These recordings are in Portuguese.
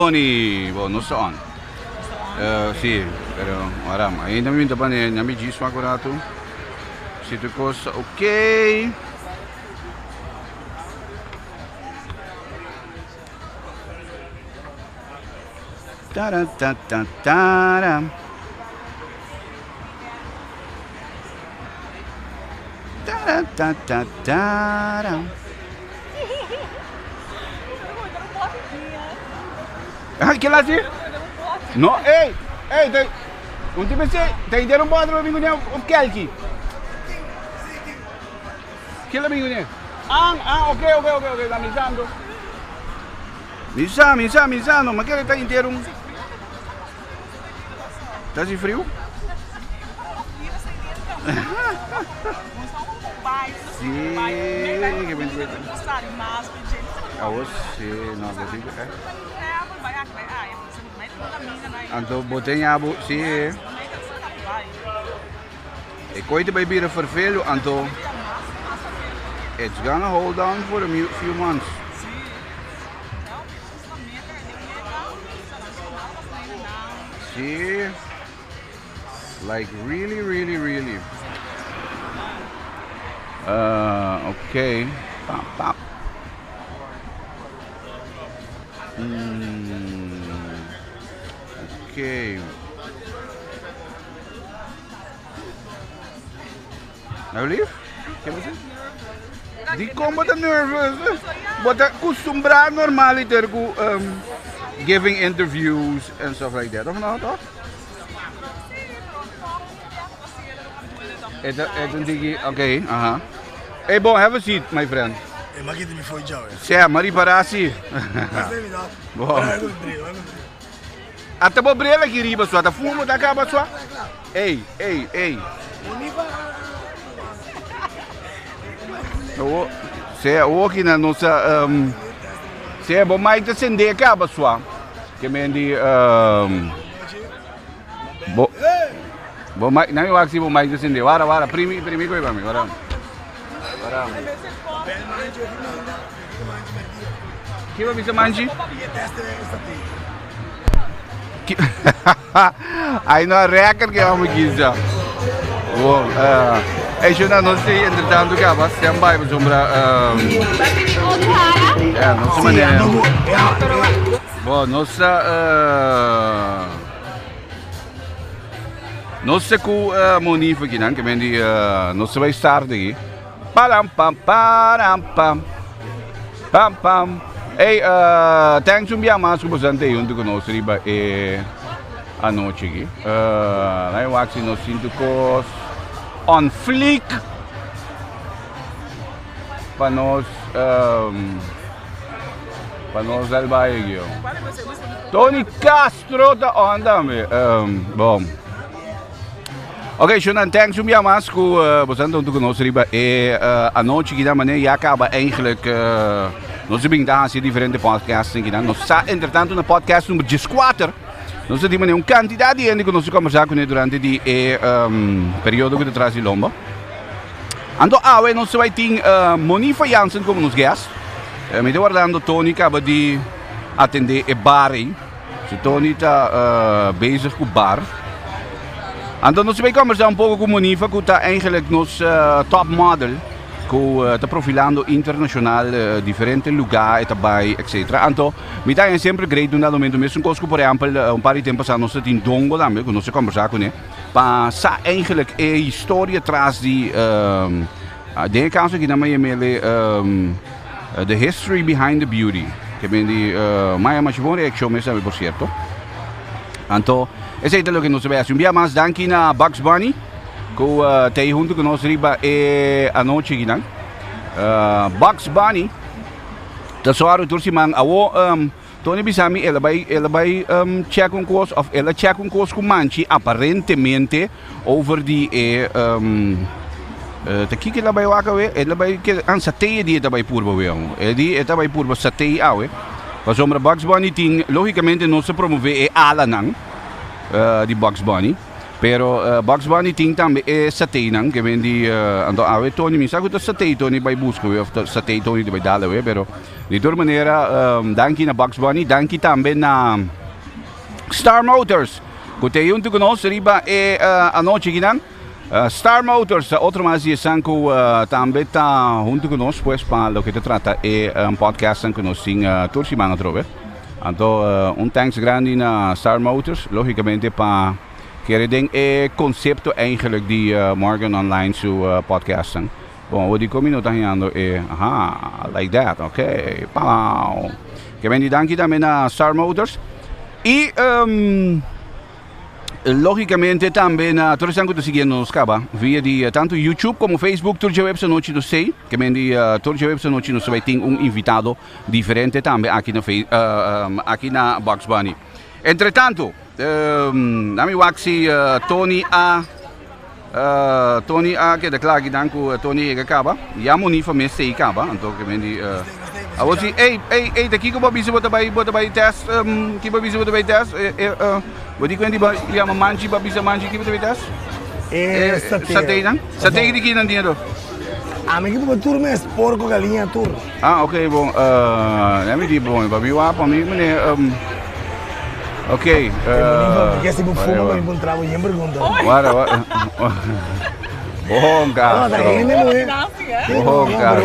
Tony, boh, non so on. Sì, però ora ma ainda mi vinto pane ne amici su ancora tu. Siete cosa ok. Tara ta ta tara. Tara ta ta tara. Ah, que lá sim? Não, ei, tem, não te pensei, tem de um botão de vinho o que aqui? Que lá vinho ok, tá misando. Misando, mas que ele tá inteiro? Tá de frio? Sim, que bem feito. Ah, você, não, você fica. Anto botei abo, sim. Ik weet het bij bieren vervelen, Anto. It's gonna hold on for a few months. See, like really. Okay. Pap. Okay. Nou lief? Die komen te nervous. But costumbrar normaliter giving interviews and stuff like that. Of not? Okay, Hey, bon, have a seat, my friend. Hey, mag je het voor jou? Sia, Mari Parasi. Bom. Até vou brilhar aqui riba sua, tá fumo, tá acaba sua. Ei. Sia, o aqui na nossa sia, bom mais de acender acaba sua. Que mendi bom mais, não eu acho que bom mais de acender. Vara, primi coi para mim, vara. Que vai me mangi? Aí não reca que vamos quiser. Bom, é já não sei entretanto que vai ser mais para sombra. Não sei maneira. Bom, nossa com Monifa aqui, não? Que vem de nossa vai estar daqui. Pam. Hey, thanks mas bastante junto conosco riba a noite aqui. Eu acho que nós sinto cos on flick para nós albar aqui. Tony Castro da onda me. Bom. Ok, Shunan, thanks mas bastante junto conosco riba a noite que da maneira já acaba eigenlijk. Nós temos diferentes podcasts aqui, nós estamos entretanto no podcast número 14. Nós temos uma quantidade de gente que nós conversamos com ele durante o período que traz de Lomba. Então, nós vamos ter Monifa Jansen como nos guest. Me estou guardando Tony acaba de atender o bar aí. Tony está bezig com o bar. Então, nós vamos conversar pouco com Monifa, que está eigenlijk nosso top model. Está profilando internacional diferentes lugares também, etc. Então, me dá sempre great no momento mesmo, por exemplo, par de tempo nós in Dongo também, que nós conversar com ele, para eigenlijk a história atrás de caso que também é the history behind the beauty, que vem de mais boa reação mesmo, por certo. Então, esse é o que nós vamos fazer. Mas danke na Bugs Bunny. Com tem junto com nós riba a noite aqui, não? Bugs Bunny, tá só a turci mang awo Tony Bisami ela vai check um curso, ela check um curso com manchi aparentemente over die te kiki ela vai wakawe, ela vai que an satei dia vai purba we ela vai purba satei awe. Para sombra Bugs Bunny ting logicamente não se promover ala nang di Bugs Bunny. Pero Bugs Bunny ting também é satay nang que vem de ando awe Tony minsan ko to satay Tony by busco of satay Tony de by dalawe pero De toda maneira, danke na Bugs Bunny, danke também na Star Motors. Que tem junto conosco, riba e a noite aqui, não? Star Motors, outra mais de Sanko também está junto conosco, pois, para o que se trata é podcast que nós temos toda semana, trove. Então, thanks grande na Star Motors, logicamente, para que den conceito eigenlijk die morgen online zo podcasten. Bom, wat ik kom nu dan like that, okay, pauw. Que ben die dankie também na Star Motors. E logicamente também todos estão seguindo nos caba via de tanto YouTube como Facebook, toda a website noite do sei, que ben die toda a website noite nos vai ter invitado diferente também aqui na Bugs Bunny. Entretanto, nami waxi Tony A, que é claro que danko Tony é acaba, já moni para mim sei acaba, então que ben die I was hey, daqui que eu vou bota by test, que vou by test, wat ik weet die ja manji babisa manji que vou test. Satay dan? Satay de que não dinheiro. A mim que vou turma é porco galinha tur. Ah, ok, bom, me di bom, babi wa para mim, né, ok. Porque se vou fumar, eu vou entrar e pergunta. Wara. Bom, cara. Bom, cara.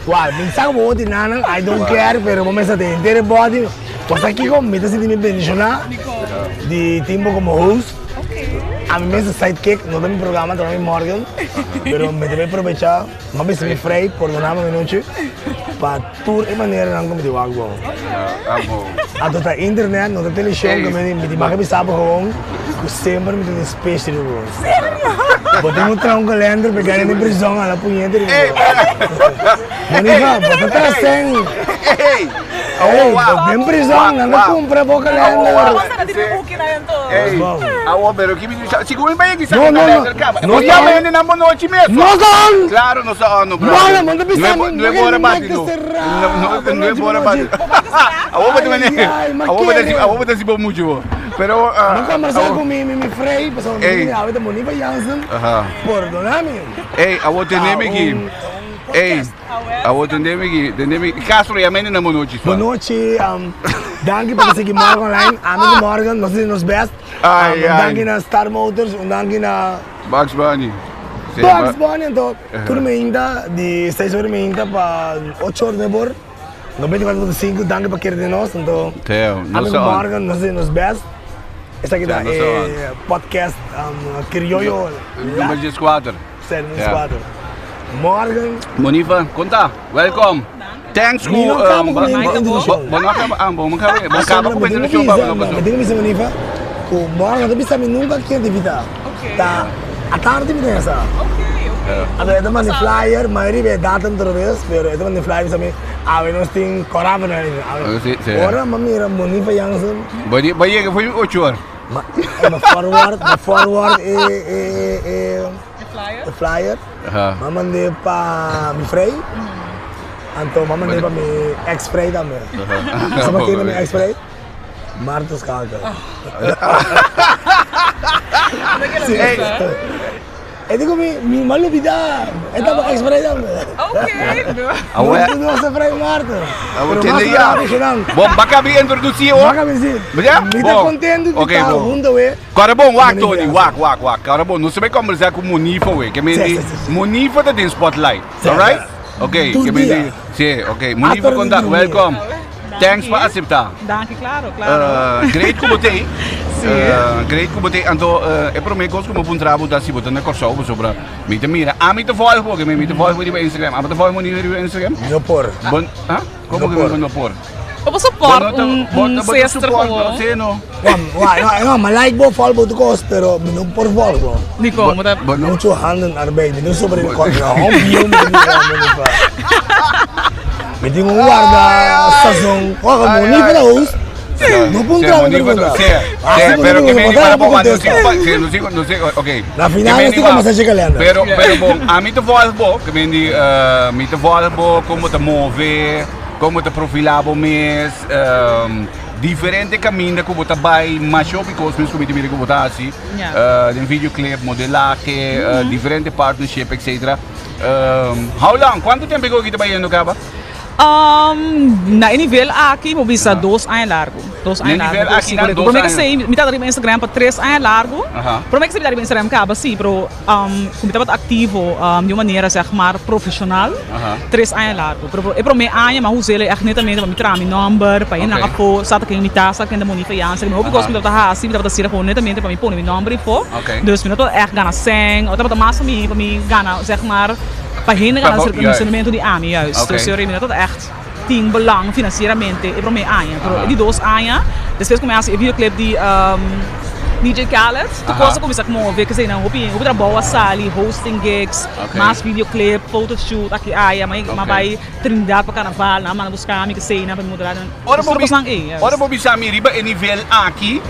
Uai, pensava que de nada, I don't care, pero vamos a ter inteiro body. Pois aqui comigo, se me bendicionar de tempo como host. A mim mesmo sidekick, não tem programa, também Morgan, pero me deve aproveitar, uma vez me frei, por donar uma noite, para tour e maneira não como de algo. A toda a internet, não tem televisión, que me diga que sabe como, sempre me tem space do mundo. Botei um calendar, pegar em prisão, ela punheta de Monica, você tá sem. Bem prisão, não compra o calendar. Pero que siguro ba yung isang calendar ka? No, yaman na naman noche mesmo. No son! Claro, no sa ano, bro. No, manda pisando. No é bora batido. No é bora batido. Awo ba si Bomujo? Pero não conversar com me frei, pessoal, me avete Monica Jansen. Por donami. Awo teneme aqui. Awo teneme aqui. Castro yaman na naman noche. Boa noite. Danke para seguir Morgan online. Amigo Morgan, nós nos best. Danke na Star Motors, danke na Bugs Bunny. Bugs Bunny, então, tudo me ainda de 6 horas me ainda para 8 horas de bor. 94.5, danke para querer de nós, então. Amigo Morgan, nós nos best. Esta aqui é podcast criollo. Número 4. Sério, número 4. Morgan. Monifa, conta. Welcome. Thanks ko. Bom acaba com esse show para nós. Eu tenho que me Monifa. O Morgan não precisa nunca que atividade. Tá a tarde me nessa. Ada itu mana flyer, mari be datang terus, pero itu mana flyer sampai awe nós tem corava na ali. Ora mami era Monifa Jansen. Bayi que foi 8 horas. Forward the flyer. Mama de pa mi frei. Então mama de pa mi ex-frei também. Sabe quem é mi ex-frei? Martos Kaga. Eu digo, mi malubida. Esta pa ex-frei também. Ok. Não se frei Martos. Bom, baka me introduzir. Baka me sim. Me tá contente de estar junto, ué. Cara bom, Tony, wak. Cara bom, não sei conversar com Monifa, ué. Que me Monifa tá tem spotlight, alright? Ok, que me diz. Sim, ok. Monifa contato, welcome. Thanks para aceitar. Danke, claro. Great que botei. Great que botei. Então, é para mim que eu vou trabalhar da se botar na corção sobre me te mira. A mim te follow porque me te follow no Instagram. A mim te follow no Instagram. Não por. Como que não por? Eu vou supor sexta com você não. Não, mas like vou follow do cost, pero não por follow. Niet como dat. Muito handen arbeid, não sobre o contra. Me tem guarda sazon. Olha, Monifa da host. Não pontual pergunta. Pero que me para pouco não sei, ok. Na final nós temos essa calenda. Pero bom, a mim te volvo, que me te volvo como te mover, como te profilar mês, diferente caminho que você vai, mas eu because mesmo que me como tá assim, em videoclip, modelagem, diferente partnership, etc. How long? Quanto tempo que você vai indo, Caba? Na nível aqui, mo bisa 2 anos largo. 2 anos nível largo. aqui na 2 Como é que anos. sei, me tá no Instagram para 3 anos largo. Como é que sei me no Instagram acaba sim, pero como tá ativo de uma maneira zeg maar profissional. 3 anos largo. Pero me anos mas usei echt netamente para me tirar meu number, para ir na capo, sabe que me tá, sabe que ainda money fiança, me hobby gosto me tá assim, me tá ser netamente para me pôr meu number e for. Dus me tá echt gana sang, ou tá massa me para me gana zeg maar para render gana ser relacionamento de ami juist. Dus eu me tá echt tem belang financeiramente e para mim anos. De 2 anos, depois começa a videoclip de DJ Khaled, tu coisa começa a mover, que sei não, eu trabalho a sali, hosting gigs, mais videoclip, photoshoot, aqui mas vai trindar para carnaval, na manga buscar amigo que sei na para mudar. Ora vou bisa mi riba e nível aqui,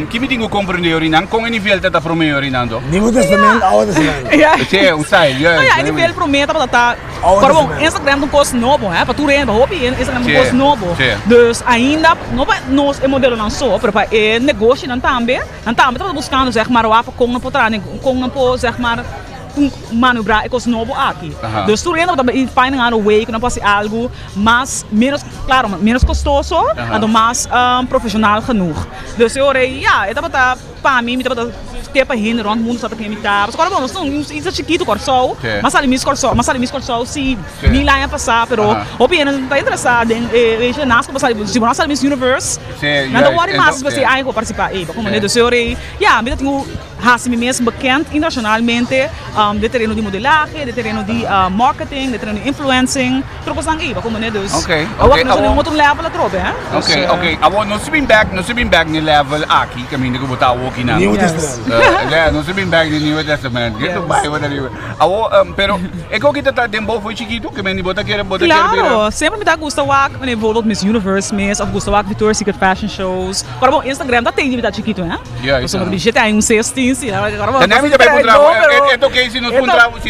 que me tenho compreender orinan, com nível tá para mim orinando. Nieuwe Testament, Oude Testament. Sim, um style, ja. Nível prometa para tá. Para bom, Instagram não costa novo, para tu renda, hobby, Instagram não costa novo. Dus ainda não vai nós é modelo não só, para é negócio não também. Então, estamos buscando, zeg maar, waar we komen voor zeg maar, manobrar com os novos aqui. Dus tu lembra também finding out a way que não pode ser algo mais menos custoso, e mais profissional genoeg. Dus eu ja, eu tava para mim, me tava ter para render rond mundo sabe que me tá. Mas agora bom, não isso chiquito corso, mas ali mis corso, se me lá ia passar, pero opina não tá interessado em veja nas como sabe, se nós Miss Universe. Não worry mais se você aí participar aí, como né, dus eu ja, me tenho me mesmo bekend internacionalmente de terreno de modelagem, de terreno de marketing, de terreno de influencing, tropas lang iba como né, dus. Okay. Awak na sa outro level tropa, hein? Okay. Awo no subing back ni level aqui, caminho que botar aqui na. Nieuwe Testament. No subing back ni New Testament. Get to buy what are you. Awo pero ego kita tá tempo foi chiquito, que me bota quer bota quer. Claro, sempre me dá gusto wak, né, voltou Miss Universe, Miss of gusto wak Victoria's Secret Fashion Shows. Para bom, Instagram tá tem de chiquito, hein? Yeah. So me digita aí 16, sim, agora vamos. Também já vai encontrar, é toquei se nos encontrar, quanto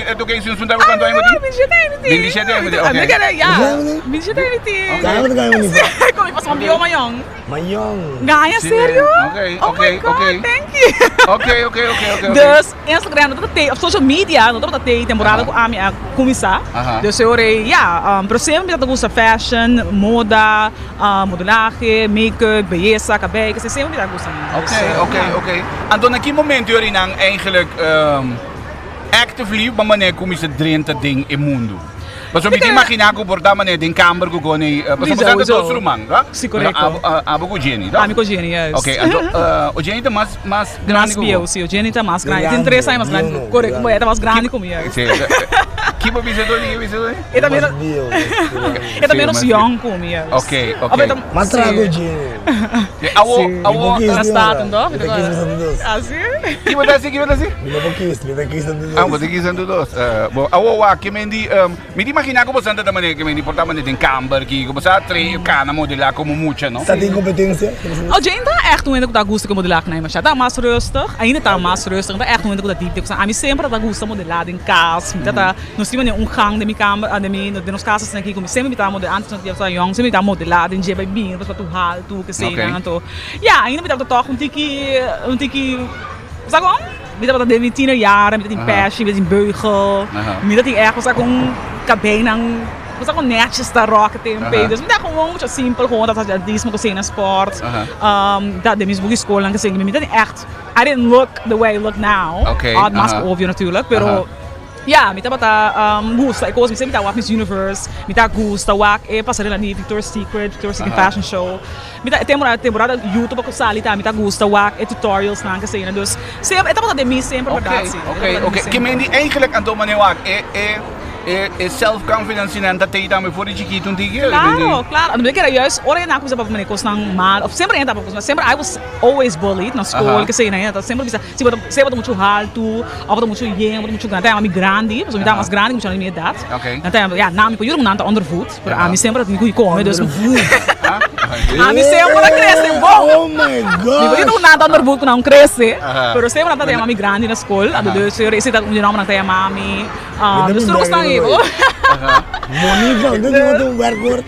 aí me digita aí, me digita aí. Okay. Ya, me digita aí. Como eu faço um bioma yong. Mayong. Ganha sério? Okay. Thank you. Okay. Dus Instagram, não tem, social media, não tem temporada com a minha começar. Dus eu pero sempre me gusta fashion, moda, modelagem, make-up, beleza, cabelo, que sempre me gusta. Okay. Então, naquele momento, eu eigenlijk actively, maar wanneer kom je ze drenta ding in mundo? Mas eu me imaginar que por dar maneira em câmera que eu nem, mas você sabe todos os rumang, tá? Sim, correto. Abo com Jenny, tá? Abo com Jenny, yes. Okay, então o Jenny tá mais grande que eu. Sim, o Jenny tá mais grande. Tem 3 anos mais grande. Correto, mas tá mais grande comigo. Sim. Que publicidade Ele também não se young comigo. Okay. Mas trago Jenny. Awo gastado, não? Assim? Que vai assim? Me você quis andar dos. Bom, awo que me imaginar como você anda também que me importa maneira em câmera que como você treina cana modelar como mucha, não? Está tem competência? O Jane tá echt um ainda que tá gosto de modelar na imagem. Tá mais rustig, ainda tá mais rustig. Tá echt um ainda que tá deep. A mim sempre tá gosto de modelar em casa. Tá nós temos gang de minha câmera, de nos casas aqui como sempre tá modelar antes de eu ser young, sempre tá modelar em GB bem, para tu hal, tu que sei, então. Ja, ainda me tá toch um tiki sabe como? Me tá de 20 jaar, me tá em passion, me tá em beugel, me tá em ergens com cabelo Mas ako netjes da rock tempe. Dus hindi ako muito simpel gewoon dat het is mo kasi na sport. Dat de mismo school lang kasi hindi echt. I didn't look the way I look now. Okay. Mas obvio natuurlijk, pero ja, mita bata gusta iko kasi mita wak Miss Universe, mita gusta wak pasarela ni Victoria's Secret Fashion Show. Mita temporada YouTube ako salita, mita gusta wak tutorials na kasi na dus. Sempre ito bata de mi sempre verdade. Okay. Que mendi eigenlijk aan domane wak self-confidence in dat hij daarmee voor de chiquito een tigel. Claro. Dan ben ik juist oren na kusa pa meneer kosnang mal. Of sempre entra pa kusa. Sempre I was always bullied na school kasi na yan. Sempre bisa. Sempre muito alto, of muito yen, muito grande. Tayo mami grande, so mita mas grande muito na minha idade. Okay. Na tayo ja, na mi ko yun nanta underfoot. Pero ami sempre dat ko come dus. Ami sempre na cresce bom. Oh my god. Mi ko yun nanta underfoot ko na cresce. Pero sempre nanta tayo mami grande na school. Ado dus so isi dat unyo na tayo mami. Dus terus nang Monica, não tem um workout?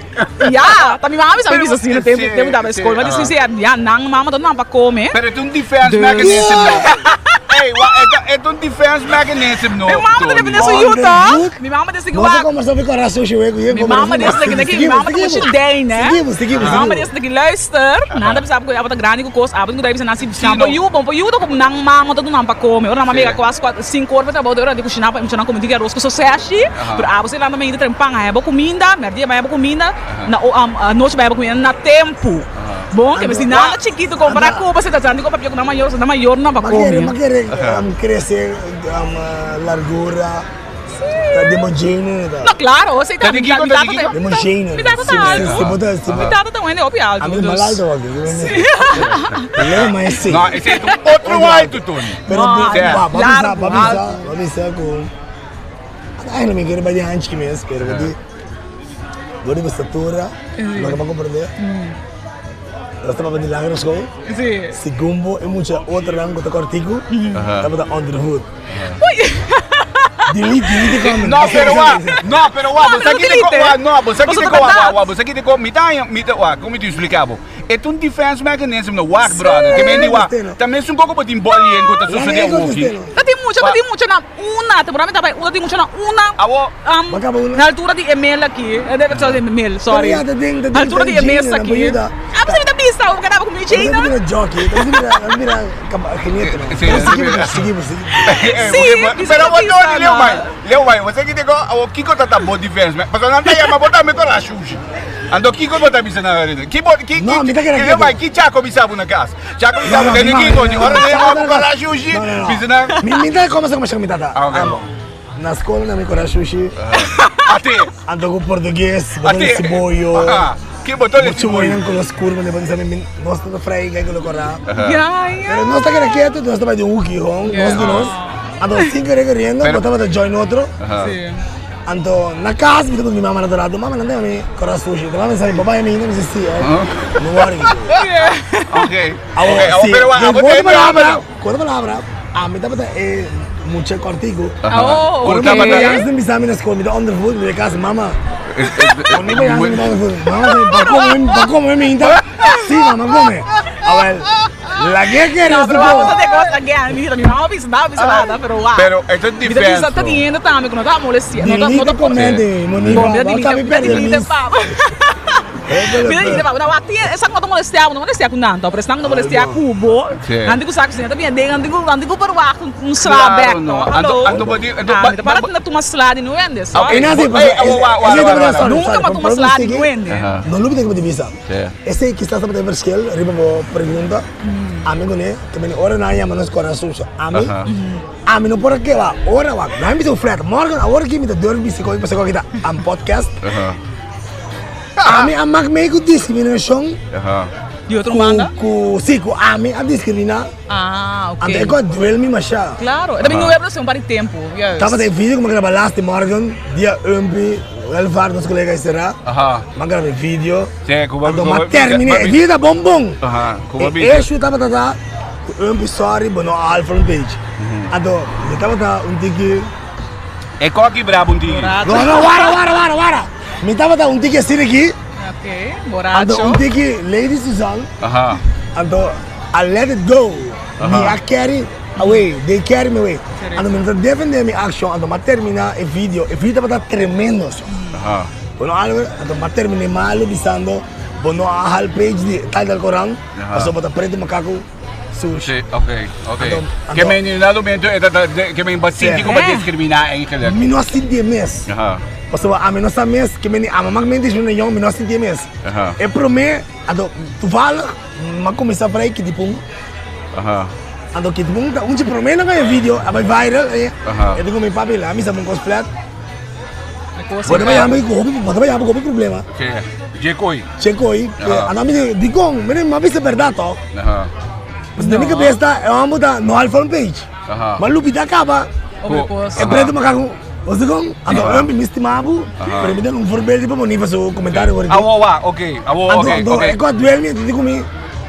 Ja, tapi mami sabi bisa sino tempo da escola, mas disse ja nang mama to nang pa come. Pero tung defense mechanism. Hey, é um defense mechanism, no? Minha mama deve nesse Utah. Minha mama desse que Você começou a ficar sushi, minha mama desse daqui, minha mama desse daqui, né? Minha mama desse daqui luister. Nada bisa aku apa grande ko kos, apa nggak bisa nasi bisa. Bom you to como nang mama to não para comer. Orang mama quase 5 horas para trabalhar de cozinhar para mencionar como diga arroz com sucesso. Pero abo sei lá também de trempang, é boa comida, merdia vai boa comida. Na noite vai boa comida na tempo. Bom, que se nada chiquito comprar Cuba, você tá dizendo que eu na maior não para comer. Crescer largura. Demogene. No, claro, você tá Demogene. Me dá também, né? Opial. A mim malaldo aqui. Mas sim. Não, esse é outro alto, Tony. Pero babisa com. Ai, não me quero bater antes que mesmo, pero vou de estatura, não acaba compreender. Nós estamos de lagros com. Sim. Segundo, é muita outra rango de cortico. Estamos da underhood. Delete comment. No, pero você aqui de como te explicava? É um defense mechanism no WAC, brother. Que me diz, também são pouco para te embolir enquanto sucedeu aqui. Tem mucho na una, temporada tem mucho na una. Na altura de email aqui, deve ser email, sorry. Na altura de email aqui. Ah, você me dá pista, eu quero comer China. Você vira jockey, você vira caneta. Seguimos. Sim, pero Leo vai, você que tem o Kiko tá bom defense, mas não tá aí, mas botar me colar sushi. Ando Kiko botar bisa na arena. Leo vai, que Chaco bisabo na casa. Chaco bisabo tem Kiko, de hora tem uma colar sushi. Bisa na. Me dá como você começa a me dar. Na escola não me colar sushi. Até. Ando com português, botou ceboio. Que botou esse ceboio? Com as curvas, depois também nós estamos frai que eu colocar. Pero nós está quieto, nós estamos de wiki, nós. Ando sin queriendo, botamos de join outro. Sim. Ando na casa, me minha mamãe do lado, mamãe não tem me corar sushi. Mamãe sabe, papai me não existia. Não worry. Ok. Pero quando palavra, a mim tava é muito cortico. Quando tava antes de me examinar na escola, me dá underfoot, me casa, mama. Quando me anda underfoot, mama, para comer me ainda. Sim, mama come. La que quieres no, pero vamos a negociar again. Mi mamá pisa nada, pero wow. Pero esto es diferente. Mira, está teniendo también, que no estaba molestando. No te comete, Monifa. Mira, na waktu essa não molestia com nada, parece não molestia cubo. Nanti ku saco assim, também nanti ku perwak um slabek, no. Ando para tu tu masladi no ende. Okay, nunca matu masladi no ende. Não lupa tem que divisa. Esse que está sabendo ver skill, riba mo pergunta. Amigo né, também ora na ia manos coração. Ami no por que va, ora va. Não me deu flat. Morgan, agora que me deu dor bisi coi pasako kita am podcast. Ami amak me ku discrimination. Di outro manga? Sim, ami a discriminar. Ok. Ante ko duel mi masha. Claro, também não é para ser um par de tempo. Tava de vídeo como grava last Morgan, dia umpi, Elvar nos colegas será. Mas grava vídeo. Sim, como mas termine vida bombom. Como vídeo. Esse tava tata umpi sorry, bono alfa page. Ado, tava tiki. É qual que brabo um tiki? Não, wara. Me tava um tiki assim aqui. Ok, borracho. Ando tiki Lady Susan. Ando I let it go. Me I carry away. They carry me away. Ando me defender mi action. Ando ma termina e video. E video tava tremendo. Bono ando ma termine malo bisando. Bono a hal page di title Koran. Aso bota preto macaco. Sushi. Ok. Que me nada momento que me bastante como discriminar eigenlijk. Me não senti mes. Paso a mim não sa mes que me a mamãe me diz no yong me não senti mes. É pro me ado tu fala, mas começa para aí que tipo ando que tipo um tipo me não ganha vídeo, vai viral eu digo meu papi lá, me sabe um cosplay. Pode vai amar com problema. Checoi. Ando me digo, me não me verdade, ó. Mas na minha cabeça é uma muda no alfa page. Mas lupita acaba. É preto macaco. Você com ando me estimavo, para me dar verbal para monifa seu comentário agora. Ok. É com duel me, digo me.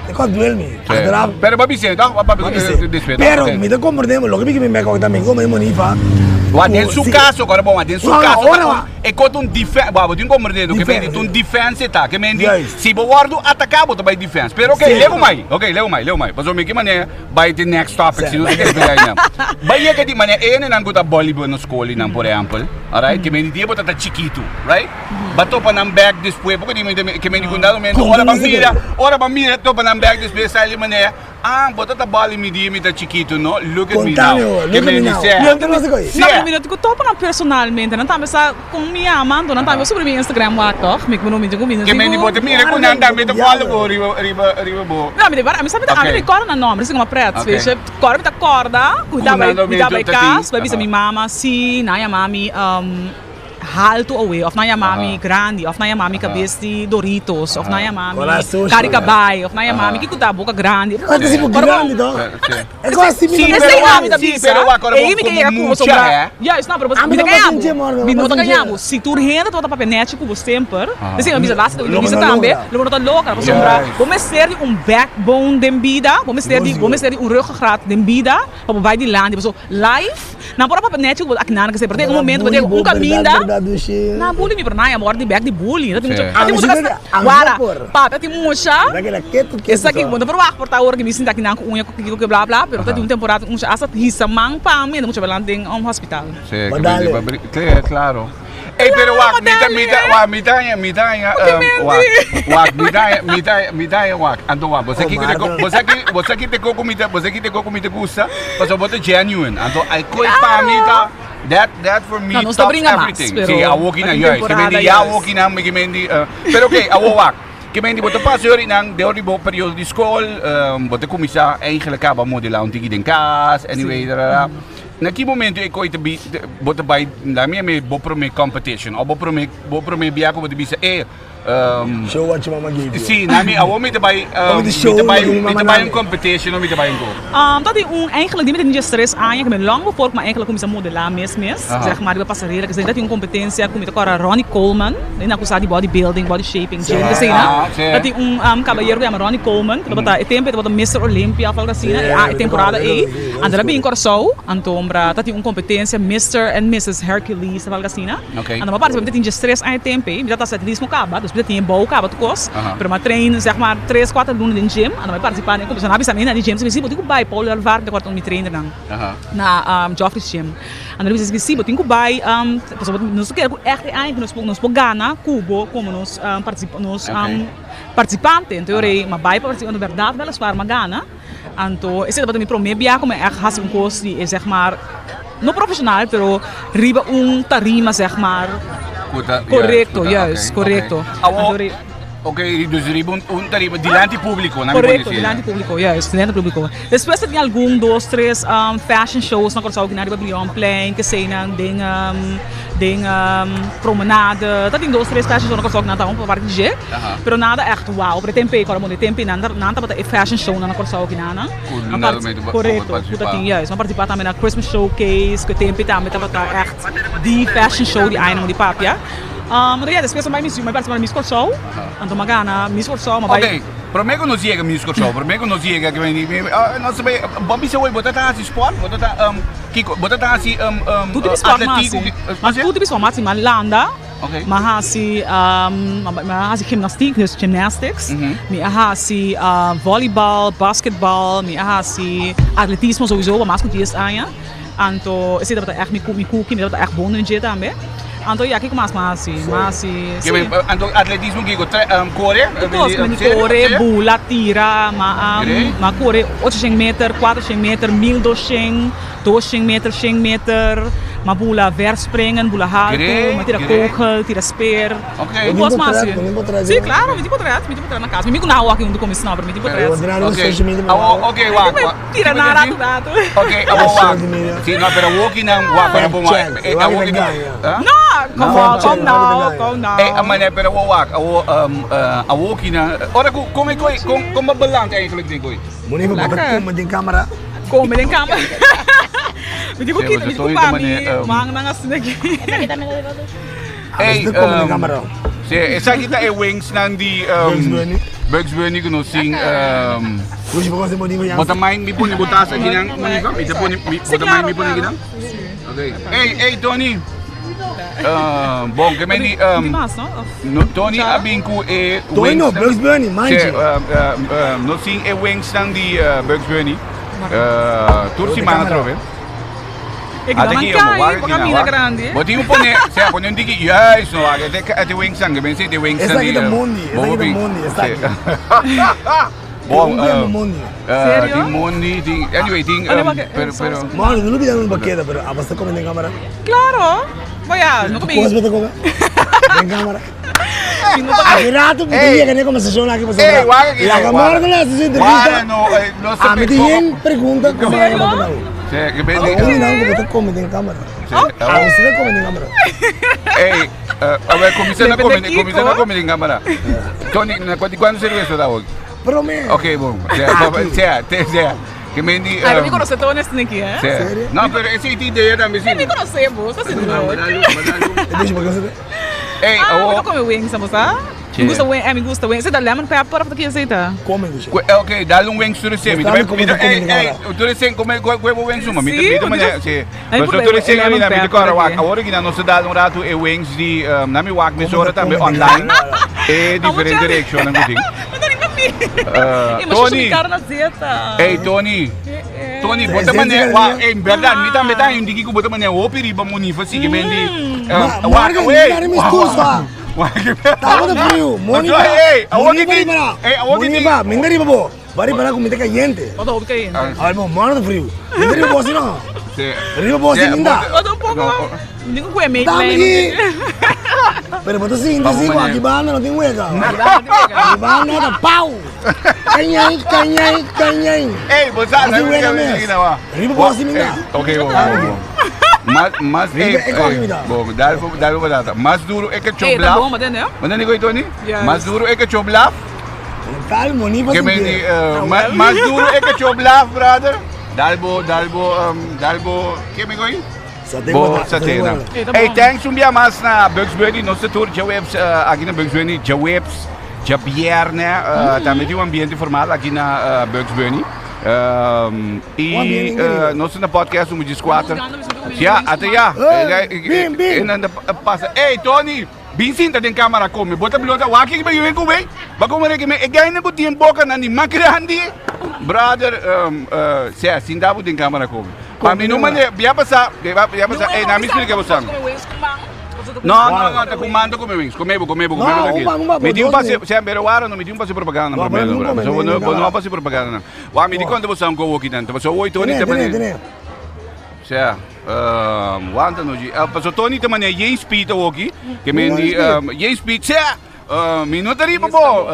É com duel me. Pero papi, então, Pero me dá compreendemos, lo que me com também como monifa. Wa den su caso agora bom, den su caso. E quando um defense, babo, tem como dizer que vem de um defense tá, que vem de se o guardo atacar bota by defense. Pero okay, leva mais. Okay, leva mais. Mas o que mané by the next topic, se não quer ver aí não. By que de mané não gota volleyball na escola não, por exemplo. Alright, que vem de bota tá chiquito, right? Bato pa nang bag display, porque que vem de quando momento, ora ba mira, to pa nang bag display sa ali mané. Bota tá bola me tá chiquito, no? Look at me now. Que vem de ser. Não, minuto que topa personalmente, não tá sa com minha amando, não tá sobre meu Instagram lá, toch? Me comi de comida. Que vem de bota mira com nada, me tá follow riba bo. Não, me dá, me sabe da me corda na nome, assim uma preta, veja, corda, cuidar vai casa, vai bisa minha mama, si, na mami halto away, of na mami grande, of na mami cabeça de Doritos, of na mami caricabay, of na mami que cuta boca grande. Quanto tipo grande, então? É quase sim, pero agora vamos sobrar. Já, isso não, pero me ganhamos. Me não ganhamos. Se tu renda toda para penete com você sempre, assim, a misa lá, a misa também, não tá louca, para sobrar. Vamos ser backbone de vida, vamos ser ruggengraat de vida, para vai de land, so life. Na para penete com aqui na que se perde momento, vai caminho. Na bully me pernah ya morde back di bully. Tapi wala. Papa ti musha. Essa aqui quando por por ta hora que me sinta aqui na unha que blá blá, pero tadi temporada musha asa hisa mang pa me musha balanding hospital. Sí, claro. Pero wak, ando wak. Você aqui te comida gusta, mas eu boto genuine. Ando ai coi pa mita. That for me tops everything. Sim, a walking na juist. Que mendi pero okay, a wak. Que mendi boto pas hoor nang de oribo periode de school, boto commissa eigenlijk aba modela un tigi den kas, anyway. Naquele momento eu coito boto by na minha bo pro me competition, ou bo pro me biaco boto bisa show what your mama gave you. Sim, na minha awon me te by een competition of me te by een goal. Dat is eigenlijk die met een stress aan je met lang voor maar eigenlijk kom je modela mes zeg maar die passarela que dat is een competência com a Ronnie Coleman, nem na coisa de bodybuilding, body shaping, gym, assim, né? Dat is caballeiro que Ronnie Coleman, que bota tempo que bota Mr. Olympia, algo assim, né? A temporada aí, andar bem corso, antombra, dat is een competência Mr. and Mrs. Hercules, algo assim, né? Andar uma parte met een stress aan je tempo, me dat atletismo acaba, dus tinha bom acaba tu cos, pero uma treino, zeg maar 3-4 alunos em gym, ando vai participar em competição, habis na gym, se me digo vai Paulo Alvar de quarto me treino na Joffrey Gym. Ando me diz que sim, botinho vai, nós queremos eigenlijk nos Gana, Cubo, como nos participantes, então eu mas vai participar na verdade, elas para Gana, então esse é para me prometer como é has curso de zeg maar no profissional, pero riba tarima zeg maar correcto, yes, correcto. Ok, dus tarima dilante público, não é? Correcto, dilante público, yes, dilante público. Depois tem algum 2-3 fashion shows na Corsau que na riba Brion Plain, que sei na promenade. Dat tem 2-3 fashion shows na Corsau que na taon para partir, pero nada echt wow. Para tempo, agora muito tempo, nada para fashion show na Corsau que na. Correcto, tudo assim, yes. Vamos participar também na Christmas showcase, que tempo também para echt die fashion show die einde die papia. Maar ja, depois também me participar Miss Corsau. Então magana Miss Corsau, mas okay. Para mim que não chega Miss Corsau, para mim que não chega que vem, não sei, bom se vai botar assim sport, botar assim atletismo, mas tudo isso mais mal landa. Mahasi gymnastiek, dus gymnastics. Mahasi volleybal, basketbal, mahasi atletismo sowieso, maar goed is aan je. Anto, is dat echt mijn koekie, dat echt bonen in também. Anto ja, kijk mas. Anto atletismo que corre, corre, bula, tira, ma corre 800 meter, 400 meter, 1200, 200 meter, 100 meter, ma bula verspringen, bula halto, ma tira kogel, tira speer. Okay. Boas mas. Sim, claro, me tipo trás na casa. Me não aqui onde começou, mas me tipo trás. Okay, wak. Tira na rato. Okay, wak. Sim, não, pero walking não, wak para bom. No, come now. Mané, pero wak, walking na. Ora, como belangrijk eigenlijk denk ik. Moet even komen met die camera. Komen met een camera. Weet je hoe kita, weet je hoe kami, mga nangas na Hey, esa kita wings ng di Bugs Bunny kuno sing bota main mi pun bota sa ginang maniga, ita pun bota main mi pun ginang. Hey, Tony. Bom, que me di... Tony abinku e Tony no, Bugs Bunny, manche. No sing e wings dan die Bugs Bunny. Tursi mana trove. Ik dan een kaai, voor Camila Grande. Wat die pone, se pone un digi, yes, no, te wings dan, que ben se te wings dan. Esta aqui da Mundi, esta aqui. Bom, Mundi. Mundi, anyway, pero... Mano, não me dá uma baqueta, pero você come em câmera? Claro. Maar ja, no comi. Posso botar comer? Em câmera. Rato, podia que nem conversação aqui para Ei, la cámara que le hace entrevista. No se me tienen preguntas como ¿Serio? que ben não, você come em câmera. Você come em câmera. Ei, a ver, comienza a comer en cámara. Tony, ¿cuándo se eso da hoy? Prometo. Ok, bom. Sea. Que me di... Ai, mi conosce todo neste aqui, eh? Sério? Não, pero essa ideia também sim. Mi conoscemos, tá sendo doido. Deixa eu ver. Ei, Eu come wings, sabe? Me gusta wings. Você dá lemon pepper para que aceita? Come, deixa. Ok, dá um wings tu recém. Tu recém come wings uma. Me também, sim. Mas tu recém a mim na minha cara, agora que não se dá um rato e wings de na minha wak me sora também online. É diferente direction não tem. Tony. Hey, Tony. Tony, bota mané, em verdade, me também tá indicando que bota mané o perigo munifa assim que vende. Marga, não me excusa. Tava de frio, Munifa. Munifa, mendari babo. Bari para comida caliente. Wat hoop ik in? Ai, bom, mano de frio. Mendari babo assim não. Riba babo assim ainda. Wat een pouco. Niet een goeie meet. Pero botou assim, aqui bana não tem hueca. Aqui bana é da pau. Canhai. Ei, você não Riba babo assim ainda. Ok, mas bom, dá batata. Mais duro é que choblaf. Bom, mas né? Mas não é Tony? Mais duro é que choblaf. Calmo, nem que mais duro é que choblaf, brother. Dalbo, que me goi? Satena. Hey, thanks um mais na Bugs Bunny, nosso tour de webs aqui na Bugs Bunny, de webs, de bierne, também tem ambiente formal aqui na Bugs Bunny. E nós na podcast um diz 4. Já, até já. Passa. Ei, Tony, Vincent tem câmera como, bota pilota, walking ba yun ko bem? Ba ko mare que me gay na ko tiempo ka na ni makrandi. Brother, se assim dá tem câmera como. Para mim não mane, via passar, ei, na me explica você. Não, tá comando com wings, comebo aqui. Me diu passe, se ambero ara não me diu passe propaganda na primeira. Não passe propaganda. Wa me di quando você não go aqui dentro, você oi Tony também. Sia, wanta no ji. Paso Tony também é speed aqui, que me di speed, sia. Minutari pa po.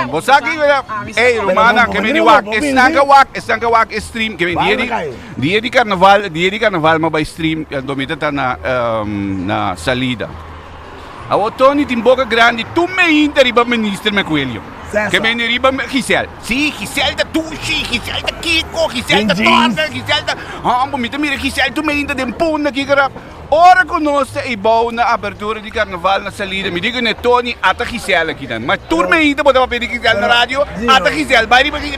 Bosaki eh Romana que me di wak. Estanca wak stream que me dia di carnaval ma by stream domita ta na salida. Awo Tony timboca grande tu me interiba ministro me coelho. Que me riba Giselle. Sim, Giselle da Tushi, Giselle da Kiko, Giselle da Torta, Giselle da... Bonita, mira, Giselle, tu me ainda de puna aqui, cara. Ora conosco e bom na abertura de carnaval na salida. Me digo, né, Tony, ata Giselle aqui, mas tu me ainda pode pedir Giselle na rádio, ata Giselle, vai Giselle.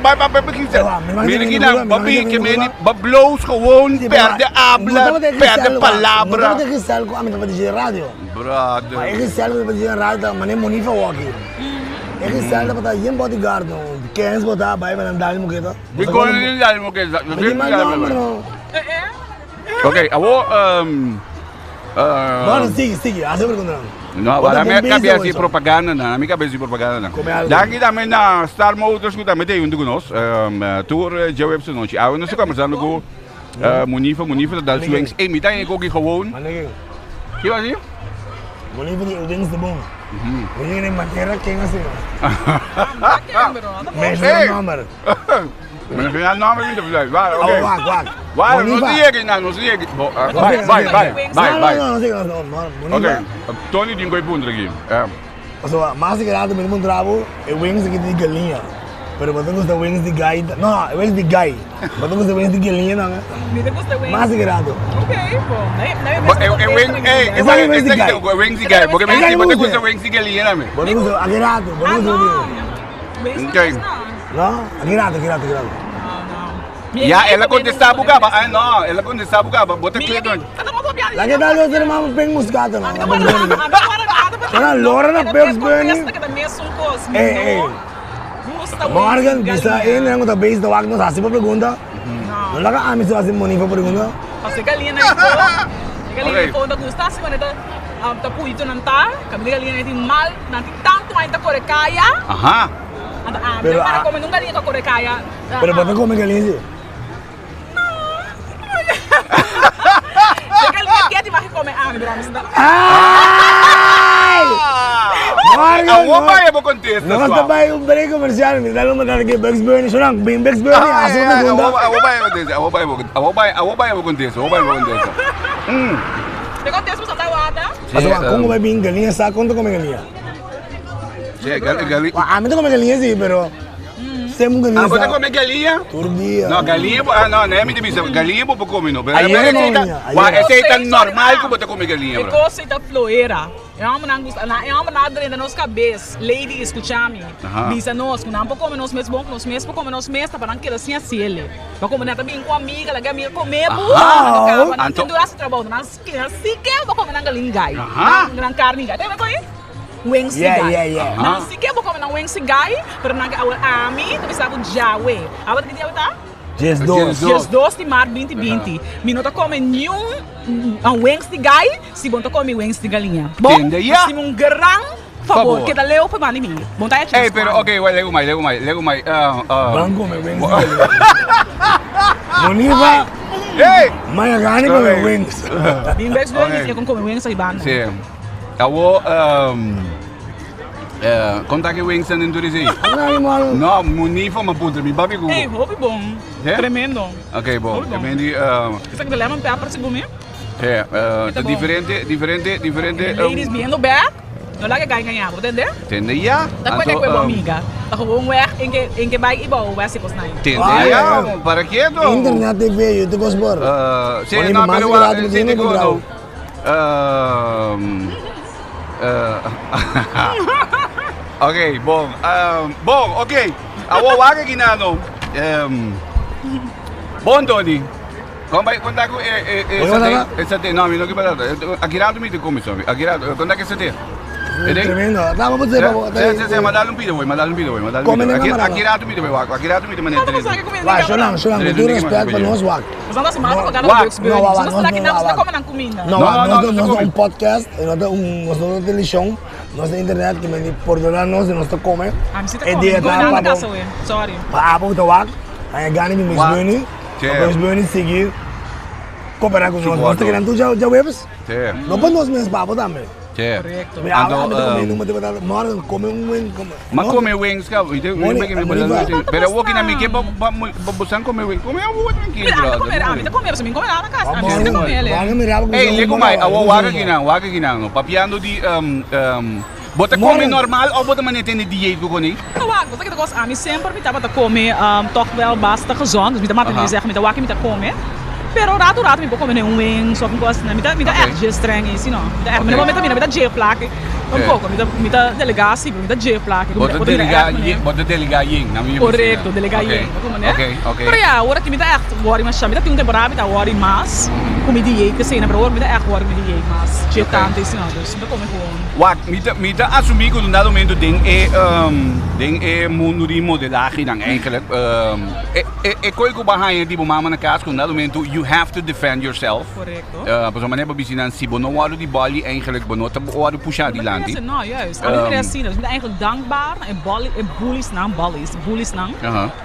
Mira aqui, não, babi, que me blows gewoon, perde habla, perde palavra. Não tem Giselle, a minha pode dizer rádio. Brother. Mas Giselle pode dizer rádio, mas nem Munifa aqui. É que sai da batalha em bodyguard, não. Quem botar vai andar no moqueta. De quando ele dá no moqueta. Ok, avo Mano, sigue, assim perguntando. Não, agora a minha cabeça de propaganda, na minha cabeça de propaganda. Daqui também na Star Motors que também tem um de nós, tour de web não. Eu não sei conversando com Munifa da Swings. E me dá em qualquer gewoon. Que vai dizer? Munifa de Udens de bom. Ini ni matera quem assim. Mencionar número. Mencionar número me dá. Vai, ok. Vai, não sei não sei. Vai. Não sei não. Ok. Tony tem coisa ponto aqui. So, mas que nada mesmo travo, é wings aqui de galinha. Pero batemos the wings de gaita. Não, wings de gai. Batemos the wings de galinha não. Me gusta wings. Mas que nada. Ok, bom. Wings de gai, porque me dice, você gosta wings de galinha, né? Batemos aqui nada, Ok. Não, aqui nada. Ya, ela contestava o caba. Ah, não, ela contestava o caba. Bota clique. Lagi tayo sa mga peng muscata na. Lora na Bugs Bunny. Morgan, bisa ini yang udah base doang no sasi pa pergunta. Não laga amis sasi Monifa pergunta. Kasi galinha na ito. Galinha ito da gusta se quando tá puito não tá. Kami galinha ito mal, nanti tanto ainda corecaya. Aha. Pero como nunca galinha com corecaya. Pero bota come galinha sih. Galinha que é de mais comer bro. Ay! Ako ba yung contest? Nós também um break comercial, me dá uma daqui Bugs Bunny, só não, bem Bugs Bunny, assim uma pergunta. Ako ba yung contest? Ako ba yung contest? Te contest mo sa tawada? Mas como vai vir galinha, sabe quanto come galinha? Sí, galinha. A mim come galinha sim, pero sempre galinha. Ah, você come galinha? Todo dia. No, galinha, não é me diz, galinha po come no. Pero Ayer esse é tão normal que você come galinha, bro. Because ita floera. Eu amo nada na nossa cabeça. Lady, escutame. Diz a nós, quando não come nós mesmos, bom, nós mesmos come nós mesmos, para não querer assim assim ele. Para comer nada bem com amiga, laga amiga comer, para não ter duração trabalho, não se quer, se quer, para comer na galinha gai. Não carne gai. Tem a ver com isso? Wings guy. Não se quer, para comer na wings guy, para não querer ami, tu bisa aku jawe. Apa tadi dia kata? Dias 2 de março 2020. Minuto come nenhum wings de gai, se bom come wings de galinha. Bom, se um gran favor, que da leu para mim. Bom tá Ei, pero okay, lego mai. Branco me wings de galinha. Monifa. Hey, Maya gani come wings. Bim Bugs Bunny, eu come wings sa banda. Sim. Ako conta que wings and endureci. No, Monifa mapunta, mi babi ko. Ei, hopi bom. Tremendo. Okay, bom. Tremendi. Isso que leva um pé para se comer. É, diferente. Ladies vindo back. Não lá que ganha, entendeu? Entendia? Depois que é amiga. Tá com um weg em que vai igual vai se postar. Entendia? Para que do? Internet TV, YouTube Sport. Sim, não, pero okay, bom, okay. Awo waga ginano. Bom, Tony. Quando ako essa não, não que para. Agirado me de comissão. Agirado, quando é que você tem? Tremendo. Tama po sa'yo. Sim, madalong video. Agirado me de wag. Agirado me de maneira. Vai, só não. Com todo respeito para nós, wag. Mas não se mata para ganhar Bugs Bunny. Nós estamos aqui não come na comida. Não, nós um podcast, nós temos televisão, nós na internet que me por dolar nós come. Ah, você tá comendo. Não na casa, sorry. Ah, puta wag. Aí ganha me Bugs Bunny. Bugs Bunny seguir cooperar com nós. Nós querendo tu já webs? Sim. Não para nós mesmos, papo também. Correcto. Morgan come wing. Mas come wings, cara. Pero eu aqui na minha equipe, buscando come wings. Come eu tranquilo, brother. Comer, você me come lá na casa. Você come ele. Ei, ligo mais. Waga ginang. Papiando di bota come normal ou bota maneira tem dieta com ele? Não, você que gosta, mim sempre me tava a comer, toch wel basta gezond, me tava a dizer, me tava me comer. Pero rato me pode comer um wing, só que gosto, me dá echt estranho isso, não. Me dá jeep plaque. Pouco, me dá delegacia, me dá jeep plaque. Bota delegar ying, na minha. Correto, delegar ying. Okay. Pero ja, agora que me dá echt worry mas me dá um temporada me dá worry mas, como dieta que sei, na pero me dá echt worry me dieta mas, je tanto isso não, dus me come gewoon. Wag, me dá assumir que no dado momento ding mundo de modelagem dan eigenlijk coi ko bahayan di bumama na kas kung dado momento you have to defend yourself. Correcto. Pas maneira para bisinan si bono walo di bali eigenlijk bono ta walo puxa di landi. Nou, juist. Alle mensen zijn eigenlijk dankbaar en bullies nang.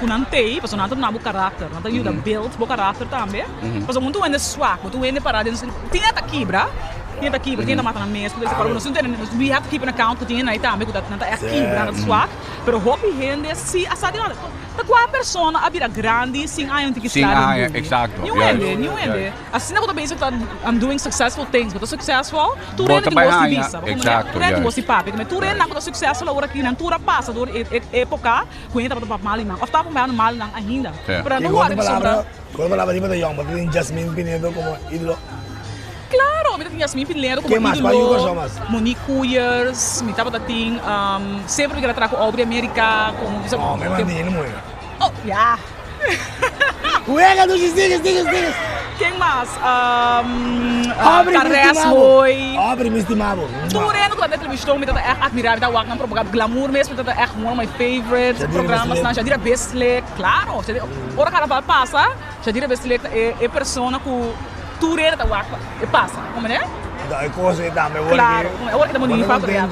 Kunang tei, pas nato na bu karakter, nato you da build bu karakter também. Pas muito ende swak, muito ende parada, tinha ta quebra. Tinha mata na mesa, we have to keep an account tinha na também, que nata é quebra, nata swak, pero hopi rende si asadi nada. Da qua persona a vida grande sin ayon tiki slide. Exacto. New ende. Assim na ko basic that I'm doing successful things, but successful, tu rende gosto de visa. Exacto. Tu rende gosto de papi, mas tu rende na ko successful ora aqui na tura passa dor época, cuenta para mal não. Of tapa mal não ainda. Pero não há sombra. Quando falava de Young, mas tem Jasmine Pinedo como ídolo. Claro, me tem Jasmine Pinedo como ídolo. Monique Kuyers, me tava dating, sempre que trago Aubrey America, como você. Me mandei no moe. Oh, ja. Uega, dos stickers. Quem mais? Carres Roy. Abre, me estimava. Toen reden we met televisie, met dat echt admiratie, dat wacht naar programma glamour mesmo, dat echt one of my favorites programas, na Jadira Bestlek, claro. Ora carnaval passa, Jadira Bestlek é persona que tu reden dat wacht, e passa, como né? Daí coisa também. Claro, agora que estamos nem para criar.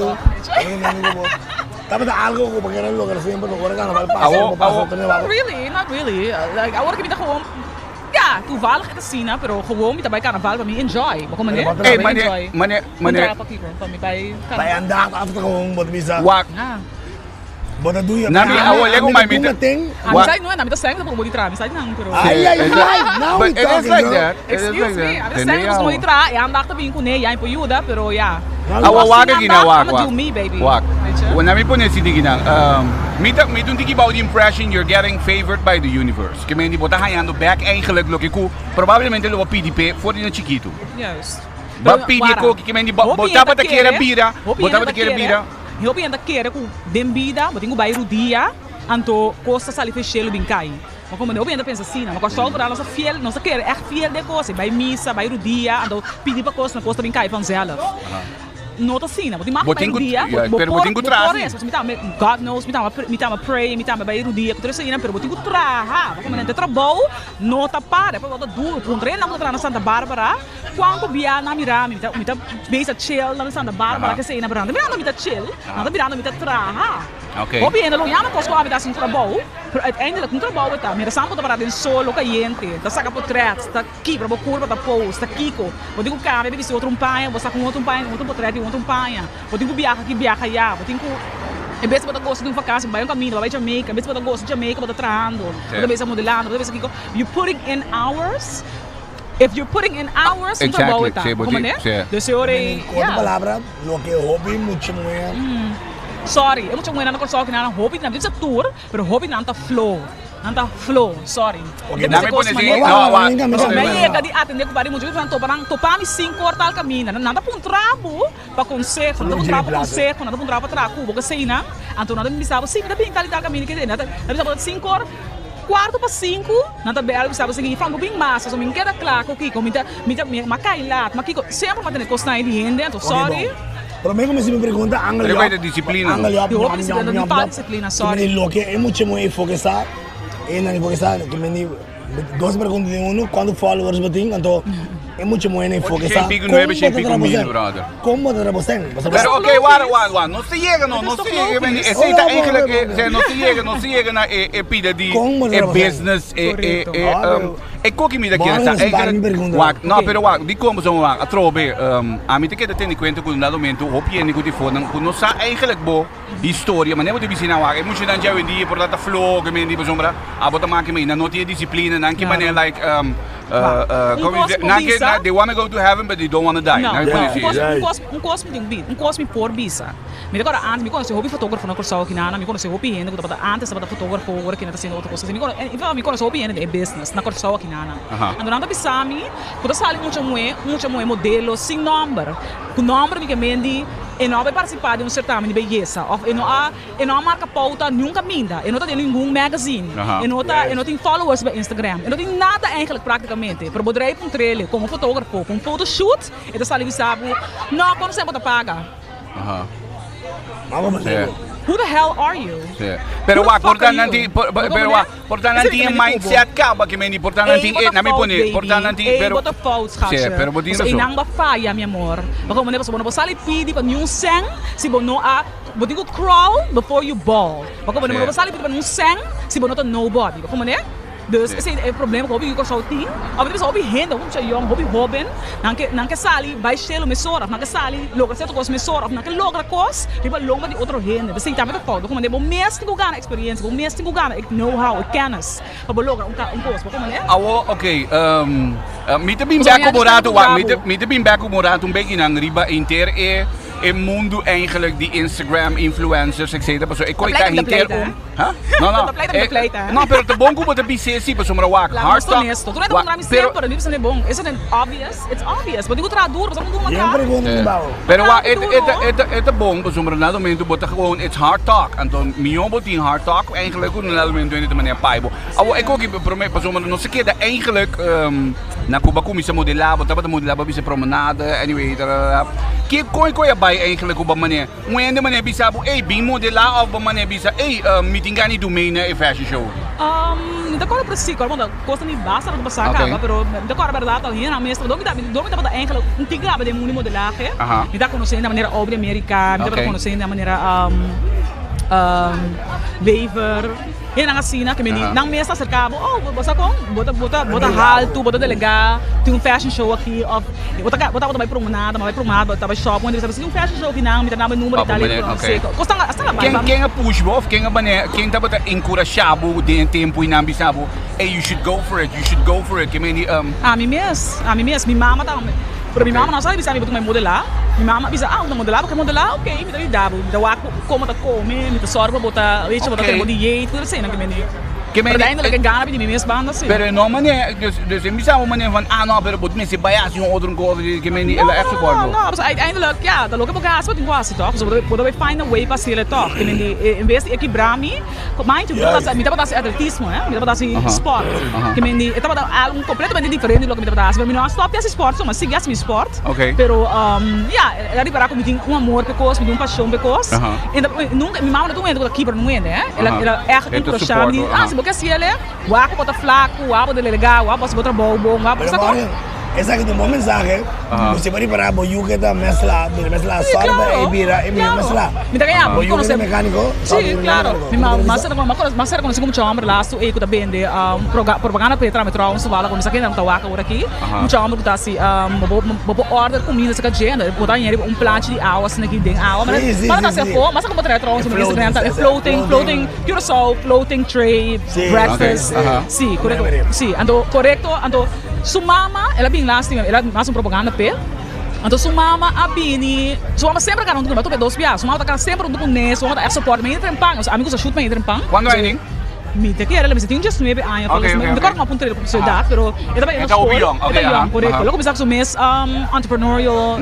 Tapi algo ko pagkira lugar sempre ko ora carnaval passa. Really, not really. Like agora que me dá gewoon. Ja, toevallig te zien, pero gewoon met bij carnaval bij me enjoy. Maar kom maar neer. Hey, meneer. Bij een dag af te gewoon wat bisa. Wak. Wat dat doe je? Nami awal lego my meter. Amizade não é, nami tá saindo para monitor, amizade não, pero. Ai, now we But it is like that. Excuse me, I'm saying para monitor, e anda também com ne, já em ajuda, pero ja. Awawaga ginawa ko. I'm do me, baby. Wak. Nami po ne sidi ginang. Met een about the impression you're getting favored by the universe. Que men die bota hayando back eigenlijk loki ku probabilmente lo PDP for di chiquito. Juist. Ba pidi ko que men die botava ta kera bira, botava ta kera bira. Eu penso que era com dembida, mas tenho bairro dia, anto costa sali fechelo bincai. Mas como eu penso assim, mas costa outra nossa fiel, nossa quer é fiel de coisa, vai missa, bairro dia, anto pedir para costa bincai van zelf. Not assim, mas tem mais bairro dia, pero botin ko traz. God knows, me tama pray, me tama bairro dia, que trouxe ainda, pero botin ko traha, como não tem trabalho, nota para, depois bota duro, com treino na na Santa Bárbara. Quando via na mirami, me tá base chill na Santa Bárbara, que sei na branda, me tá chill, na mirando me tá traha. Okay. Hobi en lo jana kosko abi das trabalho, pero uiteindelijk um trabalho tá, mira sampo para den solo caliente, tá saca portrait, tá aqui para curva da post, tá kiko. Vou digo cara, bebe se outro paia, vou sacar outro paia, outro portrait, outro paia. Vou digo viaja aqui, viaja já, vou digo em vez de botar gosto de vacação, vai caminho, vai Jamaica, em vez de botar gosto de Jamaica, botar trando, outra vez modelando, outra vez aqui, you putting in hours. If you're putting in hours, exactly. trabalho tá, como né? De senhora, outra palavra, lo que hobby muito mulher. Sorry, eu não na corso que não hobby, não diz tour, pero hobby não tá flow. Não tá flow, sorry. Okay, nami po nasi, Mas é que atender com bari muito, então topar me 5 horas tal caminho, não dá para um trabo para conseco, não dá para um trabo para conseco, não dá para um trabo para traco, porque sei não, então nada me bisava, sim, dá bem tal caminho que tem, nada bisava 5 horas. Quarto para 5, nada bem, eu estava seguindo, falando bem massa, só me queda claro que como me cailat, mas que sempre vai ter costa aí de rende, então sorry. Pero me como se me pergunta, angel yo. Pero disciplina. Eu vou disciplina, não faz disciplina, sorry. Lo que é muito enfocar, é não enfocar, que me duas perguntas de um, quando followers batem, então é muito enfocar. Como te reposten? Pero okay, wara, no se llega, no se llega, esse tá eigenlijk, no se llega na pida de business, koki mi da kira no, pero di como zo a trobe, a mi te queda ten cuenta con un momento, hopi en di foto, no sa eigenlijk bo historia, maar nem de bisina wa, moet je dan jou in die por data flow, que me di sombra, a bota maken me, na notie discipline, nan ki mané like they want to go to heaven but they don't want to die. Kost me por bisa. Me agora antes me conhece hobby fotógrafo na Corsao aqui na, me conhece hobby renda, que tava antes tava fotógrafo, agora que não tá sendo outra coisa. Me conhece hobby renda é business na Corsao aqui na. Andando pisami, quando sali muito modelo sem nome. Com nome me que mendi e não vai participar de um certame de beleza. E não marca pauta nunca minda. E não tá em nenhum magazine. E não tem followers no Instagram. E não tem nada eigenlijk praticamente. Para poder ir para trailer como fotógrafo, para photoshoot, e da sali sabe, não quando você bota paga. Who the hell are you? Pero portanto nanti mindset ka ba que mendi portanto na me pone portanto pero bota fotos gacha. Pero botin so inang ba falha mi amor. Bako mo ne ba sali pidi pa new sang si bono a botin ko crawl before you ball. Bako mo ne ba sali pidi pa new sang si bono to nobody. Bako mo ne Dus esse é o problema que eu vi só tem. A vezes eu vi renda, como se eu vi Robin, não que sali vai cheio mesora, não que sali logra certo coisa mesora, não que logra coisa, riba longa de outro renda. Você tá vendo foto, como debo mesmo ganhar experiência, como mesmo ganhar know-how, kennis, para logra coisa, como né? Okay, me também back morato, me também back morato beetje nang riba inter e mundo eigenlijk die Instagram influencers etc. So ik kon ik daar inter No, pero te bom como te bise si pues somra wak. Hard talk. Tu não tá me sempre, não é bom. Isn't it obvious? It's obvious. Mas digo tradur, mas não uma Pero het bom, pues somra na momento bota gewoon it's hard talk. Então mion botin hard talk eigenlijk ook na momento in de manier paibo. Ik ook promet pas somra no se queda eigenlijk Na Cuba começa a modelar, botava modelar, bisa promenade, anyway, que coi vai eigenlijk op een manier. Hoe de manier bisa, bem modelar of een manier bisa, me tingani do meio na fashion show. Não decora para si, quando a coisa nem basta para passar cá, pero decora verdade ali na mesa, dog me tá eigenlijk um tingaba de mundo modelagem. Me tá conhecendo da maneira obra americana, me tá conhecendo da maneira waiver. E na cena que me na mesa cercava, bota alto, bota delegar, tem um fashion show aqui, bota vai promenada, bota shopping, onde você tem um fashion show aqui não, me dá número de tal, custa lá quem é push off, quem tá bota encorajado de tempo e não bisabo, hey, you should go for it, que me a mim mesmo, minha mama tá. Pero minha mama não sabe se eu modelar. Minha mama diz, não modelar, porque modelar, ok, me dá como tá comer, me dá sorte, botar leite, botar ter dieta, tudo assim, né, que me dá ainda que gana de mim mesmo banda assim. Pero não mané, dus me sabe uma mané van, não, pero bot me se bias um outro coisa que me ela é suporte. Não, mas ainda ja, da logo porque as wat quase toch, so we find a way para ser toch, que me em vez de equilibrar me tava das atletismo, né? Me tava das sport. Que me tava algo completamente diferente do que me tava das, mas não stop esse esporte, mas siga esse esporte. Pero ela para como tem amor pecos, me paixão pecos. E nunca minha mama não entra aqui para não né? Ela é um projeto, porque se ele o água bota flaco, o água dele legal, o água bota bom, o água bota esa que tem bom mensagem, você vai para o Yuke da mesla sorda e vira e minha mesla. Me dá ganhar, o Yuke é mecânico. Sim, claro. Mas era quando se começou a amar lá, so eco da bende, propaganda para entrar metro, um suvala quando saquei não tá waka por aqui. Muito amor que tá assim, order comida essa agenda, botar em um plante de água assim aqui dentro, água, mas não se for, mas como retro, um floating, Curacao, floating tray, breakfast. Sim, correto. Sim, ando sua mama, ela bem lá, ela faz propaganda pe. Então sua mama sempre cara não tu pedos pias, sua mama tá sempre do nesse, sua mama é suporte, mas entra em pang, os amigos ajudam me entra em pang. Quando é nem? Me te quer, ela me tem just 9 anos, me corre uma ponteira para sociedade, pero eu também é young, correto. Logo pensar que o mês entrepreneurial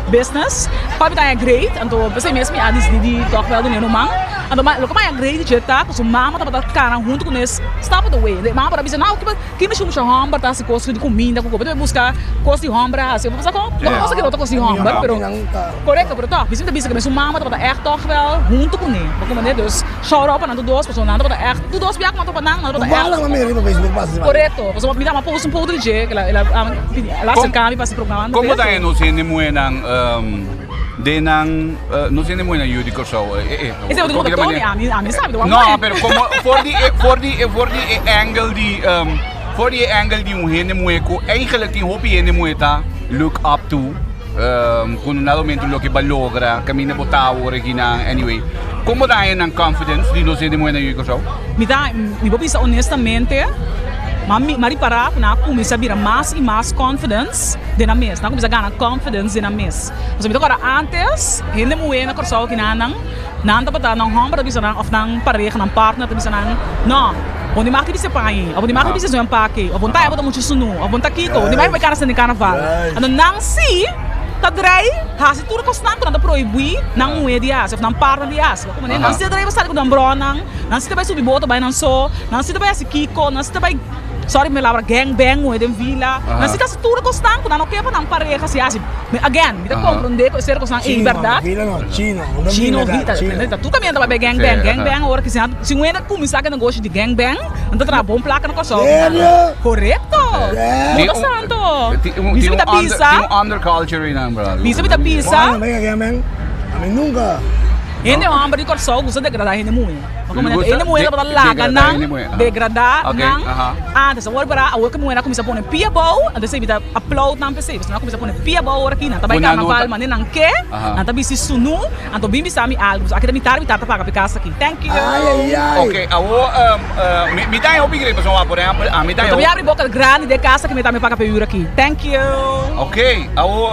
business, pode dar great, então você mesmo a de talk well do nenhum man. Então logo mais great de tá, com sua mama tá cara junto com esse stop the way. Mama para dizer não, que me chama hambra tá se coisa de comida, com vai buscar coisa de hambra, assim, você como, não sei que outra coisa de hambra, pero correto, pero tá, visita que sua mama tá echt talk well junto com ele. Porque maneira Deus, shout out para duas pessoas, não tá echt tu dos biak mato panang, mato echt. Wala me no Facebook passa. Correto. Você me dá uma post de dia, ela se cambia para se programar. Como tá no cinema nang no cinema na Yudi Curacao. Esse é o do Tony, a mim sabe do não, pero como for the angle die hende moeco, eigenlijk die hobby hende moeta look up to. Kung momento lo que logra, camina botao original, anyway. Como dá aí na confidence de não ser de moeda e coisa? Me vou pensar honestamente, mas para na começar a virar mais e mais confidence de na mês, na começar a ganhar confidence de na mês. Mas me agora antes, ainda moeda na coisa que não tá não hambra bisa na of nang pareja nang partner bisa nang não. Onde marca bisa pai, onde marca bisa zoom paque, onde tá eu muito sunu, onde kiko, onde vai cara sem carnaval. Ano nang si tadrei, hasi tudo costan quando proibir não moeda se não parna de as, como nem não se tadrei você com dambronang, não se vai subir boto vai não só, não se vai se kiko, não se vai sorry me labra gangbang moeda em vila, não se tá tudo costan quando não quer para não pareja se assim, again, me dá compreender que ser costan em verdade. Vila não, Chino vita, tu caminhando para gangbang agora que se moeda começar que negócio de gangbang, então tá bom placa no coço. Correto. Muito santo. Isso da pizza. Tem um underculture in Ambra. Bisa da pizza. Não, venga gangbang. A mim nunca. Hindi ang hambre di korso gusto degradar hindi mo hindi mo para laga nang degradar nang sa wala para awal ka muna kumisa pone pia bow ando sa bita upload nang PC basta kumisa pone pia bow ora kina tabay carnaval man nang ke tabi si sunu anto bimbi sa mi albums akita mi tar para pikasa aqui thank you okay awo mi dai o bigre paso por exemplo mi dai tabi abri boca grande de casa que me tami para peyura aqui thank you okay awo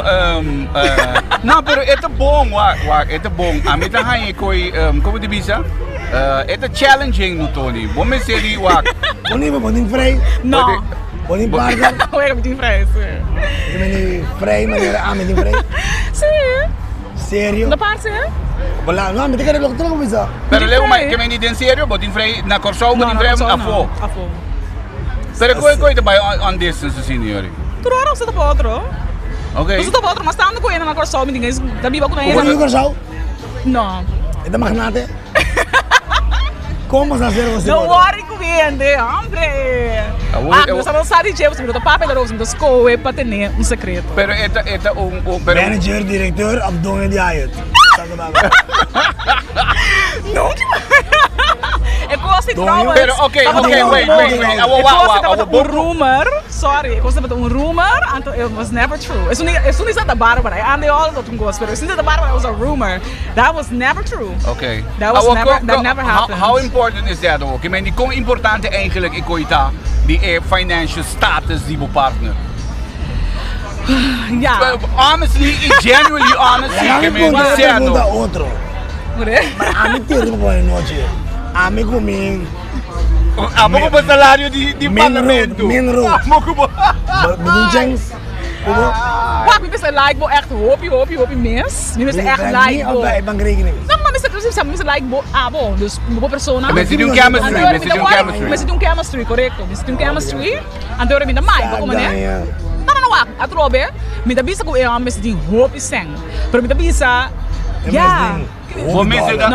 não pero ito bom ito bom a mi dai como de bisa ito challenging no Tony bom me seri wak Boni ba boning frey no boning burger wait boning frey meni frey manera boning frey sério na parte wala no me tika doktor ko bisa pero leo mai que me ni en serio boning frey na Curacao boning frey afo Pero kung ito ba on distance, senhor? Claro, você tá para outro. Ok. Você tá para outro, mas tá andando com ele na Corsol, me diga, também vai com Como ele. é Corsol? Não. Ito magnate? Como sa ser você? Não worry com ele, hombre. Você não sabe de você me dá papel da rosa, me dá escola para ter um segredo. Pero ito pero Manager, directeur, Abdongen die Ayat. Não que é coisa trouble. Pero okay, wait. Um rumor, sorry, it was about a rumor, and it was never true. As soon as that Barbara, I andei all dat goes, but as soon as the Barbara was a rumor, that was never true. Okay. That was never happened. How important is that ook? Ik meen, die hoe importante eigenlijk ik ooit die financial status die partner. Yeah. Honestly, genuinely honestly, ik meen, pergunta outro. Mure? Mas a mim tiro para a noite. A mim comigo. Amo ko ba salário di parlamento? Minro. Amo ko ba? Bedoel chance. Wat, we missen like bo echt hoopie mis. We missen echt like bo. Ik ben rekening. Não, mas we missen like bo abo, dus boa persona. Mensen die chemistry, Mensen die chemistry, correcto. Mensen die chemistry. Andore mi da mai, como né? Não, wak, atrobe. Mi da bisa ko e am mensen die hoop is seng. Pero mi da bisa. Ja. Voor mensen dat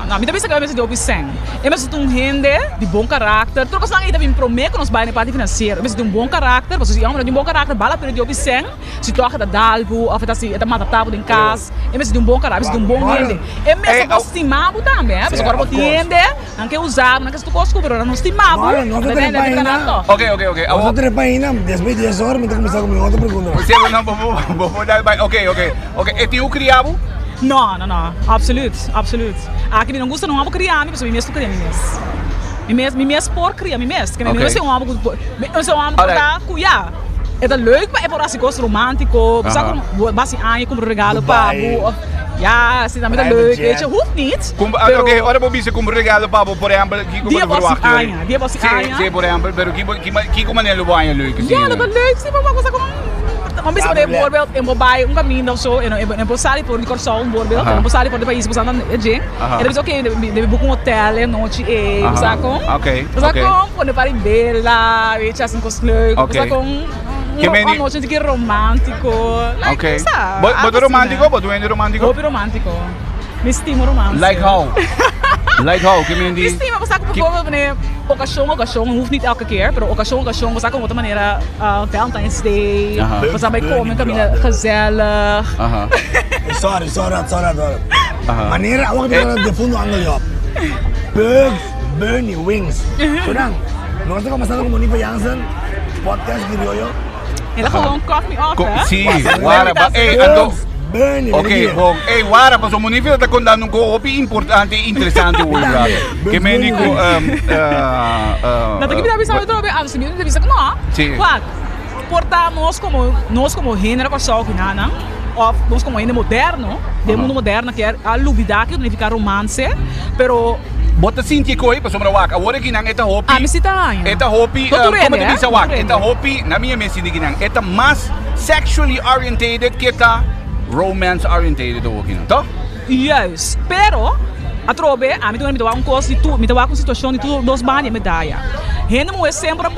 Não, me também se deu opção. Eu me sinto rende de bom caráter. Trocas lang ainda me prometo que nós vai na parte financeira. Eu me sinto bom caráter, você é de bom caráter, bala para de opção. Se toca da dalvo, ou se é mata tábua em casa. Eu me sinto bom caráter, eu me sinto bom rende. Eu me sinto estimado também, porque agora vou te rende, não quer usar, não quer se tu costa, pero não estimado. Não te trepa Ok. Não te trepa ainda, depois de 10 horas, me começar com outra pergunta. Você não vou dar bem. Ok. E tu criava? Não, absoluut. Aqui não gosta não amo criar, mas eu mesmo criar me mesmo por criar me mesmo. Que me não amo para cuidar. É da leuk, mas é por assim gosto romântico. Você como base aí como regalo para ja, se também é leuk, weet je, hoeft niet. Ok, ora vou dizer como regalo para por exemplo, aqui como dia você aia. Sim, por exemplo, pero aqui como é lo vai leuk. Ja, dat is leuk, sim, maar você como maar misschien bijvoorbeeld in Mumbai, een caminho of zo, en posari voor de Corsol, bijvoorbeeld, en posari voor de país, você anda de, en dan is oké, deve boeken um hotel, en noite, você com, você com, quando para bela, weet je, assim com leuk, você com, uma noite de que romântico, like, sabe? But romântico, but when romântico? Hopi romântico, me estimo romântico. Like how? Like how? Que me me estima, você com bijvoorbeeld wanneer occasion, hoeft niet elke keer, maar occasion, você com outra maneira, Valentine's Day, você vai comer, caminha gezellig. Sorry. Maneira, ako kita de fundo ang ngayop. Burgs, Bernie, Wings. Kurang, nung gusto ko masama ko muni pa Jansen, podcast di Rioyo. Ela gewoon cough me off, hè? Sim, wara ba? Ando. Bernie, Ok, bom. Wara pa so munifil ta kondano ko opi importante, interessante wala. Que me digo Não tem que me avisar outro bem, antes me avisa que não. Sim. Qual? Portar nós como gênero com só que nada. Nós como ainda moderno, de mundo moderno que é a lubidade, não ficar romance, pero bota sinti ko pa sobra wak. Awore ginang eta hopi. Ah, misita. Eta hopi, como te bisa wak. Eta hopi, na minha mesini ginang. Eta mas sexually orientated kita romance orientated ook in, toch? Juist, pero atrobe, a mim também me dá coisa de tu, me dá uma situação de tu dos banhos medalha. Gente mulher sempre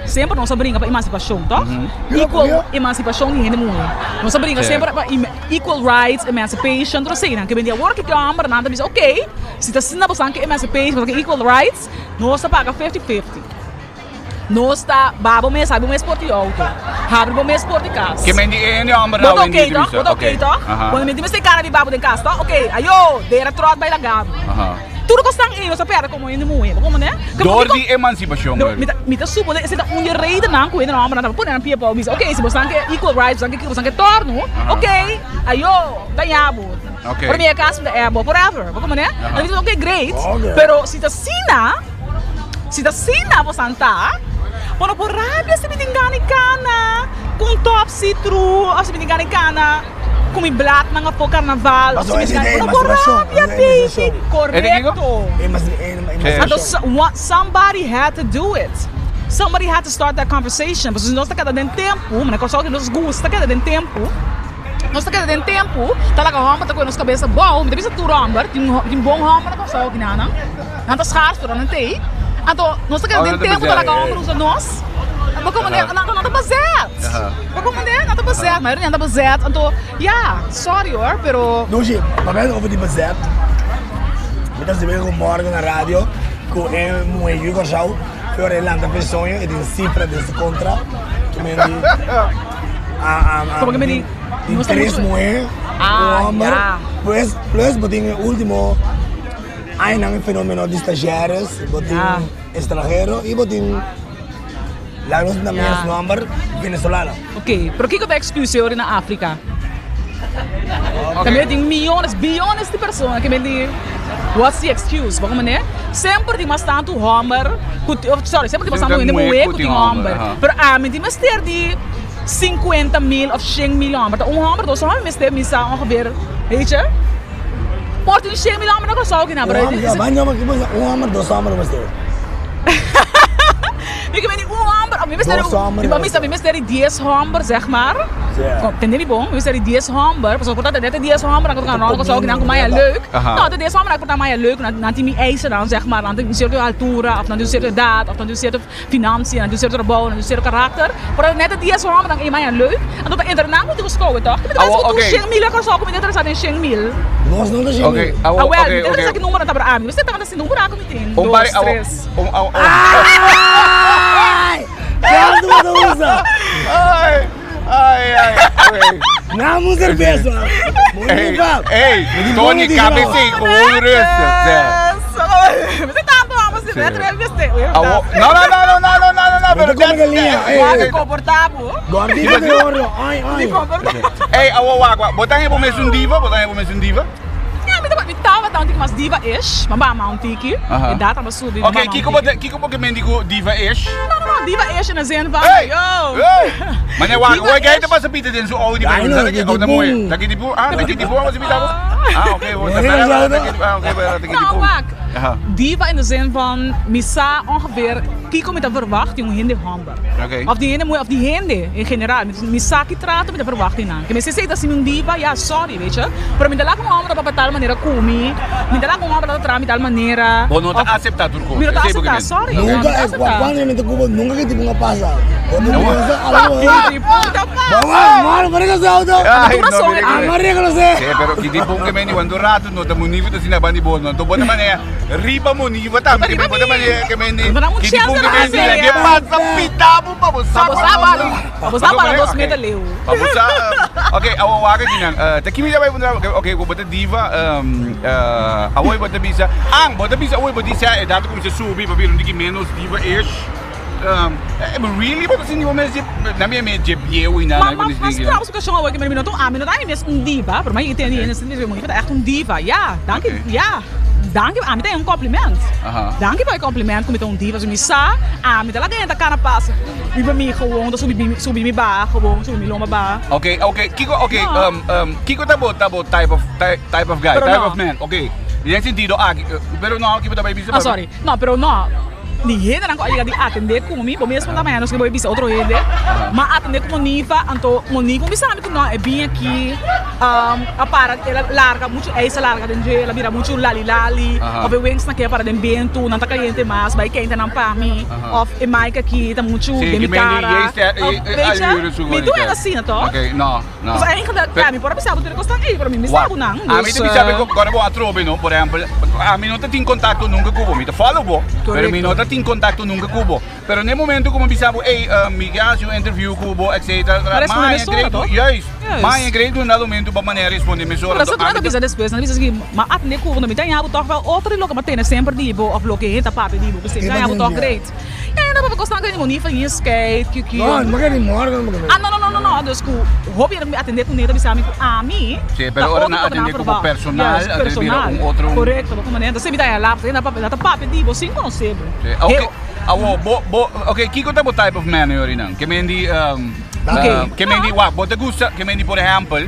sempre nossa brinca para emancipação, tá? Equal emancipação de gente mulher. Nossa brinca sempre para equal rights, emancipation, tudo assim, né? Que vendia work que a amber nada diz, ok, se tá sendo bastante que emancipation, que equal rights, nossa paga 50-50. Nós está babo mês, sabe mês por de auto, babo mês por de casa. Que me diz amber não ok, tá? Ok, tá? Quando me diz cara de babo de casa, tá? Ok, ayo, dera trot vai lagar. Tudo que está aí, você perde como ainda muito, como né? Door die emancipação. Me tá supo, se tá reden não, com ele não, mas não pode não pia para o ok, se você quer equal rights, você quer torno, ok, ayo, ganhamos. Okay. Por minha casa é bom forever, como né? Então diz ok, great, pero se tá sina você tá quando por rábia se me engana cana com top citru ou se me engana cana com mi black mga po carnaval ou se me engana por rábia baby correto somebody had to do it. Somebody had to start that conversation, porque nós está cada tempo, mas é só que nós gosta cada tempo. Nós está cada tempo, tá lá com a rampa, tá com a nossa cabeça bom, mas depois tu rampa, tem bom rampa na pessoa que não tá scarso, não tem. Então, nós temos tempo para lagar ombros a nós. Como não está baseado. Como não está baseado, mas não está baseado. Então, sorry hoor, pero... Doji, mas over die bezet. Met als ik morgen na radio, com um euro já, voor een land de sonho e tem cifra desse contra. Que me como que me di 3 moe, homem, plus botin o último, aí não fenômeno de estagiários, botin estrangeiro e botin lá nos na minha número venezolano. Ok, por que eu vejo expulsão na África? Também tem milhões, bilhões de pessoas que me dizem what's the excuse? Como né? Sempre tem bastante homem, sempre tem bastante ainda mulher que tem homem. Pero me tem mais ter de 50 mil of 100 mil homens. Homem do só me ter missa ongeveer, weet je? Portem 100 mil homens não consegue na verdade. Mas não, mas homem do só mas ter. Ik weet niet hoe amber, we mister 10 hamber, zeg maar. Entende bom? We mister 10 hamber, pas portanto dat 10 hamber dan kan rollen zo dan kom maar leuk. Nou, dat 10 hamber dan maar leuk, dan die eisen dan zeg maar, dan die certo altura, of dan die certo daad, of dan die certo financiën, dan die certo bouw, dan die certo karakter. Maar net dat 10 hamber dan maar leuk. En op internet moet je scoren toch? Je moet ook 100 mil kan zo komen dit er zijn 100 mil. Nós não deixamos. Okay. Dit is número tá para mim. Você tá dando número a comitin. Quando não usa? Ai. Não usa cerveja. Ei, Tony, cabecei com o resto. Você tá bom, você vai atravessar. Não. Pero como galinha. É confortável. Gordinho de ouro. Ai. Ei, agua. Botar aí pro mês um diva, Ik tava dan mas diva is, maar maar een tiki. En daar dan zo. Oké, kijk op que mendigo diva is. No, diva is in de zin van yo. Maar nee, wacht, hoe jij te pas pita den zo oude die ben. Dat je oude mooi. Dat je die boer, dat je die boer was die daar. Oké, hoor. Diva in de zin van misa ongeveer kiko met een verwachting in de hamber. Of die hende in generaal met misa ki trato met een verwachting aan. Que me se dat een diva, ja sorry, weet je. Pero me dá com hamber para tal maneira comi, me dá com hamber para tal maneira. Bom, não tá aceitar tudo. Me tá aceitar, sorry. Nunca é quando me tocou, nunca que tipo uma passa. Quando não mano, para que saldo. Amarre que não sei. Pero que tipo que me ni quando rato no tamo nível da sina bani bom, não tô bota maneira. Riba mo nível tá, me bota maneira que me ni. Que tipo que me ni que passa pitabo para você para 2 meter leu. Para você. Okay, awo waga dinan. Takimi da vai bunda. Okay, ko bota diva awoy bota bisa. Bota bisa awoy bota bisa é dado como se subir para vir um menos diva is. Really? Wat is in die moment? Na minha mente eu e na mas trouwens que eu que me não não dá mesmo diva, por mim tem nie mesmo muito echt diva. Ja, danke. Ja. Danke, me tem complimento. Danke bij compliment, kom met diva, zo misa. Me te laat de cara passa. Wie bij mij gewoon, dan subi mi ba, gewoon subi mi loma ba. Okay. Kiko tabo type of guy, type of man. Okay. Nel sentido, pero no, que também bisa. Sorry. No, pero no. Die hende dan ko di atender comigo, por mesmo também nós que vou bisa outro hende, mas atender como niva, então niva bisa me não é bem aqui, a para ela larga muito, essa larga dentro, ela vira muito lali, of wings na que para dentro bento, não tá caliente mais, vai quente não para mim, of e mais aqui tá muito de mi cara, me doe assim então. Okay, no. Mas eigenlijk para mim, para bisa tudo custa aqui, para mim bisa não. A mim bisa que agora vou atrobe não, por exemplo, a mim não tem contato nunca com me, follow bo, pero mim não tem contato nunca cubo, pero no momento como bisabo, Miguel, eu interview cubo, etc. Mas é great na momento para maneira responder me só. Mas não precisa depois, não precisa que, mas atender cubo não me tem algo toch wel outro local, mas tem sempre dibo of local heta papi dibo, que tem algo toch great. E não vai custar que nem nem skate, que. Não, não quero morgan, não, dus que hobby é atender com neta bisabo a mim. Sim, pero agora não atender como personal, atender outro. Correto, como maneira, você me dá a lá, você dá papi dibo, sim não sei. Okay. Okay, kiko tabo type of man yori nang. Kemendi kemendi bota gusta, kemendi por exemplo,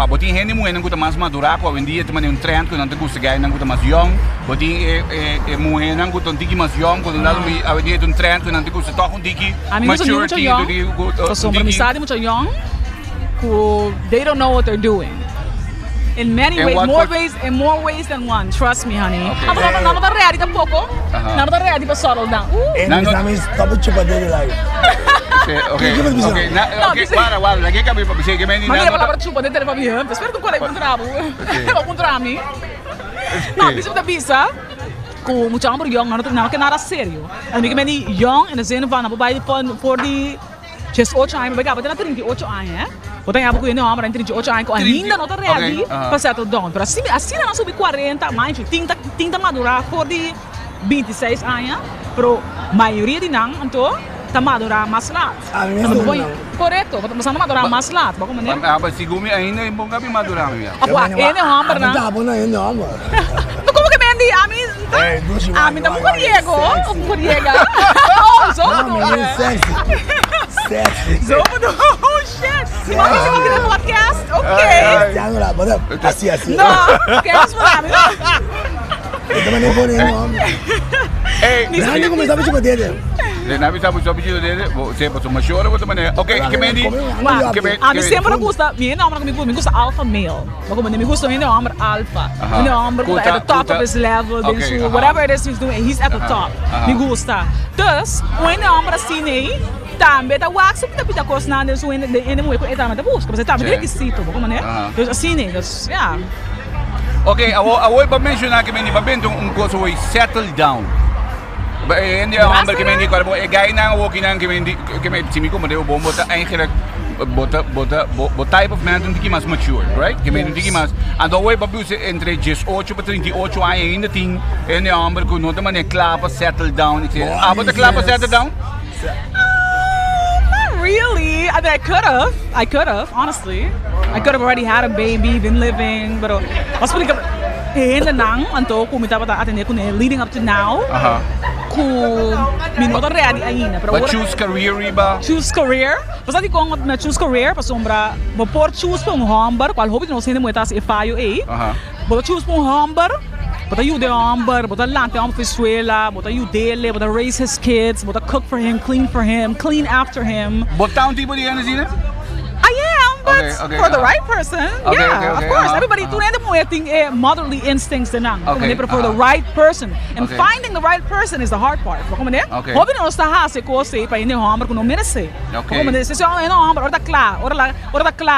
botin hende mo nang gusta mas madura ko vendi et mane un trend ko nang gusta gay nang gusta mas young, botin mo nang gusta tiki mas young ko nang mi avendi un trend ko nang gusta toch un tiki maturity do compromisado muito young, who they don't know what they're doing. In many ways, more ways than one. Trust me, honey. Não tá ready tampoco. Não tá ready para solo down. Nami stop chupa dele lá. Okay, para, lagi kami pa sige kami ni Mami pala para chupa dele para mim. Espero que colega encontrava. Encontrar mim. Não, bisa da bisa. Kung moet je amper jong, nou kan nada sério. En ik ben niet jong in de zin van, voor die just 8 anos, mas agora tem 38 anos, né? Botar aí porque não, mas 38 anos, ainda não tá ready para settle down. Para assim não subir 40, mais tinta madurar por de 26 anos, pero maioria de não, então tá madurar mais lá. Correto, mas não madurar mais lá, bom como né? Mas se gumi ainda é bom que madurar mesmo. Apa, ele é um homem, não? Tá bom, não é um homem. Como que mendi? A mim tá muito mujeriego, mujeriega. Oh, sexy. Oh shit! Se você chegou aqui no podcast, ok. Jangan lah, betul. Assim. Não, queremos falar, não? Eu também nem vou nem nome. Nanti começar a chupa dele. Nabi sabe sobre isso dele, você passou uma chora ou também. Ok, que mendi. A mim sempre gusta, minha namorada me gusta alpha male. Como me gusta minha namorada alpha. Minha namorada at the top of his level, whatever it is he's doing, he's at the top. Me gusta. Dus, minha namorada assim aí. Também tá wax pita pita coisa nada isso ainda muito é também tá busca mas tá bem requisito como né então assim né yeah ok a vou para mencionar que me babendo coisa foi settle down ainda homem que me quando é gai não walking não que me se me como deu bom botar eigenlijk bota type of man que mais mature right que me que mais então vou para entre 18 para 38 ainda tem ainda homem que não também é claro para settle down bota claro para settle down really. I mean, I could have, honestly. I could have already had a baby, been living, but was really good. Nang anto kumita pa atende ko leading up to now. Kung minuto ready ainda, pero choose career riba. Choose career. Basta di ko na choose career pa sombra, bo por choose pa humber, qual hobi no sendo moetas e faio e. Bo choose pa humber. But you the amber, but the land the amfisuela, but you dele, but raise his kids, but cook for him, clean after him. But town people the energy? I am, but for the right person, yeah, of course. Everybody do motherly instincts for the right person, and finding the right person is the hard part. Hobi no sta hase ko se pa ine hamber ko no merece. Como se se no hamber ora tá claro,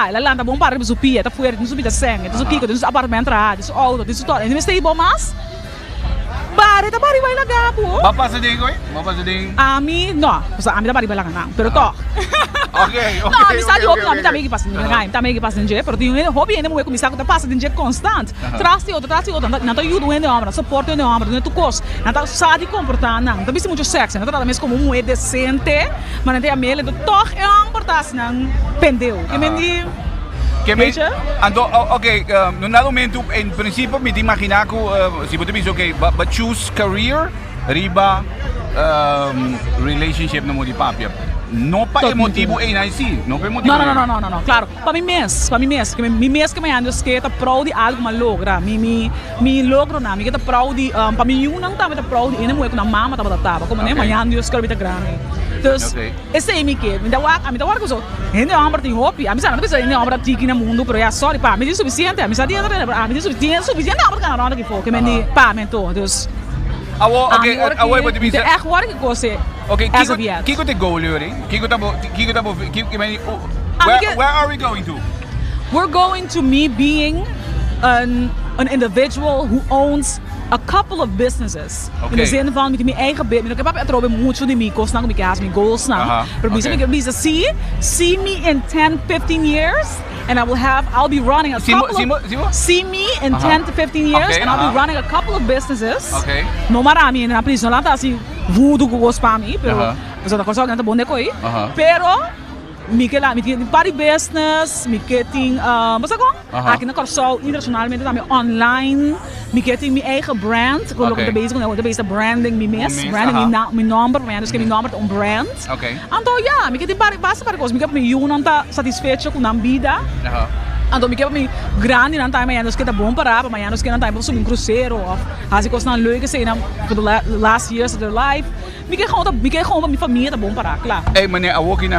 ela landa bom para subir, tá fuera, não subir da sangue, tá subir, tá apartamento ra, tá auto, tá tudo. E me stay bom mas Pare, tá bari vai lagar, pô. Bapak seding, oi? Bapak seding. Ami, no. Basta ami tá bari vai lagar não. Pero to. Okay. No, mi sa di hobi, ami tá meio que passando, tá meio que passando, pero tem um hobby ainda muito começar com tá passando dia constante. Trasti outro, não tá ajuda ainda homem, suporte ainda homem, não tu cos, não tá sabe comportar não. Tá visto muito sexy, não tá mesmo como um decente, mas não tem a mele do toch é comportar-se não pendeu. Que mendi no dado momento, em princípio, me imaginar que se você diz, but choose career, riba, relationship no mundo de papia. Não para motivo em si, não para motivo. Não, claro. Para mim mesmo, que me ando que tá proud de algo mal logra, me logro na, me que tá proud de, para mim não tá proud de, ainda muito na mama tá, como nem manhã Deus quer vida grande. Dus esse é que me dá que só ainda amor tem hobby a mim sabe não precisa ainda amor tiki no mundo pero é sorry pá me diz suficiente a mim sabe me diz suficiente amor cara não que for que me diz pá mentor dus away what diz é agora que você kiko te go lori kiko tá where are we going to? We're going to me being an individual who owns a couple of businesses. In de zin van met mijn eigen business. Ik heb het erover mucho de mijn kosten, mijn kaas, mijn goals, but bisa see me in 10, 15 years, and I'll be running a couple of see me in 10 to 15 years, and I'll be running a couple of businesses. No marami na prisão lá tá assim, voodoo gosto para mim, pero você tá coisa não bom de coi. Pero me party business, me getting, wat zeg ik? Ik heb zo internationalmente também online, me getting mijn eigen brand, ik ben bezig branding, mijn number, dus ik heb mijn number on brand. Okay. Então, ja, me getting basta para coisas, me get miljoen anta satisfecho com a vida. Ando me quer me grande não tá amanhã nos que tá bom para amanhã nos que não tá para subir cruzeiro of as ik was nou leuk gezien for the last years of their life. Me quer gewoon minha família tá bom para, claro. Ei, meneer, ook in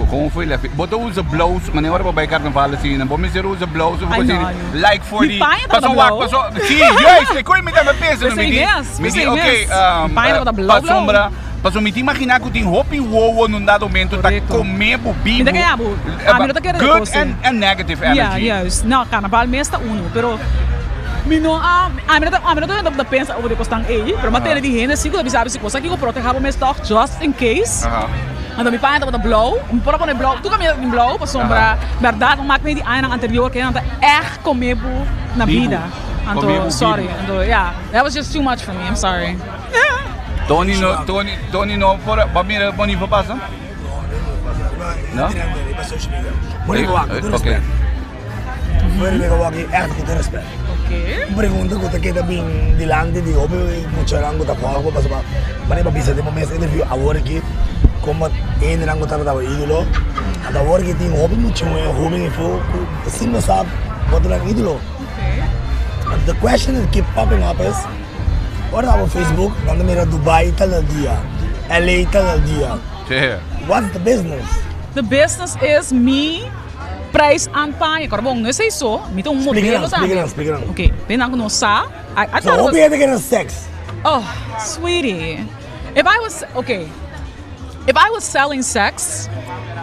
gewoon veel even. Wat usa blouse, meneer, ora bij carnaval zien. En bom is usa blouse, of assim, like for the. Passou. Sim, juist, ik kon je met hem pensen, me okay, sombra. Mas me imaginar que tem roupa wow num dado momento tá comendo bibo. Good and negative energy. Ja, juist. Nou, carnaval meestal uno, pero me não da pensa over de costan pero materi di hene sigo da bisabi si cosa que eu proteger meus toch just in case. Ando me paint met blauw, para poner blauw. Tu caminha em blauw para sombra. Verdade, não maak me die ano anterior que anda echt comebo na vida. Ando sorry. Ando that was just too much for me. I'm sorry. Tony no para mira boni va passa? No? Ok. Pergunta que kita bing dilante di hobi mucharan ko tapo ako basta mane ba bisa de momento interview award ki como en rango tara daw ídolo ada award ki tin hobi mucho hobi fo sima sab bodra ídolo. The question that keep popping up is what about Facebook? Nanda mera Dubai tal dia, LA tal dia. What's the business? The business is me prijs aanpaaien. Karbong, nu is zo. Met een model. Explica. Oké, ben ik nog sa. I so hope you get sex. Oh, sweetie. If I was selling sex,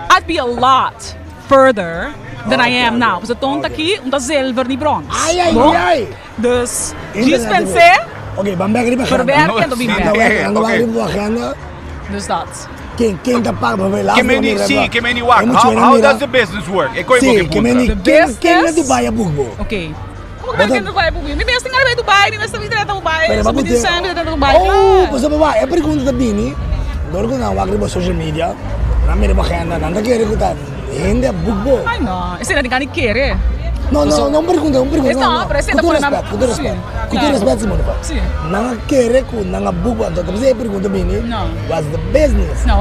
I'd be a lot further than I am now. Dus het toont aqui, omdat zilver niet brons. Ai. Dus, dispensé. Oké, bambek riba verwerken door bimber. Agenda. Dus dat. Quem tá pago para ver lá? How does the business work? Quem é Dubai a Bugbo? Ok. Como que é Dubai a Bugbo? Me mesmo tem Dubai, me mesmo tem Dubai. Me mesmo tem Dubai. Oh, você vai. É pergunta da Bini. Dorgo na wagri ba social media. Na mere ba agenda, nanda quer escutar. Hindi a Bugbo. Ai não, esse não tem que querer. Não pergunta. Não, precisa por nada. Com respeito, Simone. Sim. Não quer que não Bugbo. Então você pergunta Bini. Não. What's the business? Não,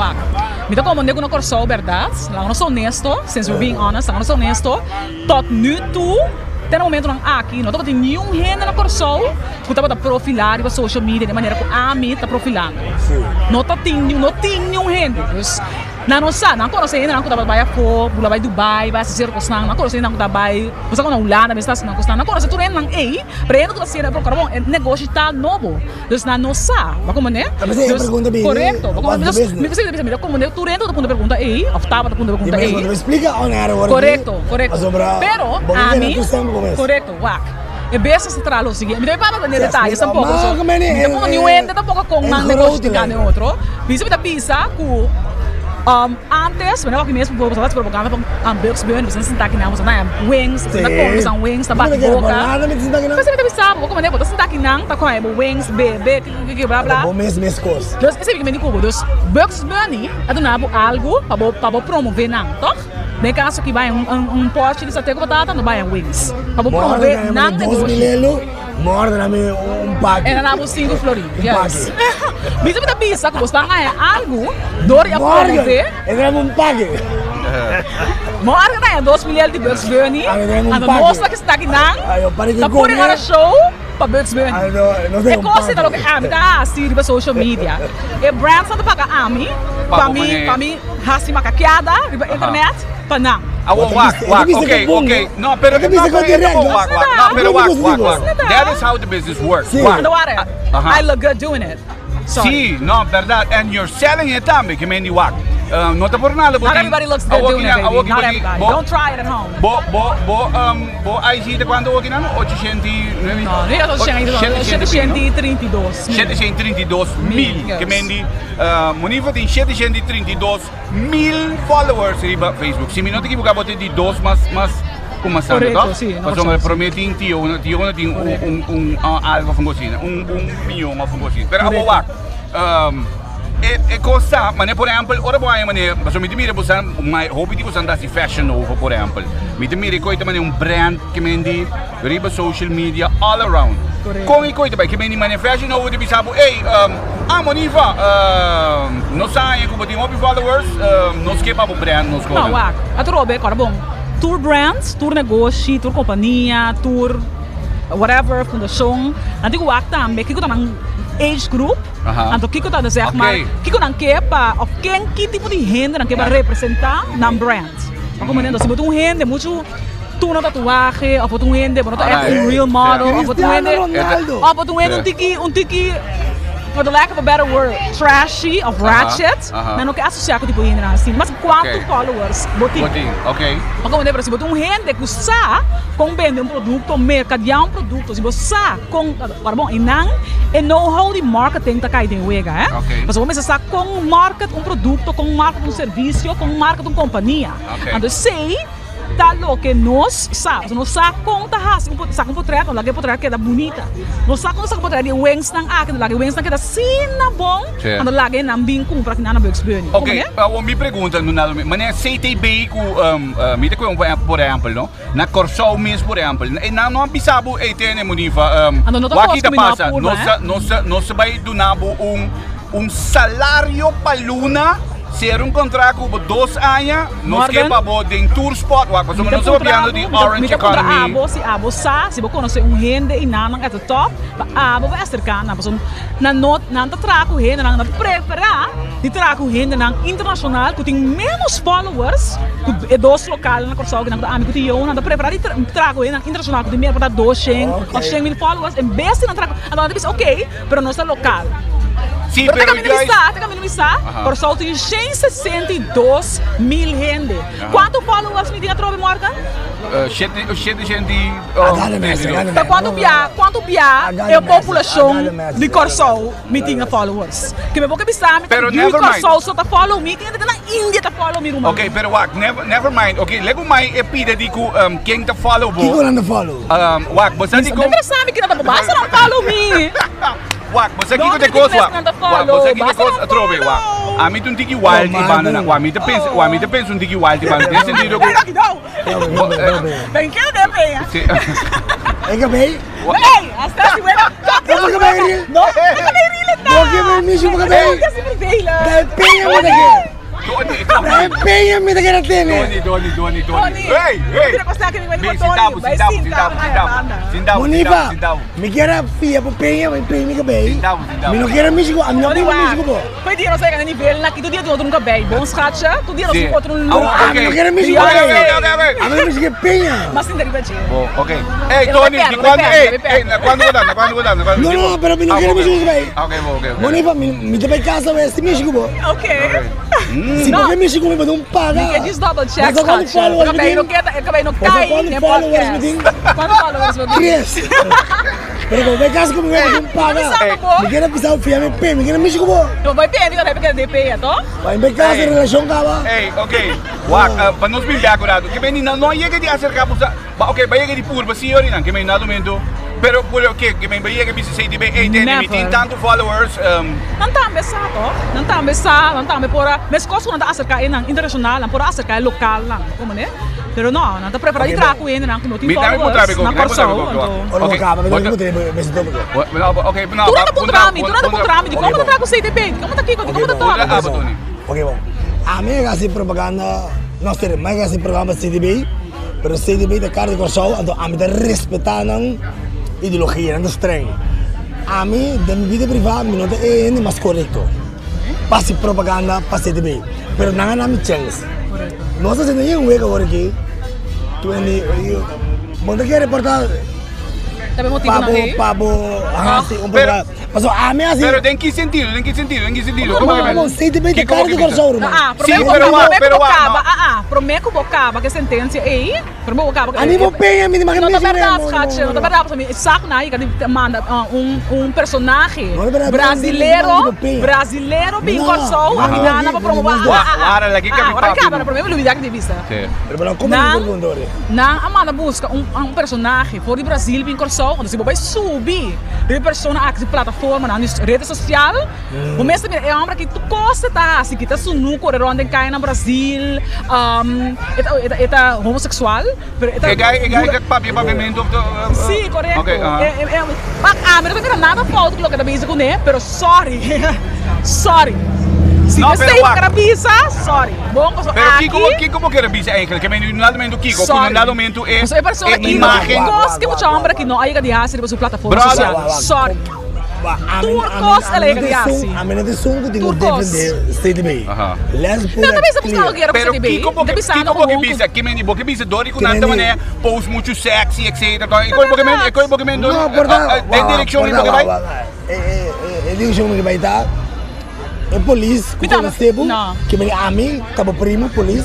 me tô como nego no corso, verdade? Lá não sou honesto, since we're being honest, lá não sou honesto. Tot nu toe, até no momento não aqui, não tô tem nenhum renda no corso, que tá para profilar e social media de maneira que a mim tá profilando. Não tem nenhum renda. Não sa, não conheço ainda, não conheço vai for, bula vai Dubai, vai assistir com não conheço ainda não Dubai, você não Holanda, mas está não conheço, não conheço tudo ainda não ei, prendo tudo assim, porque bom, negócio está novo, dus não sa, vai como né? Correto, como me você deve como né? Tu rendo tu pergunta ei, oftava tu pergunta ei. Explica onde era agora. Correto. Pero a mim, correto, wak. E besta se tralo seguinte, me deve para de detalhes um pouco. Me pongo nenhum ainda tampouco com não negócio de cada outro. Bisa me da pisa com antes, quando eu aqui mesmo vou fazer propaganda para Bugs Burn, você sentar aqui não, você não é wings, você não come são wings, tá bate boca. Você me sabe, como é, você sentar aqui não, tá com é wings, bebê, blá blá. Bom mês coisas. Dus esse que me digo, dus Bugs Burn, é do nabo algo para promover não, toh? Nem caso que vai pote de satélite batata, não vai wings. Para promover não negócio. Morda na minha pack. Era na cinco florido. Yes. Bisa me bisa como está algo dor e promover. Era pack. Morda é 2 milhões de Bugs Bunny. A moça que está aqui não. Tá por agora show para Bugs Bunny. É coisa da que a mim tá assim para social media. É brand só para a mim. Para mim assim macaqueada, internet, para não. Okay. No, pero that is how the business works. I look good doing it. Sí, no, verdad. And you're selling it también, que me wak. No te por nada. Not everybody looks good doing it, baby. Not everybody. Don't try it at home. Aí sim, quando aqui não? 800... No, io sto 732 mil. Que mendi, Monifa tem 732 mil followers riba Facebook. Se me não te equivocar, botei de 2, mas como sabe, correto, sì. Mas eu prometi em tio não tem algo from cocina, milhão from cocina. Pero abo wak. É coisa, mas por exemplo, ora boa, mas eu me mira você, mas hobby de você andar se fashion over, por exemplo. Me mira coisa, mas brand que mendi riba social media all around. Com e coisa, que mendi mas fashion over de bisabo, ei, Monifa, não sai como tem hobby followers, não esquepa o brand, não escolhe. Não, wak. A trobe, cara bom. tour brands, tour negócio, tour companhia, tour whatever, fundação. Nanti ko wak também, kiko tanang age group. Então kiko tanang zeg maar, kiko nang kepa of quem que tipo de gente nang kepa representar nam brand. Ako man se botou gente muito tu não tatuagem, ou botou gente, botou é real model, ou botou gente, ou botou gente um tiki for the lack of a better word, trashy of ratchet, mas não quer associar com tipo de gente assim, mas quanto followers botin. Ok. Porque quando é se botou gente que usa com vender produto, mercadear produto, se você com, para bom, e não é know-how de marketing tá caindo em wega, mas você começa com marketing produto, com marketing serviço, com marketing companhia. Então sei tá que nós sabe, nós sabe conta assim, sabe um portrait, lá que portrait que é bonita. Nós sabe portrait de wings nang akin, lá que wings nang que é sina bom, quando lá que não bem com para que não na experiência. Ok, me pergunta no nada, mas é CTB com me te com por exemplo, não? Na Corsol mesmo por exemplo, e não bisabo e tem monifa, o que tá passa, nós vai do nabo salário para luna. Ser contrato por 2 anos, nós que para de tour spot, mas não estamos falando de Orange Economy. Se você conhece gente e não é top, vai acercar, mas não trago gente, não preparar de trago gente internacional que tem menos followers que 2 locais na Corsol que não que eu não preparar de trago gente internacional que tem menos para 200 mil followers, em vez de não trago, então diz ok, pero não é local. Sim, pero minimizar, por só tem 162 mil gente. Quanto followers me tinha trove Morgan? Gente. Quanto bia é a população de Corsol me tinha followers. Que me vou pensar, me Corsol só tá follow me, tinha na Índia tá follow me. Ok, pero never mind. Ok, lego mai e pida di ku quem tá follow bo. Quem não follow? Você digo. Não sabe que não tá basta não follow me. Você aqui que coisa, você aqui que coisa, trove, a mim tu tiki wild ibana na, a mim tu pensa um tiki wild ibana, nesse sentido que bem que é bem. É que bem? Ei, hasta se vela. Não que bem. Não, que que bem, mijo que bem. Da penha me daqui. Da penha me daqui na tene. Doni. Ei. Mira passar que me vai Sindau. Monifa, me quer fia por penha, me penha que bem. Me não quer mijo, a minha penha mijo bo. Foi dia não sei que nível na que tu dia tu outro nunca bem. Bom schatcha, tu dia não outro nunca. A não quer mijo. A mim mijo que penha. Mas sim deriva de. Ok. Ei, Tony, quando vou dar. Não, pero me não quer mijo que bem. Ok. Monifa, me te vai casa vai esse mijo bo. Ok. Se você me chegou me não paga. Me diz double check. Acabei no cai. Quanto followers me tem? Quanto followers me tem? 3. Pero vai casa como me não paga. Me quer pisar o fia me pé, me quer me chegou. Eu vai pé, não vai DP, to? Vai casa relação cava. Ei, ok. Para nós bem acurado. Que bem não ia que de acercar para. Ok, vai que de pur, se eu não que bem nada momento. Pero por o que bem vai que se de bem tem tanto followers. Não tá ambessa, não tá pora. Mas coisa não tá acercar em internacional, não pora acercar local lá, como né? Pero não tá preparado de trago ainda não, como tem followers. Não Corsol. Ok, mas não tem me sinto bem. Ok, não. Tu não tá por trâmite, como tá trago CTP? Como tá aqui, como tá todo? Ok, bom. A mim é propaganda, nós temos mais programa CTB, pero CTB da cara de Corsol, então a mim tá respeitando ideologia, não estranho. A mim, da minha vida privada, não é mais correto. Passe propaganda, passe CTB. Pero não há minha chance. Nós estamos fazendo um week agora aqui. Tu é quando quer reportar Pabo, programa. Mas a mim assim. Pero em que sentido? Como sei de bem de cara de Corsol, irmão. Prometo bocaba que sentença aí. Prometo bocaba. A nível penha, me imagina. Não tá verdade, Schatch. Não tá verdade. Saco na aí que manda personagem brasileiro bem Corsol, a menina para promover. Agora acaba, prometo luvidar que de vista. Pero como não, a manda busca personagem fora do Brasil bem Corsol, onde se vai subir de persona que plataforma na rede social. O mesmo é uma que tu gosta tá, se que tá sunu correr onde cai no Brasil, é homossexual, é gai pavimento. Sim, correto. Mas não tem nada falta do que da base com né, pero sorry. Se No, você pero tem wag. carabisa, sorry. Bom, kasi Pero aqui... Kiko mo kinabisa Angel, kaya may nunalmento Kiko, kung Sorry. nunalmento Mas é pessoa aqui, imagen. Kos que mo chambra aqui, no, aí ka diha sa plataforma Brother. social. Sorry. Turcos, ela é criança. A minha decisão que tenho que Turcos. defender CDB. Aha. Let's put Não, that também sa pusta clear. ko gira Pero sa TV. Kiko mo kinabisa, kimeni bo kibisa dori kung nanta man post mucho sexy, etc. Ikaw mo kimen doon. No, verdad. Den direksyon mo kibay? Direksyon mo kibay ta. E polis, Bitaw, kung sebo, no. que me ami, tabo primo polis,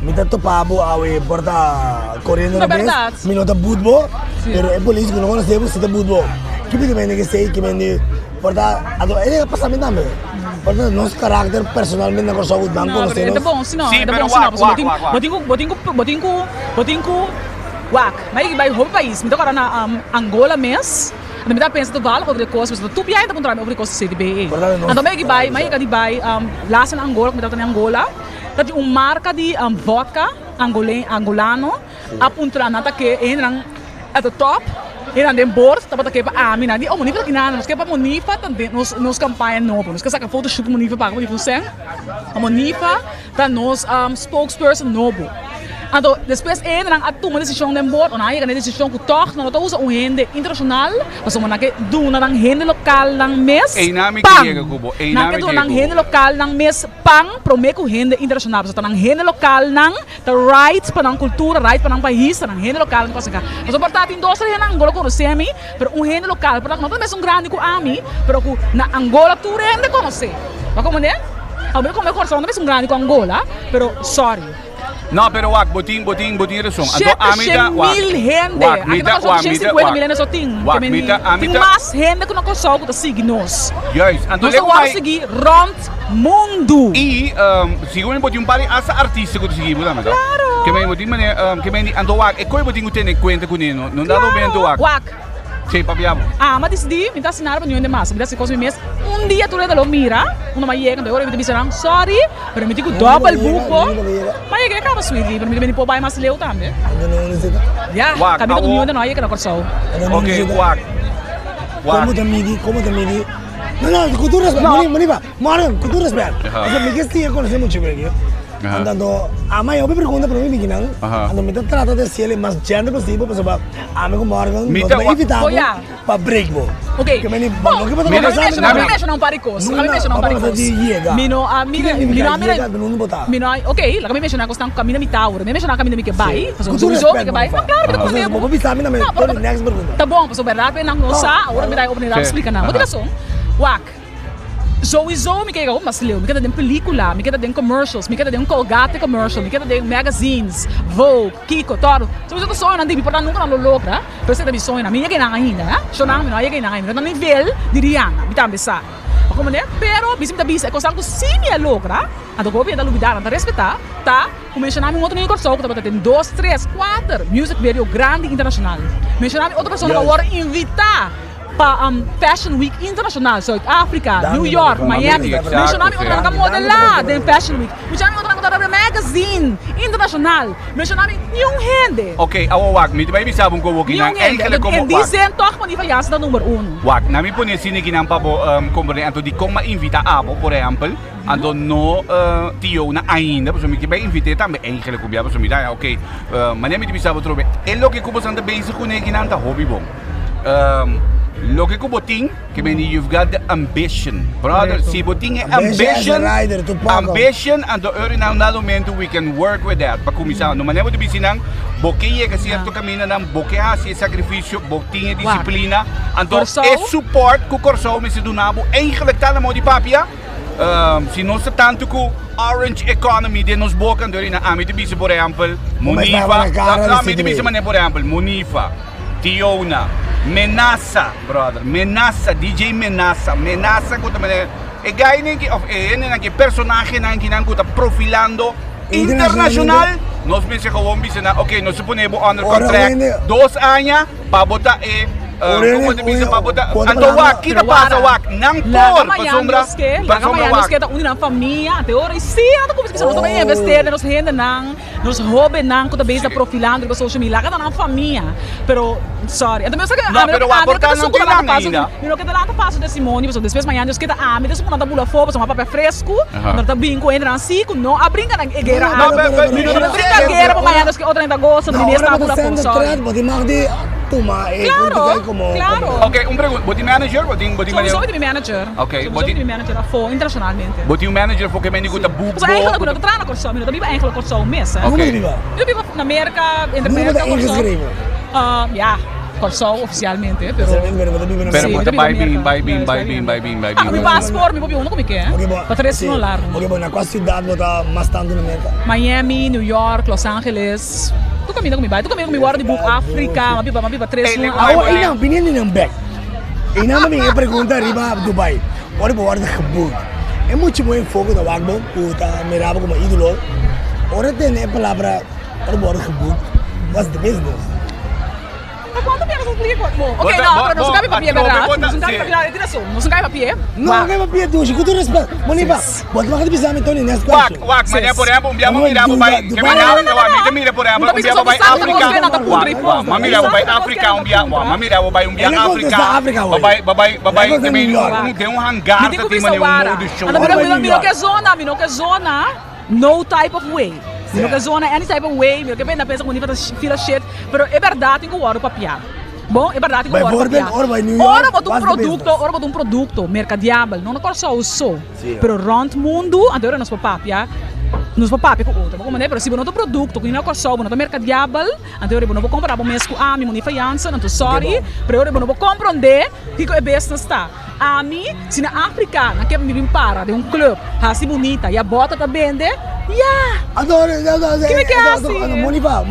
me tá topabo awe porta correndo Na na vez, verdade. me nota budbo, pero e polis kung não sebo, se tá budbo. Que me também que sei que me porta, ado ele passamento também. Porta nosso caráter personalmente na corso banco Não, nós é temos. bom, senão, Sim, é pero bom, senão. wag. Wag, may iba yung país. Mito karon na Angola mes. Ano mita pensa to bala over the coast, mas tu biyahe ta punta over the coast sa CDBA. Ano may gibay, may kadibay lasa na Angola, mita ta Angola. Tati marca de vodka angolano apuntra na ta que enrang at the top. Iran den bord, tapos tayo pa amin na di monifa ta kinana, nos kaya pa monifa tante nos kampanya no, nos kasa ka photoshoot monifa pa ko seng. Monifa ta nos spokesperson nobo. Então, depois entram a tomar decisão de embora, ou não, a decisão que toca, não usa rende internacional, mas uma que do na rende local ng mes pang, na que do na rende local ng mes pang, prometo rende internacional, so ng rende local ng the rights pa ng kultura, rights pa ng país, ng rende local ng pasaka. Mas importante indústria na Angola ko semi, pero rende local, pero não também grande ko ami, pero ko na Angola tu rende conhece. Bako mo ne? Ako como coração não é grande com Angola, pero sorry. No, pero wag, boting razón. Mil gente. Aqui nós somos 150 mil anos só tem. Tem mais gente que não consegue seguir nós. Juist. Nós vamos seguir rond mundo. E, siguro boting um pari asa artista ko sige mo naman. Claro. Kaya may boting man kaya may ando wag, e koy boting utene kwenta ko nino. Nung dalo momento wag. Wag. Sei papiamo. Mas decidi, me dá sinal para nenhum mais. Me dá se coisa mês. Dia tu leda lo mira, uma maia quando agora me diz sorry, pero me digo double buco. Maia que acaba sweetie, pero me pode mais leu também. Ya, kami ko niyo na noy que na korso. Okay, wag. Como te midi? No, con tu respeto, Monifa, Mario, con tu respeto. Eso me que sí conoce mucho bien. Andando, ama eu me pergunta para mim biginang, ando me trata de ser mais gente possível, para saber, ame com Morgan, não vai evitar para break bo. Okay. Que me não que pode passar. Kami mention parikos. Kami mention parikos. Mino okay, la kami mention ako stang kami na mitawur. Mention kami na mi ke bai. Com tu respeto, bai. Claro, pero você vou pensar na minha next pergunta. Tá bom, pessoal, verdade, não nossa, agora me dá oportunidade de explicar na. Motivação. Wak. Sowieso, me kaya ako mas leo. Me kaya din pelikula, me kaya din commercials, me kaya din Colgate commercial, me kaya din magazines, Vogue, Kiko, Toro. Sowieso to sonho nanti, portanto nunca nalologra. Pero sa tabi sonho na, minha kaya nangahinda, ha? So nang minha kaya nangahinda. Pero nível de Rihanna, bitang besa. Ako man pero bisim ta bisa, ko sang ko simia logra. Ato ko pinta lubidaran, ta respeitar, ta. Mencionar um outro nível corso, que tem 2, 3, 4 music video grande internacional. Mencionar outra pessoa que agora invitar pa Fashion Week Internacional, South Africa, New York, Miami. Mencionar outra modelar de Fashion Week. Mencionar outra magazine internacional. Mencionar yung gente. Okay, awag, may may bisabong ko wagi nang enkele como wag. Dicen toch man iba yas da número 1. Wag, nami po ni siniginang pa po company anto di kong ma-invita abo, por example, ando no tio na ainda, so mi que vai invite também enkele ko biaba so mi dai, okay. Manemi di bisabo trobe. E lo que kubo santa basic ko ne ginanta hobby bom. Lo que boting, que you've got the ambition, brother. Si boting ambition, and the early now momento we can work with that. Pagkumisahan, no maneho de bisinang, boqueie kasi cierto camino ng boquea si sacrificio, boting disiplina, ando e support ku corso mi sedunabo, eigenlijk tala mo di papia. Si non sa tanto ku orange economy de nos bocan dori na ami de bisi por example, Monifa, ami de bisi mané por example, Monifa, Tiona, Menasa, brother. Menasa, DJ Menasa. Menasa ko tamane. E gaya ninki of que personaje na kinang ko ta profilando internacional. Nos mense ko wombi na okay, no suponebo under contract 2 años pabota como te bisa pabuta. Anto wak, kita pasa wak, nang por, pasombra, pasombra wak. Kita unir ang família, até hora sim, ato como se nós também investir nos renda nang, nos hobby nang, kuta base profilando com social media, kada nang família. Pero sorry, então mesmo que não, pero o importante não tem nada ainda. Miro que lá tá passo de Simone, pessoal, depois manhã nós kita ami, depois quando tá bula fogo, uma papel fresco, nós tá brinco entra na cico, não a brinca na guerra. Miro na brinca guerra, manhã nós que outra ainda gosta, de mês na bula fogo, sorry. Claro. Ok, pergunta, boti manager, boti manager. Sou de manager. Ok, boti manager a fo internacionalmente. Boti manager porque me niguta bubo. Mas eigenlijk kunnen we het tranen corso, miro, tabi eigenlijk corso un mes. Ok. Eu vivo na América, entre América corso. Ja, corso oficialmente, pero Pero bota vai bin. Mi passport, mi proprio uno come che, Pa tres no largo. Ok, bom, na qual cidade você mais tanto na América? Miami, New York, Los Angeles. Tu caminha comigo, tu caminha comigo de book África, mabiba tres no. Não, pinien in een bek. Ik nam me een pergunta arriba Dubai. Ora bo orde gebeurd. É muito bom foco da Wagbo, puta, mirava como ídolo. Ora tem a palavra ora bo orde gebeurd. What's the business? Quanto tempo você explica? Ok, não, pero não se cai papier, verdade? Não se cai papier, tira só. Não se cai papier? Não, cai papier tu, com todo respeito. Moniba, pode mais divisar Tony nessa questão. Wak, mas por exemplo, um mira para vai, que mira por exemplo, um vai África. Mira vai África, mira vai África. Babai tem hangar que tem um show. Miro que zona, no type of way. Miro que zona, any type of way, miro que bem na pensa com nível fila shit, pero é verdade que o ouro papiar. Bom, é verdade que o ouro papiar. Ora bota um produto, mercadeável, não é só o só, pero rond mundo, agora nós papiar. Nos papai com outra, como né, pero se não produto, que não é só, não é mercadeável, então eu não vou comprar para mês com a minha fiança, não tô sorry, pero eu não vou compreender que é business está. A mim, se na África, na que me para de um clube, assim bonita, e a bota tá vende, adoro. Que é assim? Moniva.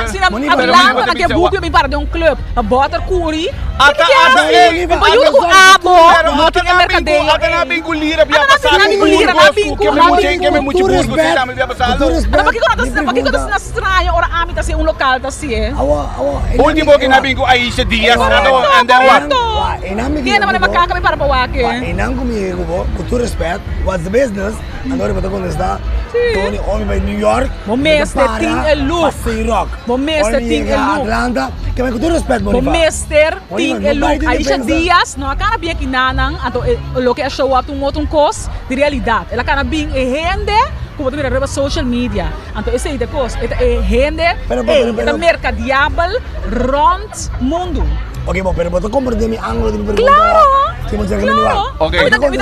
Se na Atlanta, na que buco me para de um clube, a bota curi, que é assim? Me ajuda com a abo, não tem mercadeia. Até na bingulira, via passar. Que me muito busco, você tá me via passar. Mas que coisa estranha, ora a mim tá assim um local tá assim, é? Último que na bingo aí se dias, andam lá. Quem não vai macaca me para para o aqui? E não comigo, com todo respeito, what's the business? Agora eu tô quando está Tony, homem vai New York. Bom mestre, tem o look. Bom mestre, tem o look. Atlanta, que vai com todo respeito, Bom mestre, tem o look. Aí já dias, não acaba bem que nanang, ato o que é show up um outro coisa de realidade. Ela acaba bem e rende, como tu mira social media. Então esse é de coisa, é rende, é mercadeável, rond mundo. Ok, bom, pero você compreende meu ângulo de pergunta? Claro! Ok. Me agree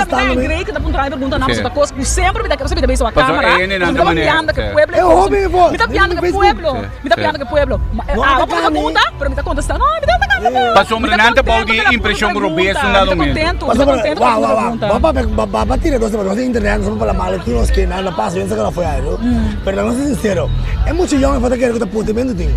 que tá pergunta na nossa coisa, que sempre me dá que você me dá a câmera. Me tá piando que pueblo. Me tá piando que pueblo. Me tá piando que pueblo. Ah, vamos pergunta, pero me tá contestando. Não, me dá a câmera. Passou brilhante para o impressão rubês no dado momento. Papá tira dos temas, internet, não para mal, tu não que nada passa, eu não sei que não foi aí, pero não ser sincero, é muito jovem para que eu te puta bem do time.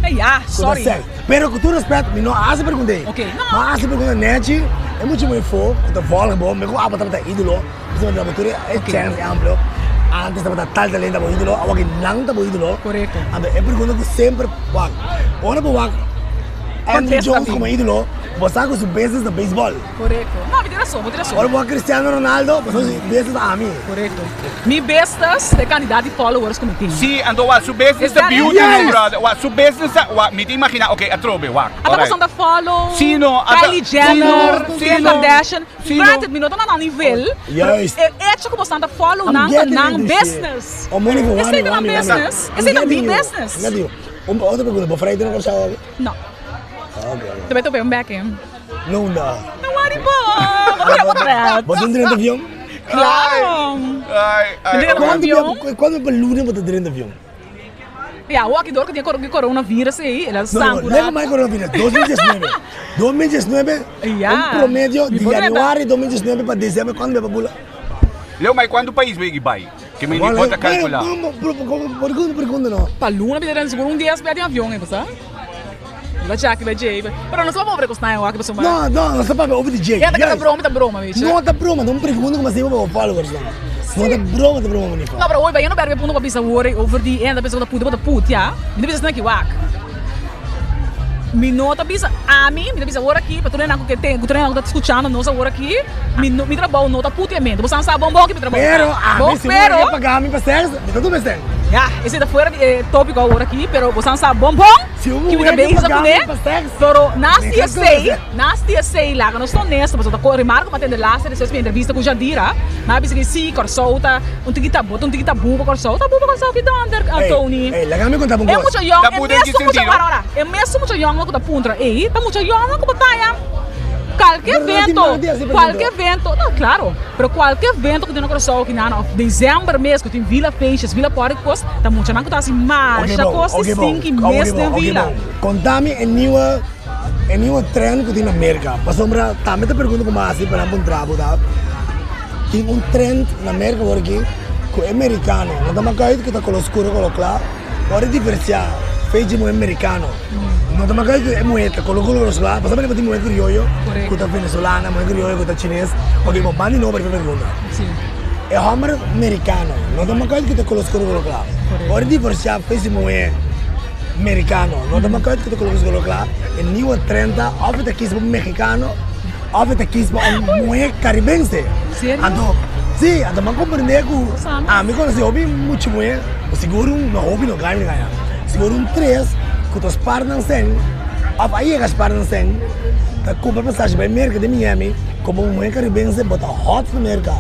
Sorry. Pero com todo respeito, me não hace perguntei. Ok. Mas hace pergunta net, é muito muito fogo, eu volto bom, me com a botar ídolo, você vai dar é chance amplo. Antes de botar tal talento para ídolo, agora que não tá para ídolo. Correto. É pergunta que sempre, ora para o Andrew Jones como ídolo, você com seu business de beisebol. Correto. Não, me tira só. Ora para Cristiano Ronaldo, você com seu business a mim. Correto. Mi bestas de candidato e followers como tem. Sim, então o seu business é beauty, brother. O seu business, me imagina, ok, a trobe, a pessoa da follow, Kylie Jenner, Kim Kardashian, granted, me não tá no nível. É tipo como você follow nang business. Esse é não business. Esse é não business. Outra pergunta, você vai ter uma coisa? Não. Tu vai um back in? Não dá. Não worry po. Você entra no avião? Claro. Quando é para Luna você entra no avião? O aqui dor que tinha coronavírus aí, ela não, não mais coronavírus, 2019, um promédio de januário de 2019 para dezembro, quando vai para Bula? Leo, mas quando o país vai? Que me importa calcular. Pergunta não. Para Luna, me seguro dia se vai de avião, hein, você? La Jackie, la Jay. Pero não se vai precostar eu aqui para somar. Não se vai over the Jay. É tá broma, bicho. Não tá broma, não pergunta como assim para followers não. Não tá broma, menino. Não, pero hoje vai não berbe punto para bisa worry over the end da pessoa da puta, ja. Me bisa na que wak. Mi nota bisa a mim, mi bisa agora aqui, para tu não que tem, tu não tá escutando nós agora aqui. Mi trabalho nota putemente. Você não sabe bom que mi trabalho. Pero a mim se eu pagar me para sexo, então tu me sente. Ja, esse é fora de tópico agora aqui, pero você não sabe bom Se eu que me bem isso com ele. sexo. Pero nas dia sei lá, que nós estamos nesta, mas eu tô remarco mas tem de lá, se minha entrevista com Jadira, na bisa que sim, corsolta, tigita buba corsolta que dá under Antoni. Ei, legal me contar um É pouco. muito young, é mesmo muito agora. É mesmo muito young com a puntra. Ei, tá muito young com a taia. Qualquer evento, não, claro, pero qualquer evento que tem no coração aqui na dezembro mês que tem Vila Feixes, Vila Poricos, tá muito não que tá assim marcha, coisa assim que mês tem Vila. Contame a new trend que tem na América. Mas sombra, também te pergunto como assim para um trabalho, tá? Tem trend na América agora aqui, que é americano, não tá mais caído que tá com o escuro, com o claro, agora é diversificar, fez de americano. Não tem mais coisa que é moeda, colocou os lá, mas também tem moeda criollo, que tá venezuelana, moeda criollo, que tá chinês, ok, mas bani não para pergunta. Sim. É hammer americano, não tem mais coisa que tá colocou lá. Agora divorciar fez de moeda americano, não tem mais coisa que tá colocou lá. É new trend, ou tá quis mexicano, ou tá quis moeda caribense. Sério? Então, sim, então mas compreender que a mim quando se ouve muito moeda, seguro não ouve não ganha, seguro 3 que os parnam sem, aí as parnam sem, tá compra passagem para América de Miami, como um caribense, bota hot na América.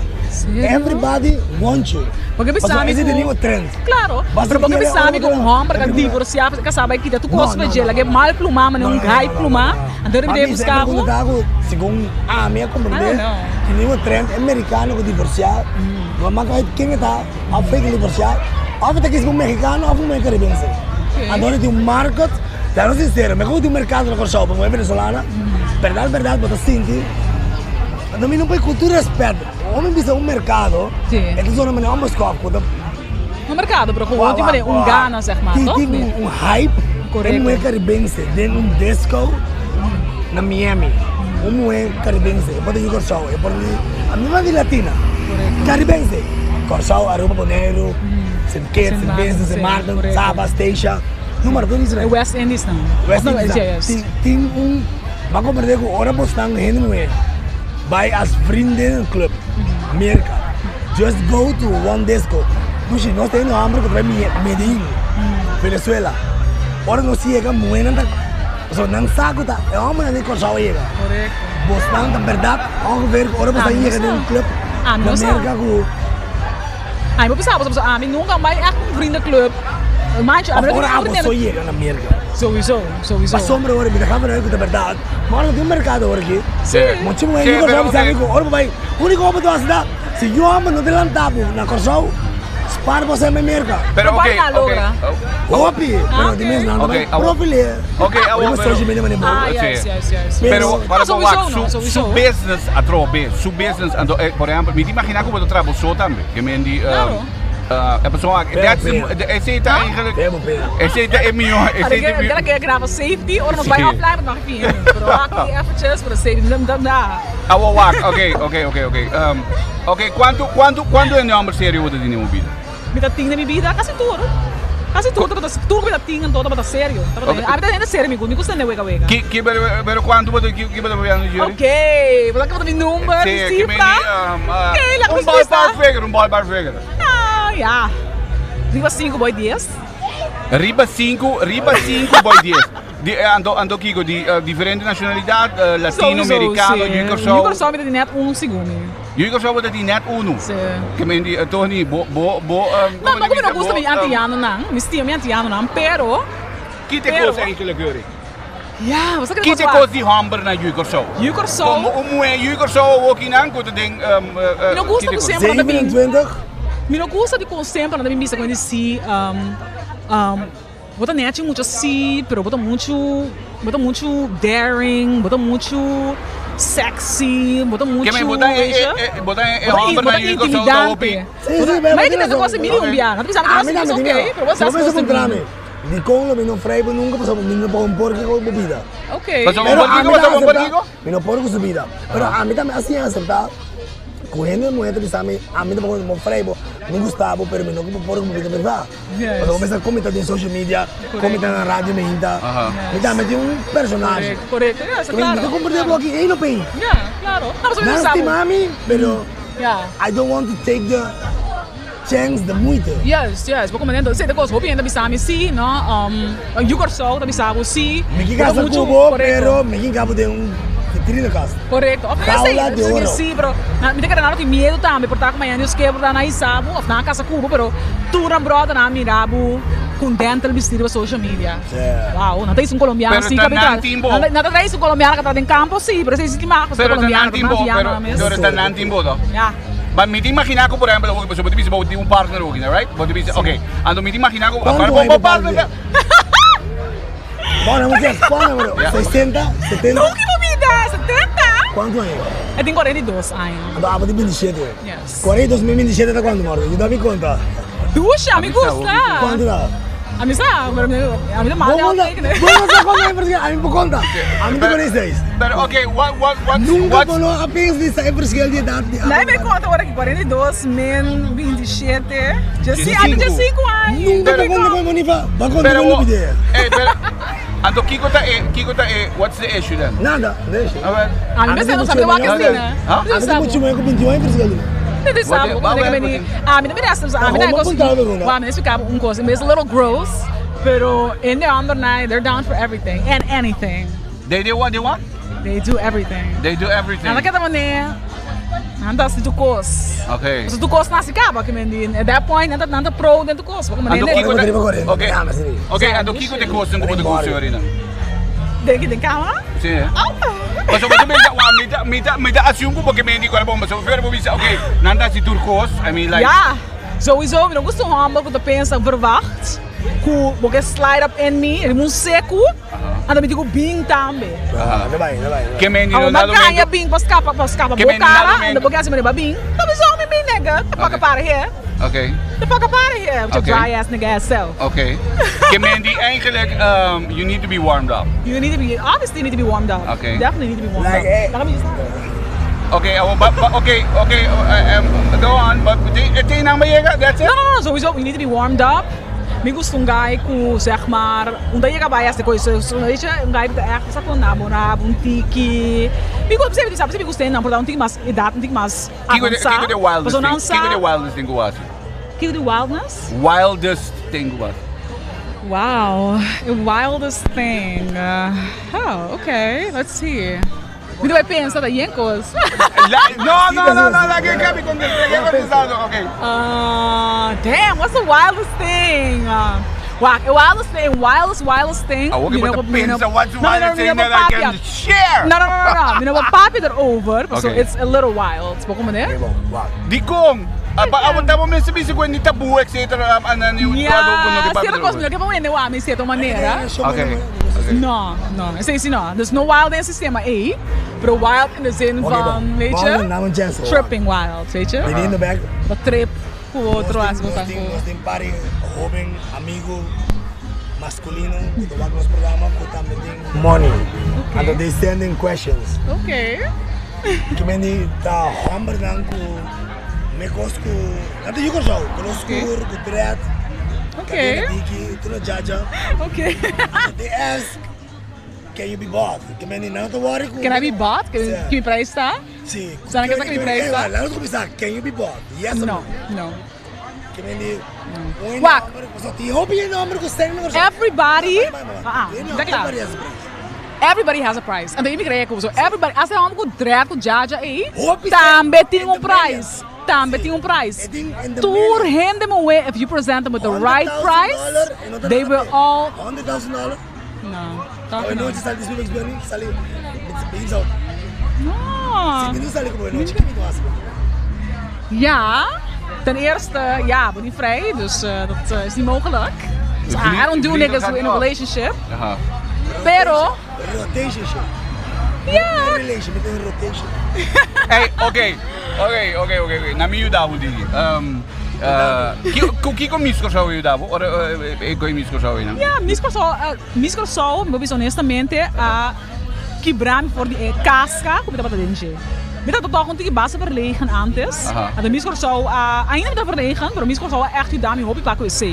Everybody wants you. Porque pensava que é o trend. Claro, mas porque pensava que um homem para divorciar, porque sabe que tu gosta de ela, que é mal plumar, mas não gai plumar, então ele deve buscar. Segundo a minha compreender, que é o trend americano que divorciar, não é mais quem está a feito divorciar, ou tá aqui um mexicano ou um caribense. Agora tem um market, sendo sincero, me gusta um mercado na Corsão, como é venezuelana, verdade, mas assim, também não põe cultura respeito. O homem precisa mercado, é que zona maneira vamos copo. Um mercado, pero como última de Gana, zeg maar, toch? Tem hype, tem um caribense, tem disco na Miami, caribense, pode ir Corsão, é por a mesma de latina, caribense, Corsão, Aruba, Bonaire. Sem Kitts, sem Business, sem Martin, Saba, Station. Número 2 Israel. West Indies não. West Indies. Tem mas compreender que agora você está indo vai as vrienden no club, América. Just go to one disco. Puxa, nós temos hambre que vai Medellín, Venezuela. Agora nós chegamos muito, não sabe tá, é homem nem Corsão chega. Correto. Você está na verdade, vamos ver agora você chega no club, na América. Ai, eu pensava, nunca mais é um vrienden club. Mas agora a pessoa chega na América. Sowieso. A sombra agora, me deixava ver que é verdade. Mas não tem um mercado agora aqui. Sim. Muito bem, eu gosto de saber que agora vai. O único que eu cidade, se eu amo no delantado na Corsão, para você na América. Pero okay. Opi, pero di mesmo não, profile. Okay, eu sou de menino yes. Pero para su business a trobe, su business, por exemplo, me imagina como eu trabalho só também, que me di a pessoa esse eigenlijk esse é melhor esse é grava safety ou não vai offline mas enfim pero aqui eventjes para safety não dá ok quando é nome sério de nenhuma vida me tá tinha minha vida quase tudo me tá tinha todo para sério a vida é sério me gusta não wega que pero quando você que você vai no ok vou dar meu número cifra um ballpark figure ja. Riba 5 boy 10. Riba 5 boy 10. Ando Kiko di differente nationaliteit, Latino-Americano, Jugoslav met die net 1 segundo. Jugoslav met die net 1. Sim. Que me di toch niet não como não gosta de antiano não, me estima antiano não, pero que te coisa eigenlijk Guri? Ja, você que te coisa de hamburger na Jugoslav? Jugoslav. Como é Jugoslav ook in aankomt ding não gosta de sempre 27. Me não gosta de sempre na minha missa quando se bota net muito assim, pero bota muito daring, bota muito sexy, bota muito bota intimidante. Mas que negócio mini biar, não precisa mais ok, pero você sabe como de como me não freio nunca passamos menino para um porco com bebida. Ok. Mas um porco, me não porco subida. Pero a mim também assim acertar. correndo muito de sabe, a mim também não falei, não gostava, pero não como por como verdade. Quando começa a comentar em social media, comentar na rádio, me dá um personagem. Correto. Claro. Eu compreendo bloco aí no bem. Claro. Não, mas não é mami, pero I don't want to take the chance de muito. Yes. Vou compreender. Sei de coisa, hobby ainda bisami sim, não? Yugar sol, ainda bisabo sim. Me que casa cubo, pero me que cabo de vitrine casa. Correto. Sei, sim, bro. Me tem que dar tem medo também, porque tá com manhã os quebra na isabo, of na casa cubo, pero tu na brother na mirabo com dentro do vestido social media. Wow, não tem um colombiano assim, não tem um colombiano que tá em campo sim, pero sei se que marca colombiano, pero tá nan timbo, do. Mas me imaginar que, por exemplo, você pode ter um partner aqui, right? Pode dizer, ok, ando me imaginar que agora vou partner. Bom, não sei quanto, 60, 70. Não que vida, 70? Quanto é? Eu tenho 42 anos. Ah, vou de 27. Yes. 42, 27 tá quanto, Marco? E dá me conta. Ducha, me gusta. Quanto dá? A mim sabe, a mim mal Vamos lá contar porque a mim por conta. A mim por isso. But okay, what nunca falou apenas de sair por esquerda de idade. Não me conta agora que 42, men 27. Já sei, a mim já 5 anos. Nunca conta com Monifa. Vai contar com o vídeo. Ando Kiko tá what's the issue then? Nada, deixa. A mim não sabe o que é né? A mim muito mais com 21 por esquerda. Não sabe, a mim não merece, a mim não gosto. A mim ficava coisa, mesmo little gross, pero in the under night they're down for everything and anything. They do what they want? They do everything. They do everything. Ela quer maneira. Anda se tu cos. Okay. Se tu cos na se acaba que mendin. At that point nada pro dentro cos, porque maneira. Okay, ando Kiko de cos não pode gostar aí não. Daqui de cama? Sim. Mas eu vou me dá assunto porque me indica agora, mas eu vou ver okay, nada se turcos, I mean like. Ja, sowieso, eu gosto humble quando pensa verwacht. Porque slide up in me, ele muito seco. Anda me digo bing também. Vai. Que menino não dá ganha bing para escapar bocara, ainda porque assim me bing. Talvez homem bing nega, para para here. Okay. De pakken paren hier, with your dry ass nigga ass self. Okay. Mandy, eigenlijk, you need to be warmed up. You need to be, obviously you need to be warmed up. Okay. Definitely need to be warmed up. Okay, go on, but ito nang mayega, that's it? No, sowieso, you need to be warmed up. Me gusto um guy com, zeg maar, daí que vai essa coisa, weet je, guy que echt sa com namorado, tiki. Me gusto, você me gusta não, porque não tem mais idade, não tem mais avançar. Kiko the wildest thing was. Kiko the wildness? Wildest thing was. Wow, the wildest thing. Oh, okay, let's see. Me vai pensar da Yankos. No, que cabe con okay. Damn, what's the wildest thing? Wildest thing. I want to pensa what's the wildest thing that I can share. No. Me não vou papi erover, so it's a little wild. Vou como né? Di kong. Awag mo men sabi sa kwento tabu etc. Ano yung Sila coisa melhor que vão ender lá, me de certa maneira. Okay. No. Sei se não. There's no wild in sistema A, pero wild in the zin van, weet je? Tripping wild, weet je? In the back. Wat trip com o outro as botar. Nós tem party, jovem, amigo, masculino, que vai nos programa, que também tem money. And they sending questions. Okay. Que mendi tá hamburger com me cosco, até eu gosto, com escuro, com dread. Okay. Okay. They ask, can you be bought? Que mendi não tô worry com. Can I be bought? Que me presta? Sim. Será que me presta? Lá não começar, can you be bought? Yes or no? No. Que mendi. What? Everybody. Everybody has a price. En de immigratie zo. Everybody, als hij allemaal goed draait, goed jaja, também tem price. Também tem price. Tour hand them away if you present them with the right price. They will all. $100,000. No. Oh, no, just this week's money. Sali. It's out. No. Ja. Ten eerste, ja, ben niet vrij, dus dat is niet mogelijk. So I don't do niggas in a relationship. Pero. Rotation. Ja. Relation met een rotation. Hey, okay. Na mi ajudavo digi. Kiko misko zou ajudavo? Ou eu misko zou ajudavo? Ja, misko zou, mas honestamente, quebrar por de casca, como tá batendo. Met dat toch een base verlegen antes. En de musical show, ainda niet verlegen, maar de musical show echt daarmee hobby qua coisa.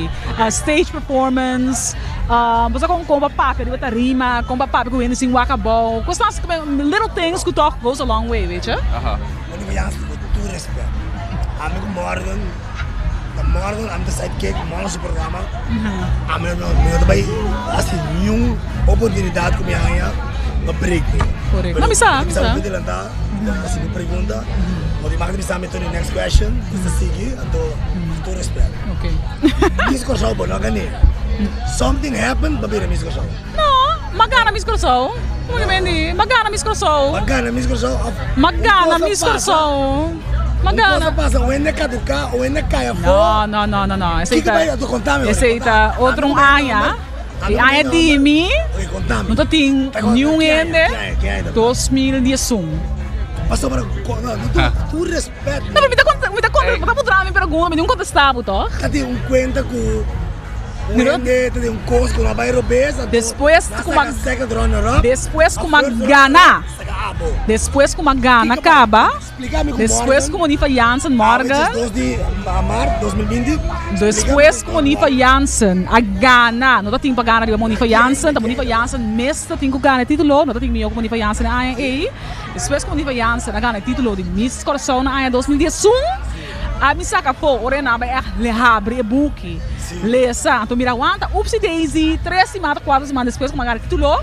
Stage performance, você com papo, de tarima, com papo com eles em wakabou. Costas little things could talk goes a long way, weet je? Boliviaans met toe respect. Amigo Morgan, I'm the sidekick, morgen zijn programma. Amigo, daarbij als je nieuw oportunidade com minha ganha, não break. Correto. Não me sabe. Bisa assim me pergunta, pode mais me sabe então next question, você seguir, então respeito. Okay. Musical show bo, não ganhe. Something happened, babira musical show. No, magana musical show. Como mendi? Magana musical show. Magana musical show. Magana musical show. Magana. Passa, o ene caduca, o ene caia fora. Não. Esse aí tá outro aya. E aí de mim, não tá tem nenhum ende. 2011. Passou para tu respeito. Não, me dá conta, me pergunta, me dá contestar, tá? Tem conta com ende, tem coisa com a bairro besa. Depois com uma gana. Depois com uma gana acaba. Depois com Monifa Jansen Morgan. 2 de março 2020. Depois com Monifa Jansen a gana. Não tem para gana de Monifa Jansen. A Monifa Jansen mesmo tem que ganhar título. Não tem melhor com Monifa Jansen na AIA. Depois com Monifa Jansen a ganhar título de Miss Coração na AIA 2010. A mim saca pô, orena é lehabre buki. Lesa, então mira wanta, upsi daisy, 3 semanas, 4 semanas depois como agora título.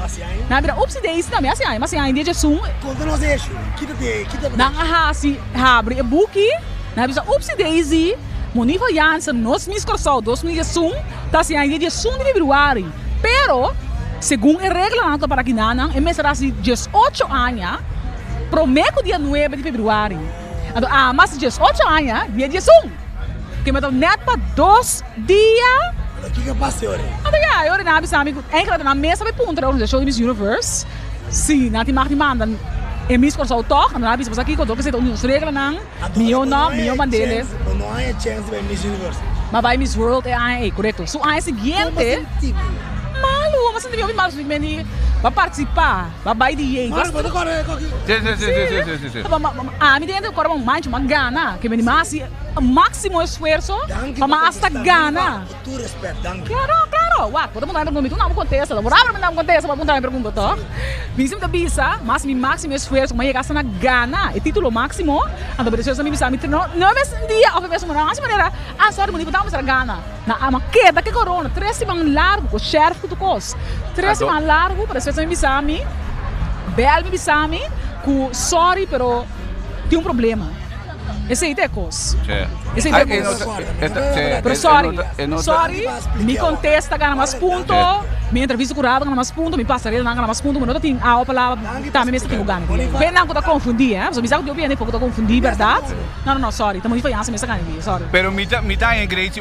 Na mira upsi daisy também assim, mas assim ainda já sum. Conta-nos isso. Kita. Na hasi habre buki. Na bisa upsi daisy, Monifa Jansen nos Miss Coração 2010, tá assim ainda já sum de februário. Pero segundo a regra para que nana, é mesmo assim 18 anos, prometo dia 9 de februário. Então, mas 18 anos, dia 18. Que me dá net para 2 dias. O que passa hoje? Eu não sei, amigo. Entra na mesa para punta o show de Miss Universe. Sim, na timar manda é Miss Coração toca, não sei se aqui quando você tem os regras não. Meu nome, meu mandele. Não há chance para Miss Universe. Mas vai Miss World é correto. So a seguinte. Malu, mas não devia ouvir mais do que para participar, para de jeito. Sim. Me dentro agora uma gana, que me masi máximo esforço, para hasta gana. Tu respeito, Claro. What? Podemos dar um não acontece, não acontece, para perguntar pergunta, tá? Visim da bisa, mas mi máximo esforço, mas chega na gana, e título máximo, ando para pessoas me bisa, me treino, não é um dia, ou vez uma assim maneira, sorry, não podemos dar gana. Na uma queda que corona, 3 semanas largo, o chefe do cos. 3 semanas largo, para pessoas me bisa, bel me bisa, ku sorry, pero tem problema. Esse aí é cos. Esse aí é cos. Pero sorry, me contesta ganha mais ponto, me entrevista curada ganha mais ponto, me passarela ganha mais ponto, mas não tem a palavra, também mesmo tem o ganho. Bem não tá confundir, Você me sabe que eu vi pouco tá confundir, verdade? Não, sorry, estamos diferentes mesmo ganha, sorry. Pero me tá em great.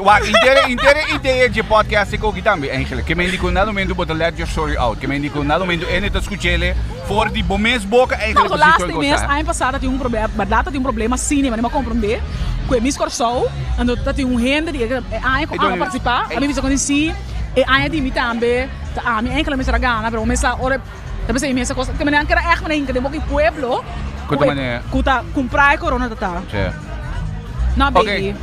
Inteira ideia de podcast que também, eigenlijk. Que me indico nada momento botar let your story out. Que me indico nada momento en het escuchele voor die bomens boca eigenlijk. Não, last mês, ano passado tinha problema, verdade tinha problema sim, mas não compreender. Com a Miss Coração, ando tá tinha renda de a participar, a mim me conheci, e a de mim também, a mim enkele mesra gana, pero mesa ora, também sei mesa coisa, que me não quer echt maneira que demo que pueblo. Quanto maneira? Kuta comprar corona tá. Não, baby.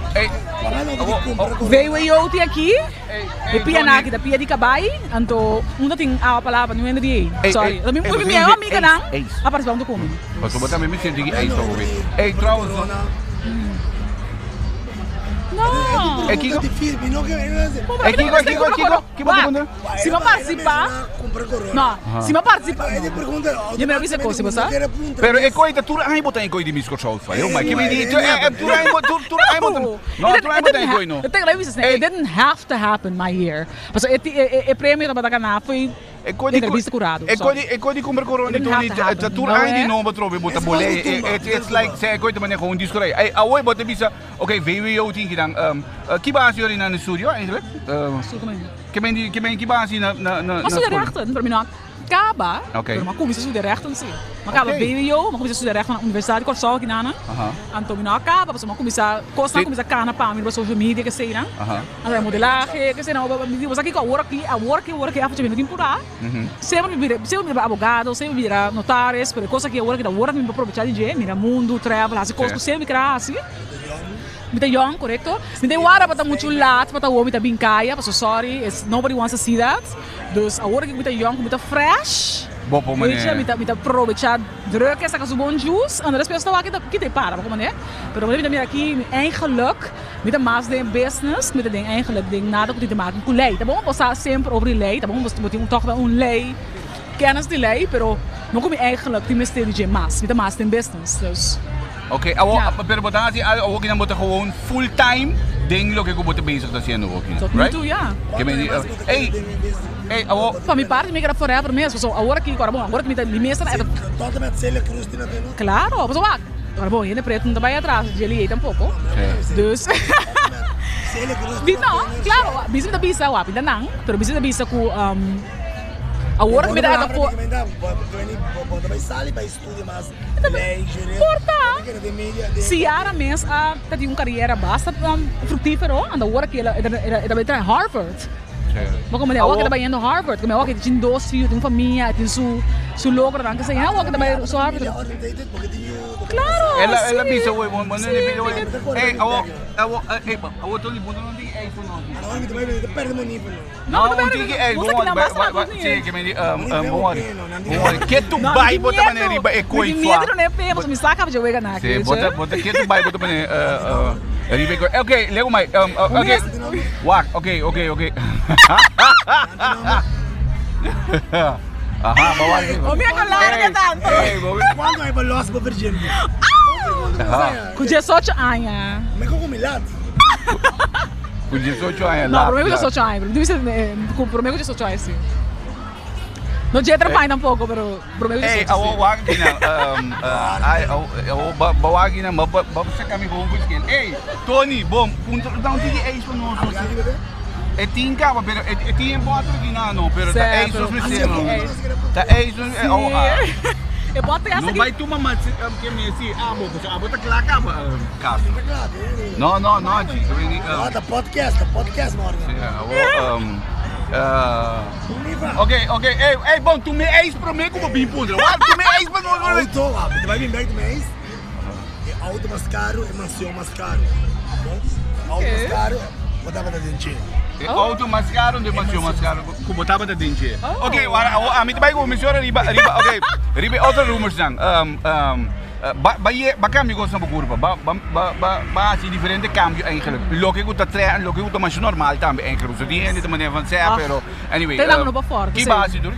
Veio eu aqui, e pia na aqui, pia de cabai, então não tem a palavra não é de. Sorry, a minha amiga não, a participar do como. Mas botar me senti que é isso ouvir. Ei, trouxe. Não. É Kiko? É Kiko. Se não participar, não. Se não participar, eu me avisa coisa, você? Pero é coisa tu ai botar em coisa de Miss Coração, eu mas que me diz, tu ai botar. Não, tu ai botar em coisa não. It didn't have to happen my year. Mas é prêmio da Badagana foi entrevista curado. É coisa de comprar corona, então tu ai de novo trobe botar bolé. It's like say coisa maneira com disco aí. A oi botar bisa. Okay, veio eu tinha que dar que base eu na studio eigenlijk? Que men die base na Mas é recht, para mim não. acaba, Okay. pero makumisa sa rechten sim. Acaba BBO, makumisa sa rechten na Universidade Corsol kinana. Anto não acaba, mas makumisa costa makumisa kana pa mi social media kasi na. Ano modelaje kasi na mas aqui com a work after me temporada. Sempre me abogado, sempre vira notários, pero coisa que a work me aproveitar de mira mundo travel, assim coisa sempre cra assim. Mita young, correcto? Mita wara pata muito lat, pata wo mita binkaya, so sorry, nobody wants to see that. Dus agora que mita young, mita fresh. Bom por maneira. Mita aproveitar druk essa com bom juice, andere pessoas estão aqui que te para, como né? Pero mita mira aqui eigenlijk, mita mais de business, mita ding eigenlijk ding nada que te maken com lei, tá bom? Você sempre over lei, tá bom? Você tem toch wel lei, kennis die lei, pero não como eigenlijk die mistério de mais, mita mais tem business, dus. Oké, pero botang asi ako kinamota gewoon full-time ding lo que ko bote bezig dat siya ook, right? Tudo, ja. Hey, awo. Para mi parte, me queda forever mesmo. So, agora que agora que me mesa é Toda met Celia Cruz die natuurlijk. Claro, mas wag. Agora bom, ele preto não vai atrás, ele tampouco. Dus Celia Cruz. não, claro, bisa da bisa wa, pinda nang, pero bisa da bisa ku agora que me dá por Vai sair para estudar mais lei, porta. Ciara mesmo tem uma carreira bastante frutífero, anda agora que ela vai entrar em Harvard. Mas como ela que vai indo Harvard, como ela que tem 2 filhos, tem família, tem su logro, dan kasi ela que vai so Harvard. Claro. Ela bisa wo awo to libundo não tem é isso não. Não, não tem é bom. Sim, que me bom. Que tu vai botar maneira riba é coi sua. Não é pé, mas me saca de wega na. Sim, bota que tu vai botar maneira riba. Okay, lego mai. Okay. Wak, okay. Aha, bawal. O minha colar tanto. Quando vai para Los Virgínia? Com 18 anos. Me com milad. Com 18 anos lá. Não, prometo com 18 anos. Prometo com 18 anos, sim. Não tinha trabalho tampouco, pero prometo com 18 anos. Ei, awag na, bawag na, babasa kami kung buskin. Ei, Tony, bom, punta down tigi ace pa no. E tinka, pero e tiempo ato ginano, pero ta ace os mesmo. Ta ace e bota essa aqui. Não vai tu mamar que me assim, você bota claca caso. Não, Bota podcast morgen. Ok. Ei, bom, tu me eis para mim como bem pundra. Tu me eis para nós. Auto, tu vai vir back to me eis. Auto mais caro e mansão mais caro. Auto mais caro, botava da dente. Auto mais caro, de mansão mais caro, ku botava da dente. Ok, a mim também como senhora riba, ok. Riba outra rumors dan. Baka mi gosta curva, assim diferente câmbio eigenlijk. Logo que tá trein, logo que tá mais normal também eigenlijk. So die de manier van zeggen, pero anyway. Tem não para fora. Que base duro?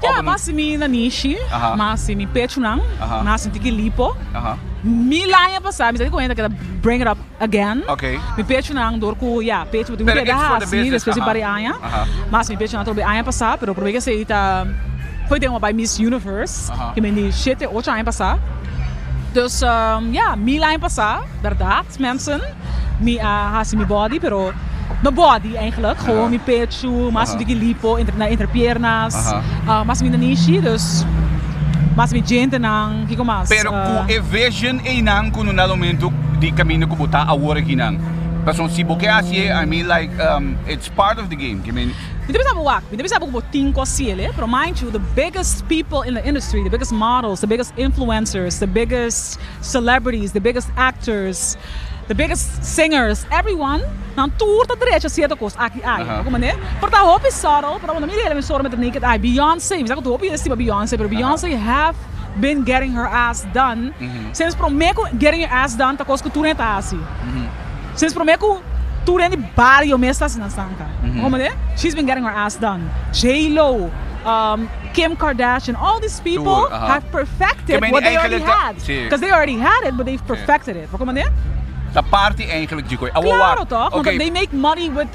Ja, mas mi na nishi, mas mi pecho nang, mas tiki lipo. Milanya passar, me conta que bring it up again. Okay. Mi pecho nang dor ku ja, pecho tu me da assim, depois para aia. Mas mi pecho nang trobe aia passar, pero prometo que se ita foi ter uma by Miss Universe, que me diz 7, 8 anos passar. Dus mil anos passar, verdade, mensen. Mi hasi mi body, pero no body eigenlijk, gewoon mi pecho, mas mi lipo, entre piernas, mas mi nanishi, dus mas mi gente nang, kiko mas. Pero ku evasion e nang kuno na momento di caminho ku buta awora kinang. Pero si boke asi, I mean like it's part of the game. I mean Hindi bisa ako tingko sile, pero mind you, the biggest people in the industry, the biggest models, the biggest influencers, the biggest celebrities, the biggest actors, the biggest singers, everyone, nang turta direcha siya ko sa aki ay. Ako man eh. Porta hope is sorrow, pero wala mi sorrow met the naked eye. Beyoncé, bisa ko to hope is Beyoncé, pero Beyoncé have been getting her ass done. Since promeko getting your ass done, takos ko turenta asi. Since promeko Tureni barrio mesas na sanka. She's been getting her ass done. J-Lo, Kim Kardashian, all these people have perfected what they already had. Because they already had it, but they've perfected it. Dat party eigenlijk die Claro toch? Want they make money with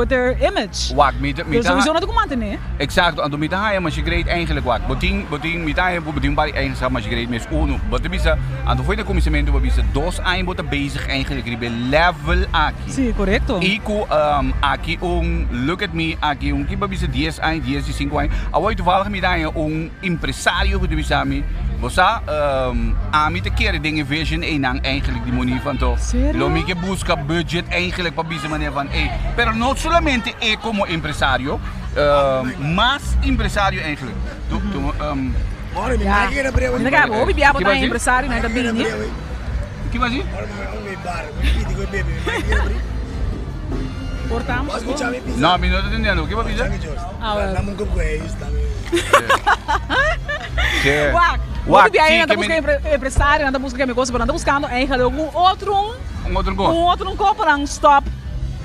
their image. Wak, dus sowieso dat ook nee. Exact, en met hij maar je great eigenlijk wat. Boting met hij boting bari eigenlijk maar je great mes uno. Wat de bisa, en dan voor de commissamento we bisa dos aan wat bezig eigenlijk ribe level aki. Sim, correcto. Iku aki look at me aki kiba bisa 10 aan 10 5 aan. Awai toevallig met hij impresario de bisa mi. Bosa ami te keren dingen vision en eigenlijk die money van toch. Lomi que busca budget eigenlijk para bisa manier van pero no solamente como empresario, mas empresario eigenlijk. Ja. Ainda que vou beber botar empresário, né, da bini. Que vai ser? Portamos. Não, me não tô entendendo. O que vai dizer? Wak, anda buscando empresário, anda buscando negócio, anda buscando eigenlijk um outro copo para stop.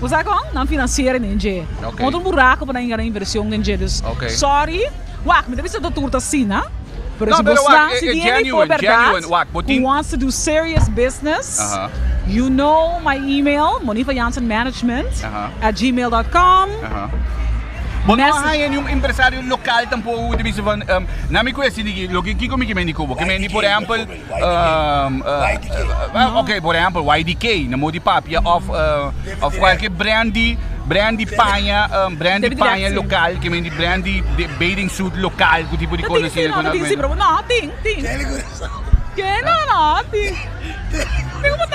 Você sabe como? Não financiar ninguém. Outro buraco para enganar inversão ninguém. Sorry, Wak, me deve ser doutor assim, né? Por isso, se alguém for verdade, who wants to do serious business, you know my email, monifajansenmanagement@gmail.com. Mas não há nenhum empresário local tampouco de vista van, na me conhece ninguém, logo que como que me digo, que me por exemplo, okay, por exemplo, YDK, na modi papia of qualquer brandy panha local, que me di brandy bathing suit local, que tipo de coisa assim, não, ting. Que não, ting. Tem como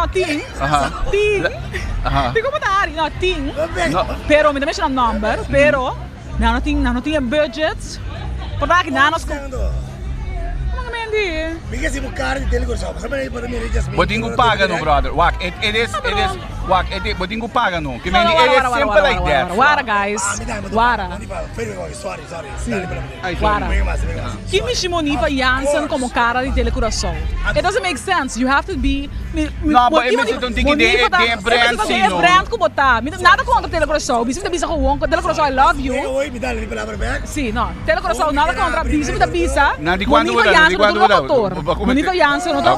ting. Tem como dar, não, ting. Pero me deixa um number, pero não tinha budget. Por lá que não nos Because if you carry the telegram shop, somebody put me just. Botingo paga no brother. Wak, it is wak, botingo paga no. Que it is simple like that. Wara guys. Wara. Sorry. Wara. Que me Monifa Jansen como cara de telecoração. It doesn't make sense. You have to be. No, but I don't think they brand sim. Brand como tá. Nada contra telecoração. Bisa com telecoração. I love you. Sim, não. Telecoração nada contra bisa da bisa. Monifa Jansen Monifa Jansen não tá.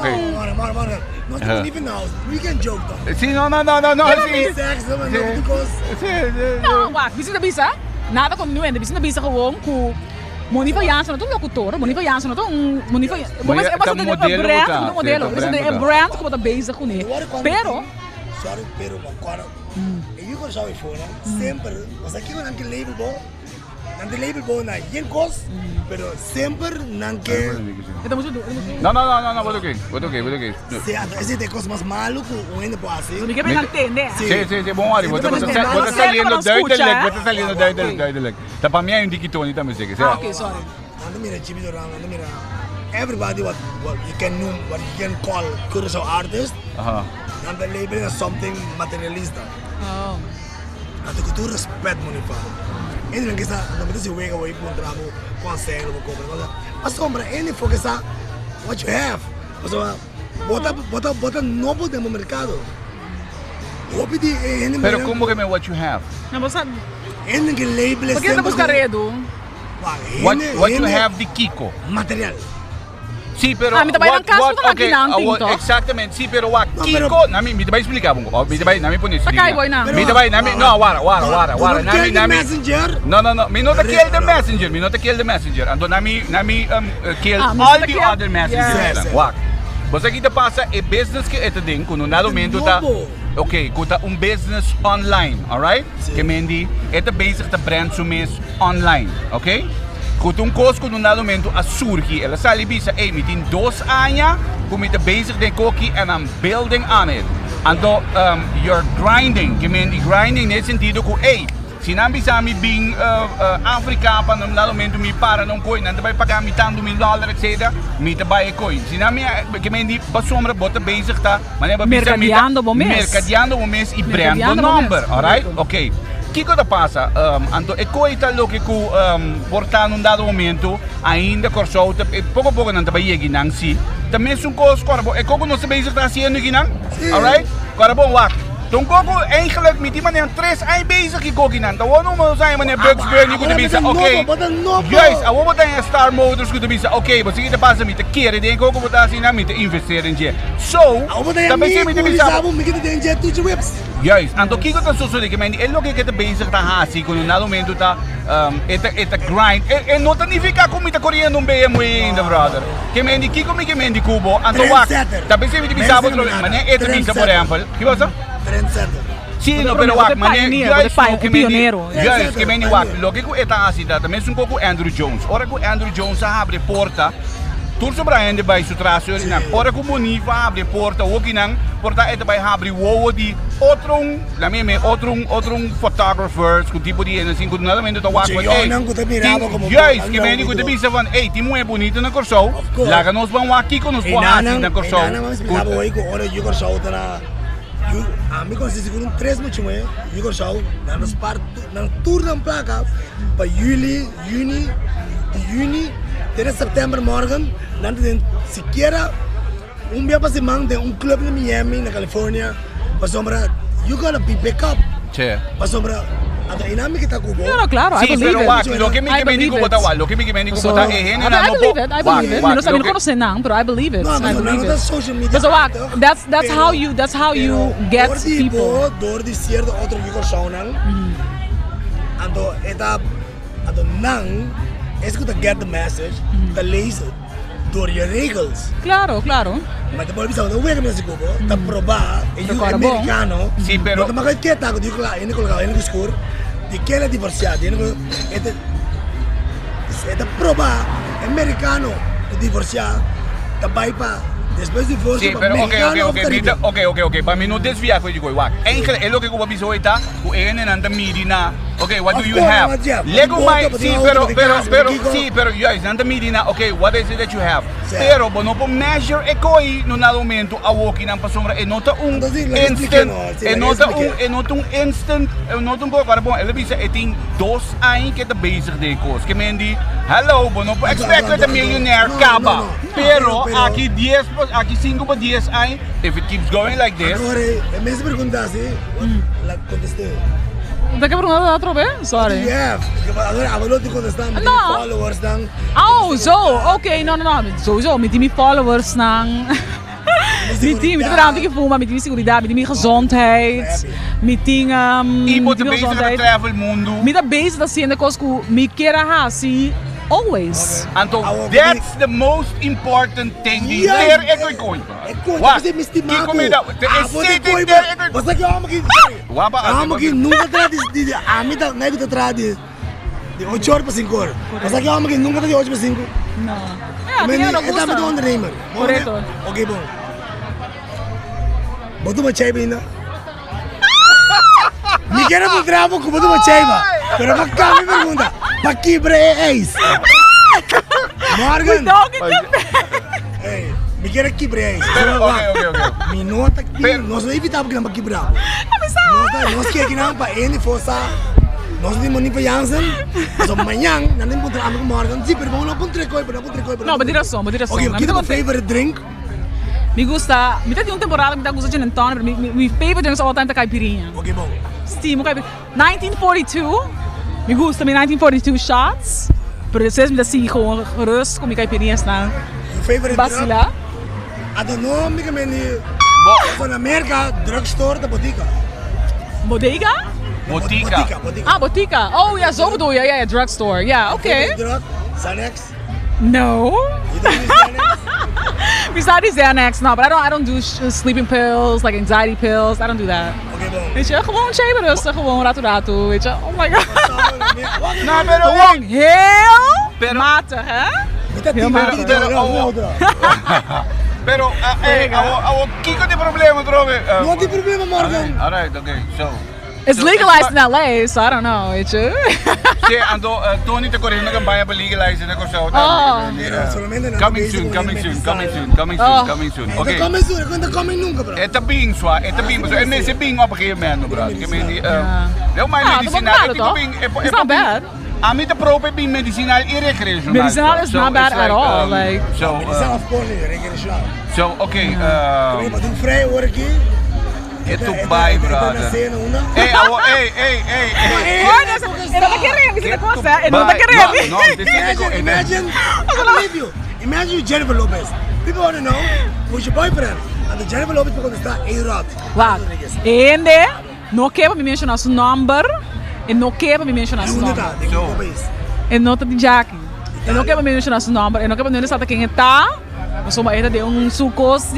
Not even now. We can joke though. Sim, não. Não, Wak, bisa. Nada com ninguém. Bisa gewoon com Monifa Jansen não é locutor. Monifa Jansen não é Monifa. Mas é bastante modelo. É brand como tá basic com ele. Pero sorry, pero agora eu vou já for, sempre, mas aqui não tem label bom. Não tem label bom na Yenkos, pero sempre não que. Não, vou ok. Esse é coisa mais maluco, o ainda pode ser. Não quer entender. Sim, bom, Ari, você saliendo duidelijk. Tá para mim é indicatore também, sei que. Ok, sorry. Ando mira, everybody what you can know, what you can call Curaçao artist. And the label is something materialista. At the culture respect Monifa. Ainda que está, não precisa se wega aí para um trabalho, consegue ou compra. Mas compra, ainda foca está what you have. Mas bota novo no mercado. Hope de ainda. Pero como que me what you have? Não você. Ainda que label é. Porque não busca redo. What you have de Kiko? Material. Sim, pero exatamente, sim, pero Kiko, me vai explicar, me vai pôr isso. Não, wara. Messenger? Não, me não kill the messenger. Então nami kill all the other messengers. Wak. Você aqui passa é business que é ding, quando no momento tá kuta business online, alright? Que mendi, é basic da brand sumes online, ok? Kung coisa no momento a surgir, ela sai bisa, me tem 2 anos, como é basic de cookie and I'm building on it. Então, you're grinding, que mean grinding nesse sentido que, se não bisa me bem África, para no momento me para não coi, não vai pagar me tanto $1,000, etc. Me te vai coi. Se não me, que mean di sombra bota basic tá, mas é mercadeando o mês e brand o number, alright? Ok. O que passa? Então, é coisa que portar num dado momento ainda cortou, pouco a pouco não vai ir aqui si. Também são coisas, é como não se bem está fazendo aqui não, alright? Agora bom, Toen Goku eigenlijk met die meneer Tres ay bezig gekocht in. Dan wonen we zijn meneer Bugs Bunny goed te bieden. Oké. Juist, en we moeten Star Motors goed te bieden. Oké, we zien de basis met de keren. Denk ook we daar zien met de investeren in je. Zo. Dan ben je met de bieden. Juist, en toen kijk ik dan zo ik meen die elke keer bezig te hasi kun na momento ta eta grind e non ta nifica come ta correndo un BMW in the brother. Que meen die kiko me que meen die kubo en toen wak. Dan ben je met die bisabo maar nee eta bisa por ejemplo. ¿Qué pasa? Sí, no, pero wak, juist, que meni wak, lo que ku eta hasi ta, também sun ku Andrew Jones. Ora ku Andrew Jones abre porta. Tur so Brian de bij sutracio na. Ora ku Monifa abre porta, ook inang porta eta bij abre wo di otro, la meme otro photographers ku tipo di en sin ku nada mendo ta wak. Juist, que meni ku te bisa van, hey, ti muy bonito na corso. Laga nos van wak kiko nos po hasi na corso. Ora yo corso na a mim consiste com 3 muito mais, eu gosto na nos part na tour da placa para juli, juni, até setembro morgen, não tem sequer dia para semana tem clube em Miami na Califórnia, para sombra you gotta be back up. Che. Para sombra a dinâmica está cubo. No, claro, sí, pero wak, lo que me digo bota wak, lo que me digo bota I believe it. No sabi ko say nang, but I believe it. I believe it. So wak, that's how you get people. Door die cierto otro yo show nang. Ando eta ando nang es que to get the message, te lees door je regels. Claro. Maar de politie zou de weg met zich komen, te probar, en je Americano, sí, pero no te queda que digo la, en el discurso, de que la divorciada, este probar americano, divorciado, te bypass. Después de divorcio, sí, pero ok, para mí no desviar con digo igual. Es lo que como piso ahorita, en anda mirina. Okay, what do you have? Lego my sí, pero ya es anda mirina. Okay, what is it that you have? Pero no po measure ekoi no nada momento a walking ang pasombra e nota instant, nota po para bom, ele bisa eting 2 anos que tá bezig de coisas. Que mendi, hello, no po expect that a millionaire kaba. Pero aqui 5 pa 10 anos, if it keeps going like this. Agora, me perguntasse, la contesté. ¿De qué pregunta otra vez? Sorry. Yeah, agora avalo te contestar, no. Followers dan. Oh, zo, okay, no. Sowieso, met die followers nang. Met die ruimte gevoel, maar met die seguridad, met die gezondheid, met die gezondheid. Travel mundo. Met dat bezig dat zien de kosku, met kera hasi. Always. And that's the most important thing. There ekoy koy. What? Kiko me da. Sitting there. Basta que vamos aqui. Vamos aqui nunca tradi. A mim tá nego tá tradi. De 8 horas para 5 horas. Basta que vamos aqui nunca tá de 8 para 5. No. Está me dando undernemer. Correcto. Okay, bom. Boto uma chai bem. Me quero pro travo com boto uma chai ba. Pero para cá me pergunta. Pa quebra é isso. Morgan. Ei, me quer quebrar é isso. Ok. Me nota que nós não evitamos que não para quebrar. Nós que aqui não para ele força. Nós temos nem para Jansen. Mas amanhã não tem para com Morgan. Sim, pero vamos lá para tricoi, para tricoi. No, mas tira som. Ok, que é o favorite drink? Me gusta. Me tem temporada me gusta gin and tonic, mas meu favorite drink é all time caipirinha. Ok, bom. Steam, 1942. Me gusta mijn 1942 shots. Pero vocês me assim gewoon gerust com minha caipirinha staan. Favorite Basila. I don't know, me que van Amerika drugstore de botica. Bodega? Botica. Ah, botica. Oh ja, zo bedoel je. Ja, drugstore. Ja, oké. Drug, Xanax? No. You don't use Xanax? Besides Xanax, no, but I don't do sleeping pills, like anxiety pills. I don't do that. Okay, bon. Weet je, gewoon shaven rustig, gewoon ratu-ratu, weet je. Oh my god. Nou, pero gewoon heel matig, hè? Heel matig. Pero, kiko de problema, trove. No tem problema, Morgan. Alright, okay, so. It's legalized in LA, so I don't know, weet je. Sì, ando Tony te correndo che vai a legalize na cosa. Coming soon. Okay. Coming nunca, bro. Eta bing swa, e nesse bing op een gegeven moment, bro. Que me não mais medicinal, it's not bad. A mim te prope bing medicinal e recreational. Medicinal is not bad at all, like. So, recreational. So, okay. Mas vrij hoor ik É tu pai, brother. Ei. Olha, ele não tá querendo, isso é coisa. Ele não tá querendo. Não, Imagine, I'll leave you. Imagine you Jennifer Lopez. People want to know who's your boyfriend. And the Jennifer Lopez people está A-Rod. Wacht, ende, não quer para me mencionar seu número, e não quer para me mencionar seu número. E não tá de Jackie. E não quer para me mencionar seu número, e não quer para me mencionar quem está. Mas uma era de sucos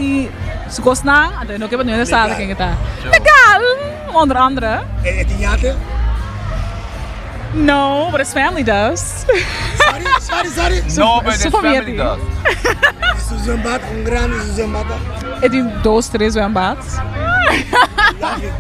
não, então não quer para me mencionar quem está. Legal, onder andere. É tinhate? No, but his family does. Sorry. No, but his family does. Suzambat, grande Suzambat. Ele tem 2, 3 zwembads.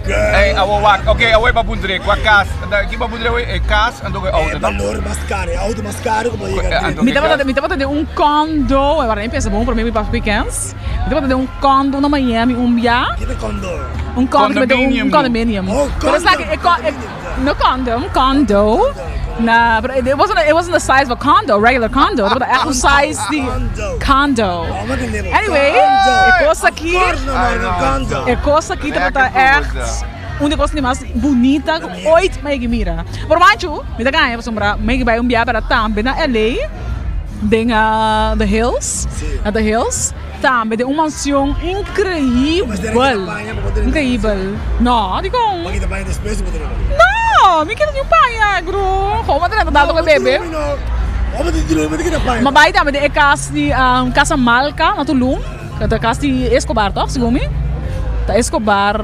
Hey, wacht. Oké, away babundre. Qua kaas. Aqui babundre é kaas en doe auto. Valor mascaro, auto mascaro como diga. Me tava de um condo, agora nem pensa bom para mim para pequenos. Me tava de um condo na Miami, dia. Que condo? Um condominium. Oh, condo. Condo. Nah, but it wasn't the size of a condo, regular condo. It was the size the condo. Anyway, é coisa aqui tá echt uma coisa mais bonita que ooit meegemiren. Por macho, me dá ganha para meegebai dia para também na LA, den the Hills, at the Hills. Também de uma mansão incrível. Não, digo. Não, me quero de um pai, gru. Como tá dando com bebê? Mas vai também de casa Malca, na Tulum. Que casa de Escobar, toch? Segumi? Da Escobar.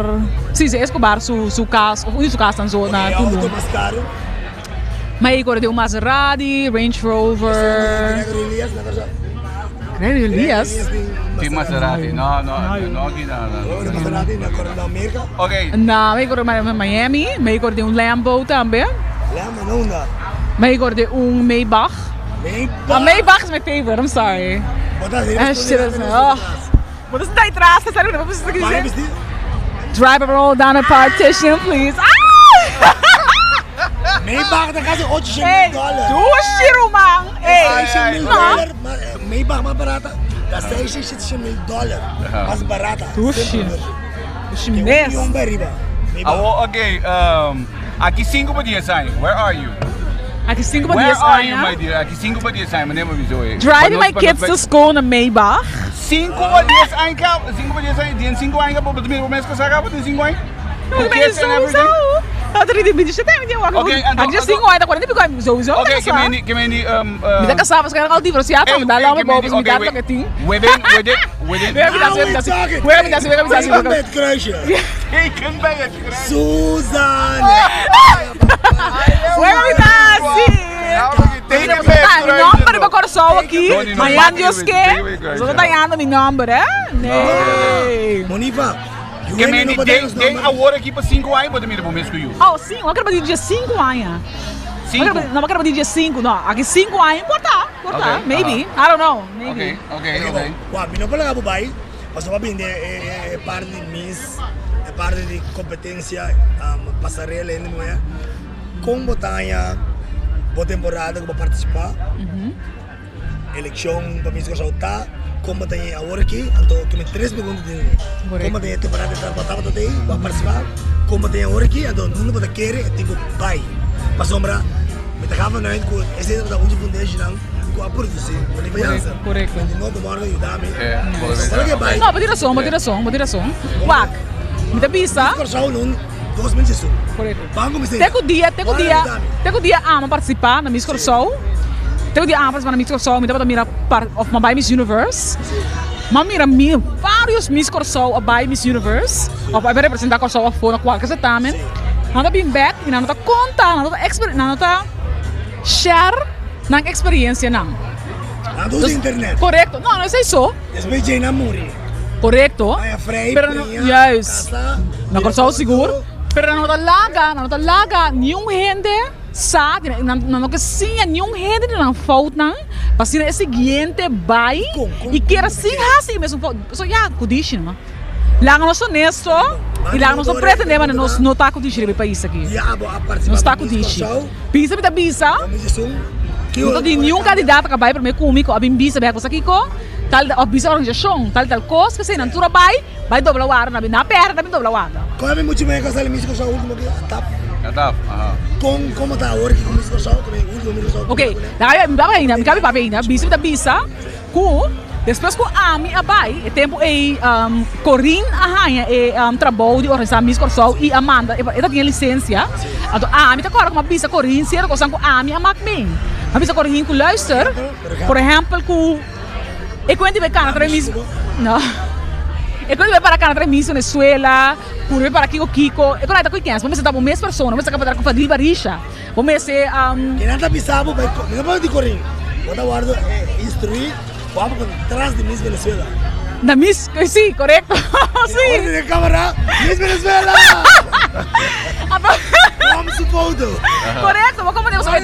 Sim, Escobar su casa, o su casa na Tulum. Mas aí de um Maserati, Range Rover. Elias? Tem Maserati. Não aqui nada. Maserati na Coronel América? Ok. Não, me acordo de Miami, me acordo de um Lambo também. Lambo não dá. Me acordo de um Maybach. Maybach is my favorite, I'm sorry. Wat is het uiteraard? Wat is het gezegd? Drive a roll down a partition, please. Maybach, dan gaat ze $800. Doe shiro, man. $600. Maybach mais barata. Dat is $600. Mais barata. Doe shiro. Chinês. Ok, aqui 5 dias sai. Where are you? Aqui 5 Where dias are you, my dear? Aqui 5 dias sai, meneer Mavizoe. Driving my kids to school na Maybach. 5 dias ai ka, 5 dias ai, dia 5 ai ka po, betul mes ka saga po dia 5 ai. Kids and everything. Tadi di video saya dia waktu. Aku just singo ada korang tapi kau zo. Okay, kemeni Kita kasama sekarang kalau di siapa dalam mau bawa sembilan tak keting. Within. Where Taken by a Susan. Number ba Corso aqui? Mayan Dios que? Só tá indo mi number, Nee. Monifa. Kemeni tem agora aqui para 5 anos, pode me dar mês com you. Oh, sim, eu quero dia 5 anos. 5? Não, eu quero dia 5, não. Aqui 5 anos, corta. Maybe. I don't know. Maybe. Okay. Wah, não pode lagar bai. Mas só bem é parte de Miss, é parte de competência, passarela ainda não é. Com botanha, boa temporada que vou participar. Eleição para mim se soltar. Como tem agora aqui, então que me 3 perguntas de como tem a temporada de trabalho today, vou participar. Como tem agora aqui, então não vou querer, tipo pai. Para sombra, me tocava na gente com esse da onde foundation com a produção, com a liderança. Correto. De novo, bora ajudar me. Não, pode ser. Wak. Me dá pista. Corção não 2016. Correto. Banco me Teco dia ama participar na Miss Corção. Tengo dia para na Miss Corso, me dá para mirar of my Miss Universe. Mas mira vários Miss Corso by Miss Universe. Ou vai representar Corso a fora qualquer certamen. Nada bem back e nada conta, nada share na experiência não. Do internet. Correto. Não é isso. Depois de namori. Correto. Pero yes. Na Corso seguro. Pero não talaga nenhum gente. Sabe, não que sim, nenhum rede não falta não, para ser esse seguinte vai e quer assim assim mesmo, só já condition, não? Lá nós somos nisso e lá nós pretendemos nós não tá condition no país aqui. Não está condition. Pisa me da pisa. Não tem nenhum candidato que vai para mim comigo, a bem pisa bem coisa aqui co, tal a pisa organização, tal coisa que se não tu vai dobrar o ar na perna, também dobrar o ar. Qual é muito bem com essa música show último que tá? Tá. Como tá agora que com música show também último show. Ok, me cabe ainda, bicho da bisa, ku, depois com ami abai, tempo Corinne arranha trabalho de organizar música show e Amanda, ela tinha licença. Então ami tá agora com uma bisa Corinne, se ela gosta com ami amak bem. A bisa Corinne ku luister, por exemplo, ku ik weet niet bij Canada mismo. No. Ik weet niet bij Canada mismo Venezuela, por para Kiko. Ik weet dat ik ken. Vamos estar com mais pessoas, vamos estar com Fadil Barisha. Vamos ser que nada pisavo, não pode correr. Bota guardo instruir, vamos atrás de Miss Venezuela. Na Miss, sí, correcto. Sí. De cámara, Miss Venezuela. Vamos su foto. Correcto, vamos como Deus vai.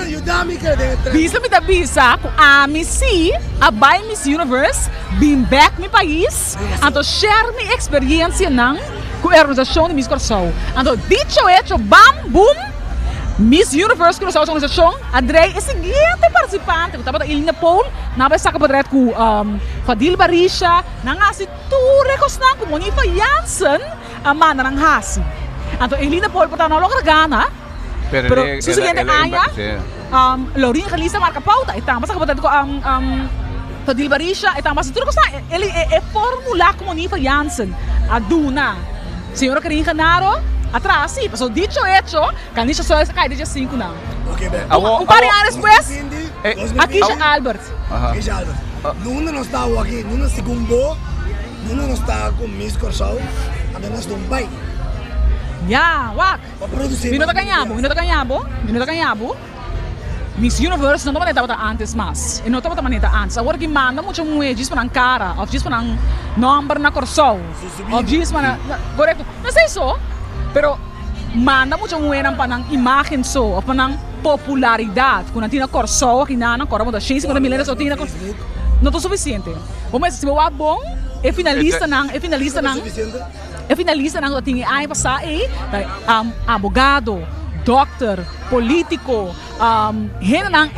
Bisa me da bisa, a Missy, a by Miss Universe, been back mi país, então share mi experiência nang com a organização de Miss Corsol. Então dicho hecho, bam boom, Miss Universe com a organização, Andrei é seguinte participante, estava da Ilina Paul, na vez saca padret com Fadil Barisha, nang asi tu recosnan com Monifa Jansen, a mana nang hasi. Então Ilina Paul pata na lugar gana. Pero susugiente año, Laurinha Calista marca pauta. Estamos acabando com Fadil Barisha. Estamos tudo que ele é formular como Nifa Jansen, a Duna, senhora Karin Canaro, atrás sim. Passou dicho hecho, canisha só essa cai de 5 não. Par de anos depois, aqui já Albert. Aqui já Albert. Nuna não está aqui, nuna segundo, nuna não está com Miss Corsol, apenas de pai. Ya, wak. Minuto ganhabo. Miss Universe não estava antes mas. E não estava antes. Agora que manda muito mulheres para cara, ou diz para número na Corsol, ou diz para correto. Não sei só, pero manda muito mulheres para imagem só, ou para popularidade. Quando tinha Corsol aqui na Corsol, da 50 mil só tinha não é suficiente. Vamos se o bom é finalista não. É finalista não tinha aí passar aí abogado, doctor, político, gente não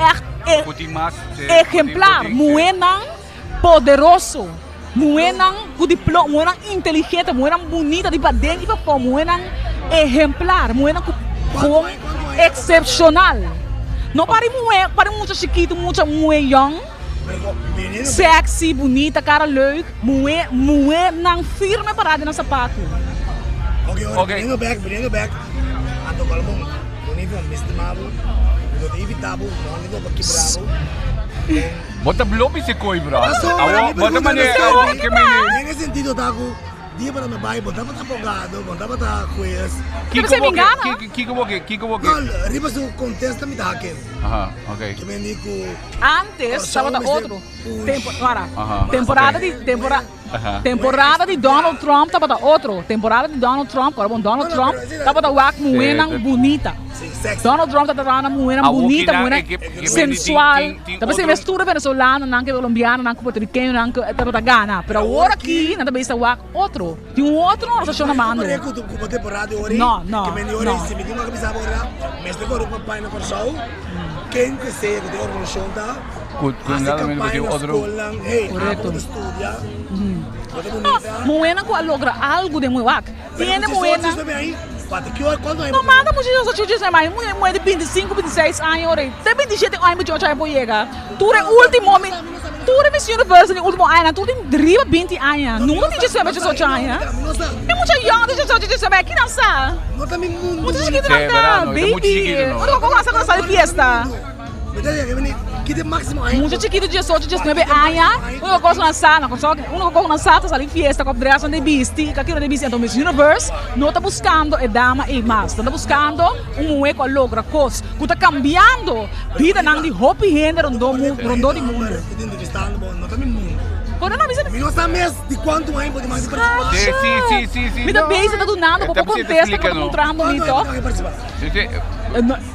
é exemplar, não poderoso, não com diploma, não inteligente, não bonita de dentro e para fora, não exemplar, não com excepcional. Não para muito chiquito, muito young. Sexy, bonita, cara leuk, moe não firme parada no sapato. Ok. Bring it back. Ato kalmong, nível Mr. Mabo, não é evitável, não é nível aqui bravo. Bota blobi se coi, bro. Bota maneira que nesse sentido tá com dia para me bai, bota para abogado, bota para juiz. Você me engana? Kiko. Não, riba su contesta me tá aqui. Ok. Que me digo antes estava outro. Temporada de Donald Trump estava outro. Temporada de Donald Trump, agora bom Donald Trump estava da wak moena bonita. Donald Trump estava na moena bonita, moena sensual. Estava se mistura venezolano, não que colombiano, não que porto-riqueño, não que da Gana. Pero agora aqui, não também está wak outro. Tem outro na organização na mano. Não. Que me ora se me diga que pensava agora, mas agora o papai na Corsol, quem que seja que tem organização tá? Cuidado mesmo que outro. Correto. Estudia. Moena que logra algo de muito. Tiene moena. Não manda muitos outros dias mais. Moena de 25, 26 anos, tem 27 anos, 28 anos para chegar. Tu é o último homem. Tu é Miss Universe no último ano. Tu tem driva 20 anos. Nunca te disse 28 anos. É muito young, te disse que não sabe. Muito chiquito não dá, baby. Não vou começar a sair de fiesta. Muito chiquito de 18, 19 anos. Uno gosta na sala, uno gosta na sala, sair de fiesta, com a de bisti, com aquilo de bisti. Então, Miss Universe não está buscando a dama e mais. Está buscando mulher que logra coisas. Que está cambiando vida de roupa e gênero no mundo. Quando não avisa, não sabe mesmo de quanto mais pode mais participar. Sim. Me dá beijo do nada, vou contestar que eu estou entrando no mito.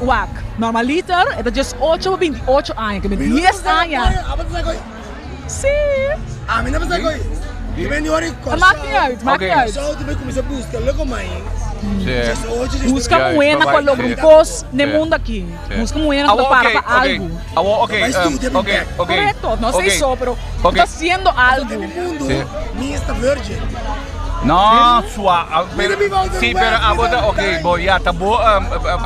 Wak, normaliter, é de 18 a 28 anos, que me 10 anos. Sim. A mim não precisa coisa. E vem de hora e coisa. Maquiagem. Só tu vai começar a buscar, logo mais. Busca moeda com logo cos no mundo aqui. Busca moeda para algo. Ok. Correto, não sei só, pero está haciendo algo. No mundo, ni está virgin. No, suave. Mira mi voz, Sí, güey, pero mira, abota, ok, güey. boy, ya, tabo,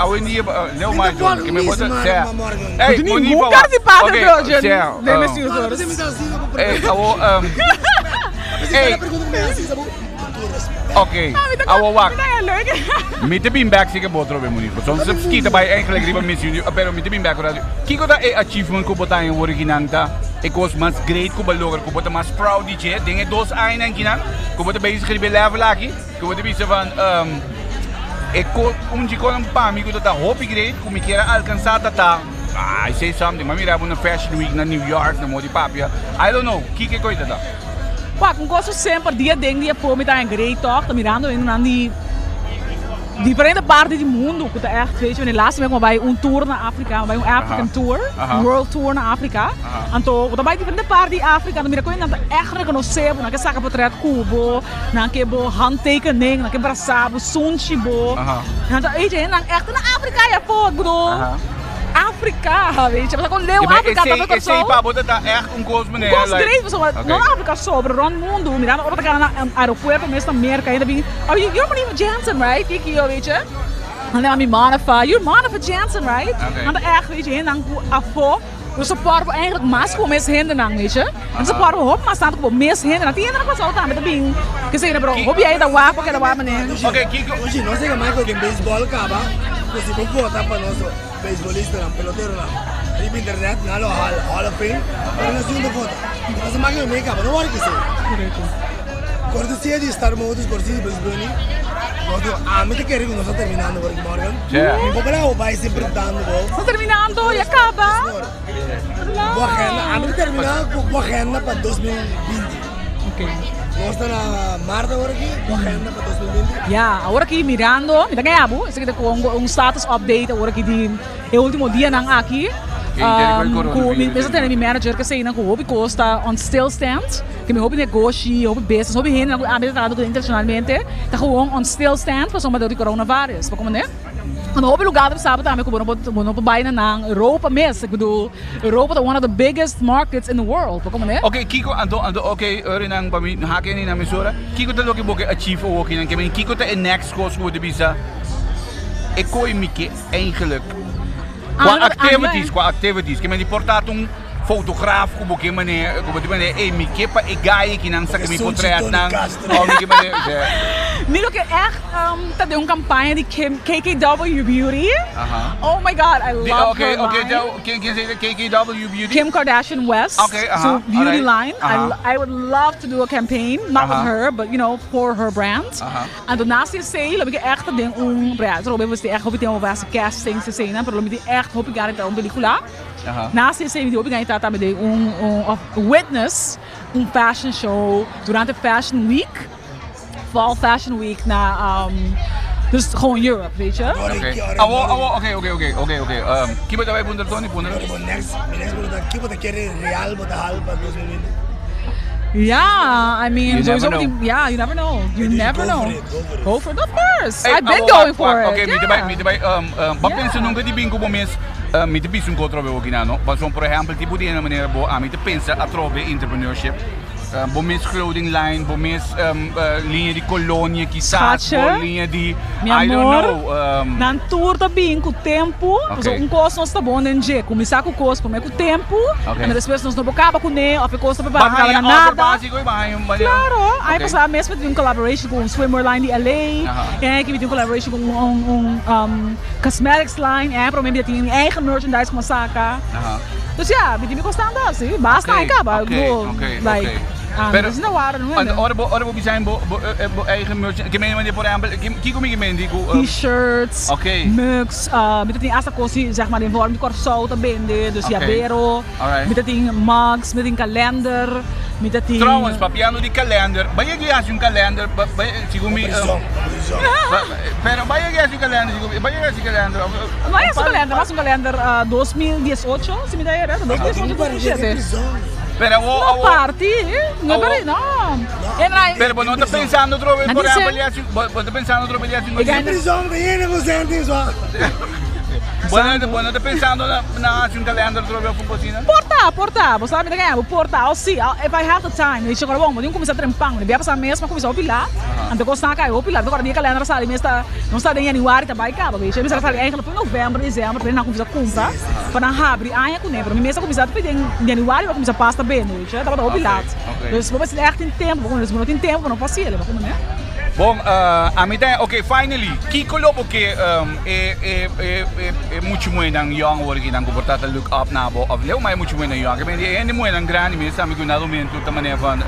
hoy día, leo mais, Mira, que me bota, Morgan, sea. Morgan. Ei, Ninguém Monifa, quer se parar, ok, Belgian. sea, Nem assim, Ah, você me dá assim, eu vou ei, abo, Você ei, está perguntando bem assim, sabe? Com todo respeito. ok, abo, wak. leuk. Mitte bin back sige botro be Monifa. Soms se skita bij eigenlijk riba missie, pero mitte bin back radio. Kiko da e achievement ko bota en originanta. Ik was mas great ko baloger ko bota mas proud DJ. Dinge dos ein en kinan. Ko bota bezig riba level aqui. Ko bota bisa van ik ko ko een paar mi ko da hobby great ko mi kera alcançar ta. I say something. Mami rabo na Fashion Week na New York na Modi Papia. I don't know. Kike ko ita. Pá, com gosto sempre, dia pô, me tá em great talk, tá mirando indo na diferente parte do mundo, que tá echt, weet je, wanneer laatst week bij tour na Afrika, bij African tour, world tour na Afrika. Então, tá bij diferente parte de Afrika, dan mira ko na echt reconhecer, na que saca portret kubo, na que bo handtekening, na que braçabo, sunshi bo. Então, weet je, na echt na Afrika ja pô, bedoel. Afrika, weet je, we gaan leu Afrika, dat ik het zo. Esse papo tá echt coisa maneira. Gosto direito, pessoal. Não África só, pero no mundo. Mirando, agora tá no aeroporto, mesmo na América, ainda bem. Oh, you're Monifa Jansen, right? Kiki, weet je? En dan mijn Monifa, you're Monifa Jansen, right? En dan echt, weet je, en dan afo. Dus support we eigenlijk mas voor mes handen dan, weet je? En support we hop, maar staat ook mes handen. Die handen pas altijd met de bing. Que sei, bro, hop jij dat waar, porque dat waar meneer. Okay, Kiko. Hoje, nós é mais que baseball acaba. Você vai votar para nós, beisbolista, pelotero lá. Ali na internet, na Hall of Fame. Mas nós não vota. Nós é mais que meio acaba, não vai que sei. Cortesia de Star Motors, cortesia de beisebol. A mim te quero que nós estamos terminando agora, Morgan. Yeah. E vou para o vai sempre dando, Está terminando e acaba. Boa agenda, a mim terminar com boa agenda para 2020. Ok. Nós estamos na março agora aqui, boa agenda para 2020. Yeah, agora aqui mirando, mira ganha abu, esse aqui com status update agora aqui de é o último dia nang aqui. Mesmo tendo meu manager que sei na que hobby costa on still stand, que meu hobby negócio, hobby business, hobby renda, hobby trabalho internacionalmente, tá gewoon on still stand para sombra do coronavírus, para como né? En op lugar dat sabe também que não bijna na Europa mesmo, ik bedoel Europa is one of the biggest markets in the world, para como né? Okay, Kiko, ando, okay, nang pami hakin ni na misura. Kiko ta loki boke achieve o working nang kemi. Kiko ta in next course moet de bisa. Ik kooi mike eigenlijk. Qua activities, kemi di portatung fotograaf ko boke mane, ko di mane mike pa igay kinang sa kemi portret nang. Oh, mike mane. Miro que echt tá de campanha de KKW Beauty. Oh my God, I love her line. Okay, can say the KKW Beauty? Kim Kardashian West. Okay, So beauty line. I would love to do a campaign, not with her, but you know, for her brand. En daarnaast is zij, heb ik echt een ding brand. Zo hebben we echt hoop ik tegen over casting te zien, maar heb ik echt hoop ik daar een película. Naast is zij hoop ik daar met witness fashion show durante Fashion Week. Fall Fashion Week na dus gewoon Europe, weet je? Okay. Kiba tayo punta Tony punta. Next kiba ta querer real bota hal para 2020. Yeah, I mean, you never know. You never know. You never know. Go for it, of course. Hey, I've been going for it. Okay, yeah. mi debay pensa nunca di bingo moments mi te bisun ko trove o ginano. Mas por exemplo, tipo di na maneira boa, mi te pensa a trove entrepreneurship. Bomis clothing line, bomis linha de colônia, quizás, linha de I don't know. Nan tour também com o tempo, curso nós tá bom nem começar com o curso, com o tempo, e depois nós não acaba com ele, a curso para preparar nada. Claro, aí passar mesmo de collaboration com swimwear line de LA, que tem collaboration com cosmetics line, para mim tem eigen merchandise com saca. Dus ja, met die costando assim, basta aí acaba. Pero is no water, não é? Ora bo zijn bo eigen merch. Que me mande por exemplo, Kiko me mande T-shirts, mugs, met die asa cosi, zeg maar in vorm de corso te bende, dus llavero, met die mugs, met die kalender, met die. Trouwens, papiano di kalender. Baya gyas yung kalender, sigumi. Pero baya gyas yung kalender, sigumi. Baya gyas yung kalender. Baya sa kalender, mas yung kalender 2018, si mi dai era 2018. Pero no party, no pero no. Pero no estás pensando trove por exemplo, no estás pensando trove prisão tem ele você tem só. Bueno, tá pensando na um calendar trove op cocina? Porta, você sabe que porta, I'll see, if I have the time, eu chego bom, eu começar a trempar, eu ia passar mês para começar a opilar, então gostar que eu opilar, agora dia calendar sabe, mês tá, não está em januário, tá vai cá, porque mês sabe, aí para novembro, dezembro, para não começar a comprar, para não abrir, aí com nevro, mês começar a pedir em januário, vai começar a pasta bem, já tá para opilar, então se você echt tem tempo, quando não tem tempo, não passa ele, como né? Bom, a mim tem, okay, finally, Kiko lobo que é muito muito ng young work ng comportata look up na bo of leo, mas muito muito ng young, mas é muito ng grande mesmo, amigo na momento também van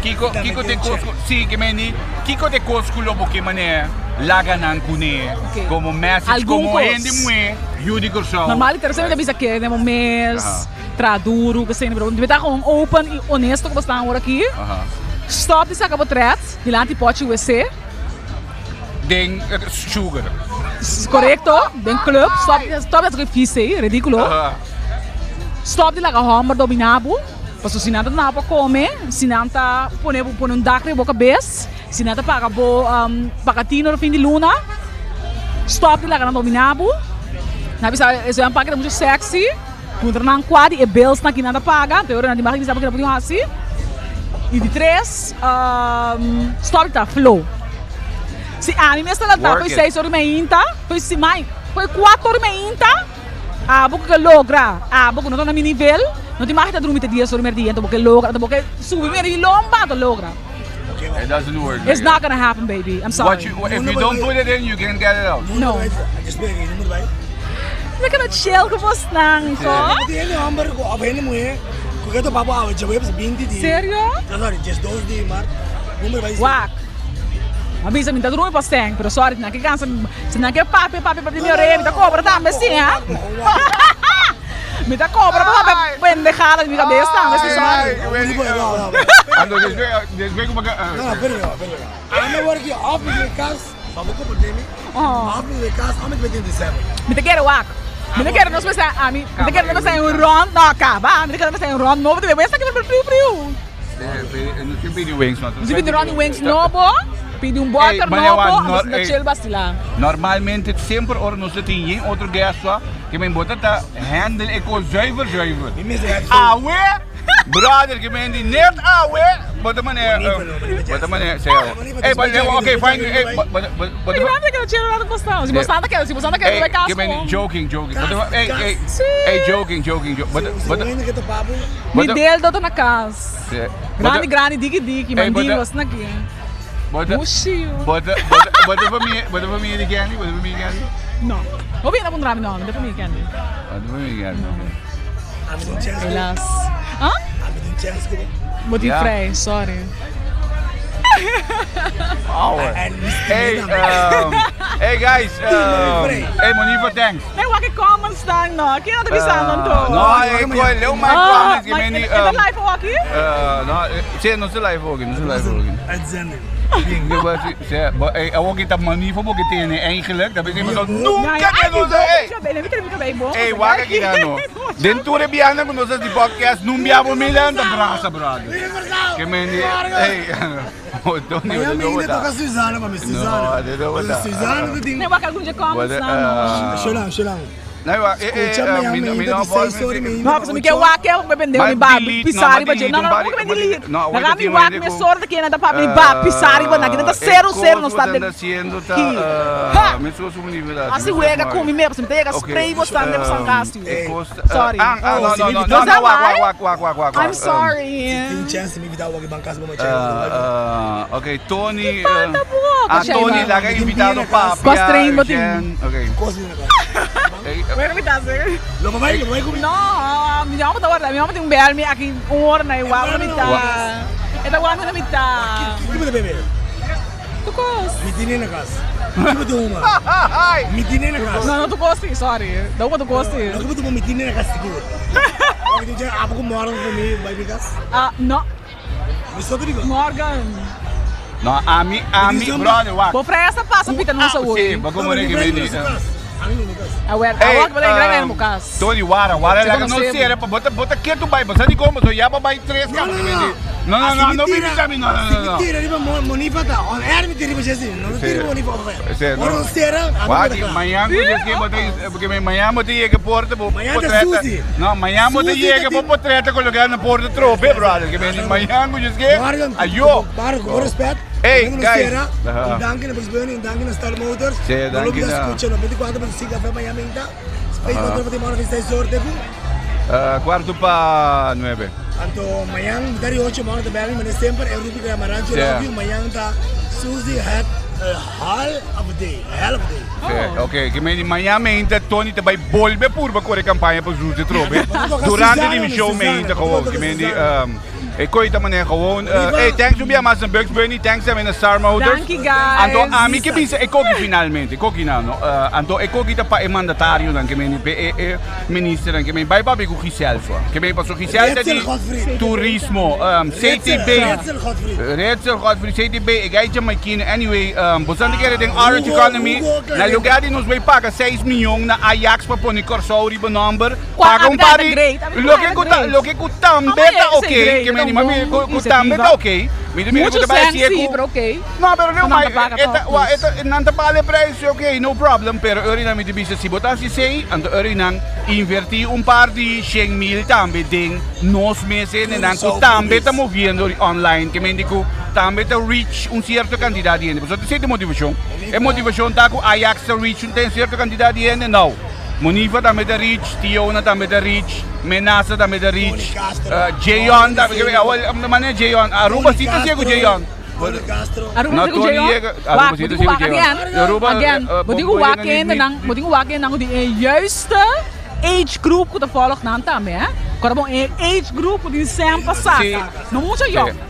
Kiko de Cosco, sim, que meni Kiko de Cosco lobo que mané laga ng kune, como message, como ende muito, Judy Corsão. Normal, interessante bisa que temos mês, traduro, que sei, mas tá com open e honesto que você está agora aqui. Stop de sacar botret, de lá de pote UC. Den sugar. Correcto, den club, stop de fice, ridículo. Stop de lá com hamburger dominabo, para se nada na para comer, se nada pone dacre boca bes, se nada paga bo pagatino no fim de luna. Stop de lá com dominabo. Na bisa, isso é um pacote muito sexy. Contra não quadri e bills na que nada paga, teoria na demais que sabe que não pode assim. E de 3, stop tá flow. Se a mim está lá foi 6 horas e meia, foi se mais, foi 4 horas e meia. Boca que logra, boca não está no meu nível, não tem mais que dormir 10 horas e meia, então boca logra, então boca subir meio lomba, então logra. It doesn't work. It's not gonna happen, baby. I'm sorry. If you don't put it in, you can't get it out. No. We're gonna chill com você, não? Porque tu papo awal jawab 20 di. Sério? Sorry, just 2 di mar. Número vai. Wak. Avisa minta dormir para seng, pero sorry, na que cansa, se na que papi para minha orelha, me tá cobra também sim, ha? Me tá cobra para pendejada na minha cabeça, mas sorry. Ando desvego como Não, pera. I'm working off the cars. Sabe como dele? Off the cars, I'm in 27. Me te quero wak. Me te quero, não se pensa a mim. Me te quero não pensar em rond, não acaba. Me te quero pensar em rond novo, também está aqui para frio. Não tem pedido wings, mas. Você pediu rond wings novo? Pediu butter novo, mas não chill bastila. Normalmente sempre or nós temos outro gasto que me bota tá handle eco zuiver. Awe, brother, que me indi net awe, bota mané, sei. Okay, fine. Mas não é que eu tiro nada gostado. Se gostar daquela, vai caso. Que me joking. Joking. Me dele doutor na casa. Grande, digi, mandinhos na aqui. Bushio. Bota para mim de candy. Não. Não vi na pundrami não, bota para mim candy. Bota para mim candy. Elas. Hã? Boti frei, sorry. Hey guys, hey Monifa, thanks. Hey, waki comments lang no. Kaya na tabisan to. No, eu mais comments que meni. Ito live waki? No, não se live hoje. Ako kita Monifa mo kita ni eigenlijk, tapi saya masuk nunca que nos Hey, waka kita no. Dentro biana com nós de podcast, não biamo milan da braça, brother. Que meni, hey. Miami toca Suzana, mami, Suzana. No, Suzana do Nem waka algum de comments lang. Sholang. Não, porque me quer wak é me vendeu me bab pisari ba não não me delete. Na kami wak me sorte que na da pa me bab pisari ba na kita zero no está de. Me sou nível. Assim wega com me você me pega spray você anda para São Cássio. Sorry. No, wak. I'm sorry. Tem chance me dar wak bancas para me Okay, Tony. Tony lá que invitado para. Gostei botin. Okay. Where me taser? Lo mamãe comigo. No, mi mamma tawar, mi mamma tem belmi aqui hora na iwa na mita. Eta wa na mita. Que me bebê? Tu cos. Me tine na casa. Que tu uma? Me tine na casa. Não, tu costi, sorry. Daw tu costi. Não que tu me tine na casa seguro. Porque tu já apo com moram comigo, vai ficar? No. Me sobre Morgan. No, ami brother, wak. Bo pressa passa pita no sa Sim, bago mo rin gimini. Aware, awak ba lang mo kas. Tony, wara, lá que não sei, bota que tu vai, você de como, tu já vai 3 camas, No, non mi dici no. Si tira riba monifata, on air mi tira riba non tira monifata. Sì, no. Ora sera, Guardi, Miami perché Miami ti che porta Susi. No, Miami ti che può potrete quello che hanno porta troppo, brother, che viene Miami just che aio. Con rispetto. Hey, guys. Danke na Brisbane, danke na Star Motors. Sì, danke na. Escuchano 24/5 da Miami inta. Space control di mano di stai sorte. Quarto pa 9. Anto Miami dari 8 mano da Belly, mas sempre é o rubi que amarancho review Miami ta Susie had a hell of a day. Ok, che in Miami inte Tony te vai bolbe pur per campagna per Susie trobe. Durante die show mee te gewoon, che mendi ik kon je dat meneer gewoon. Hey, thanks to be mas een Bugs Bunny, thanks to een Star Motors. Thank you guys. Anto ami che bisa ik koki finalmente, koki na no. Anto ik koki pa mandatario dan che mendi pe minister dan che mendi bij papi ku giselfo. Che mendi paso giselfo di turismo, CTB. Retzel Godfrey CTB. Ik ga je mijn kin anyway, bosante kere den orange economy. Na lugar di nos vai paga 6 miljoen na Ajax pa poni Corso riba number. Paga un pari. Lo che kutam beta okay, che mendi mami kutam beta okay. Mucho sensi, pero ok. No, pero no, non te paga precio, ok, no problem. Pero ori mi debisa si botasi sei, anto ori nang inverti un par di 100.000 tambe ding nos meses en dan ku tambe ta moviendo online, che mendi ku tambe ta reach un certo candidato di ende. So te motivazione. E motivazione ta ku Ajax ta reach un certo candidato di ende, no. Monifa também da Rich, Tiona também da Rich, Menasa também da Rich, Jayon também, mana Jayon, Aruba situ sih aku Jayon. Aruba situ Jayon. Wah, moet ik waken. Moet ik waken nang die juiste age group que te volgt nan também, hè? Quando age group die sempre passata. Não muito jong.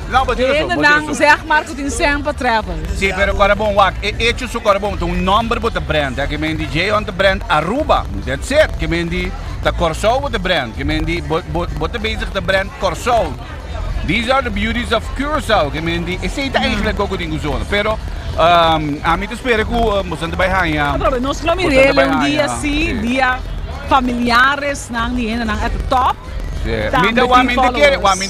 Não, mas isso não zeg maar que tem sempre travel. Sim, pero agora bom, hecho su agora bom, um number para brand, que me DJ on the brand Aruba, that's it. Que me di the Corso with the brand, que me di bota bezig the brand Corso. These are the beauties of Curaçao, que me di aceita eigenlijk ook in zone, pero a mim te espero que bastante bij gaan. Pero nós clamirele dia assim, dia familiares nang die nang at the top. Minta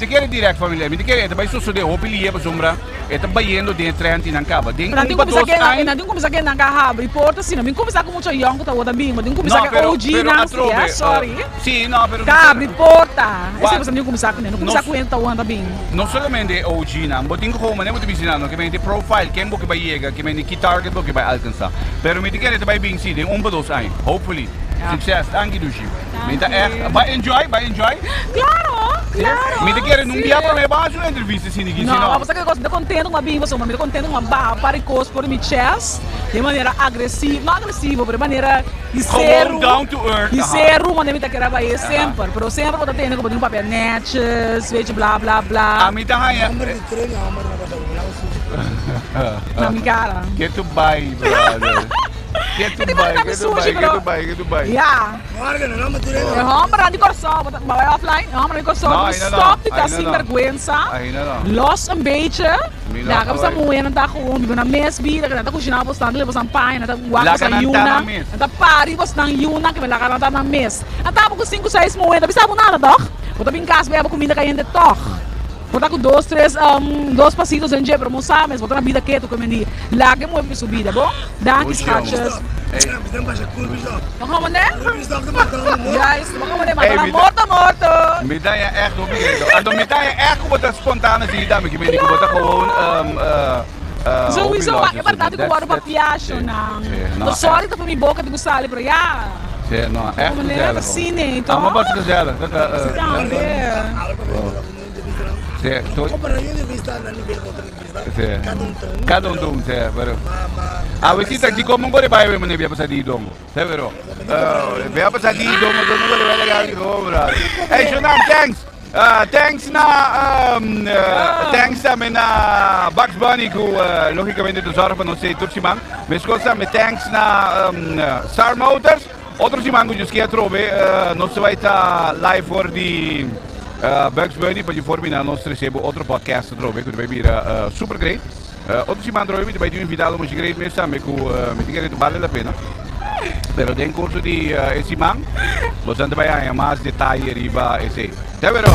quer direct família, minta quer também só de roupa ali para sombra, é também indo de trem na cava. Não tem como saber, não tem como saber na garrafa, reporta assim, não tem como saber muito young que tá outra bem, mas tem como saber OG na cia, sorry. Sim, não, pero cab reporta. Esse você não tem como saber, não como saber quem tá outra bem. Não somente OG na, mas tem como, não muito ensinando, que tem profile, quem boca vai chegar, que tem que target boca vai alcançar. Pero minta quer também bem sim, tem dos anos, hopefully. Succes, danke Dushi. Minta vai enjoy. Claro. Minta quer não via para me baixo na entrevista assim ninguém não. Não, você que gosta de contendo uma bimba, só me contendo uma para cos por mi chest, de maneira agressiva, não agressiva, de maneira gewoon down to earth. E ser uma minta quer vai sempre, pero sempre quando tem como um papel netches, veja blá blá blá. A minta raia. Na minha cara. Get to buy, brother. Get to buy. Yeah. Homem de Corso, vai offline. Homem de Corso, stop de tá sem vergonha. Los een beetje. Daar gaan we moeien en daar gewoon. We gaan mes bieden, we gaan cozinhar bastante, we gaan pai, we gaan guardar essa yuna, we gaan pari bastante yuna, que we gaan lagar na mes. En daar hebben we 5, 6 moeien, dat is nada toch? Want dan in casa we hebben comida caliente toch. Botar com 2, 3 pasitos em dia para almoçar, mas botar na vida quieto, como eu digo. Lá que muito subida, bom? Danke, schatjes. Vamos né? Ja, isso, vamos né? Mas morto. Me dá echt op je. En dan me dá echt op het spontane zie dan, ik ben niet op het gewoon sowieso, é verdade que eu guardo papiacho, não. Tô sorry que minha boca de gostar ali para já. Sim, não, é. Como né? Assim, né? Então. Uma bosta dela. Cada um, vero. A visita di come vuole vai me ne via passati domo. È vero. Via passati domo, non vuole legal di compra. Hey, Shonam, thanks. Thanks também na Bugs Bunny, que logicamente dos horas para não ser turciman. Mas coisa me thanks na Star Motors. Outro ciman que eu esqueci a trove, não se vai estar live for the Bugs Bunny, para informar nós recebemos outro podcast trove, que vai vir super great. Outro ciman trove, vai ter invitado muito great mesmo, também que me diga que vale a pena. Pero den curso di esse man, você vai ganhar mais detalhes riba esse. Tá vendo?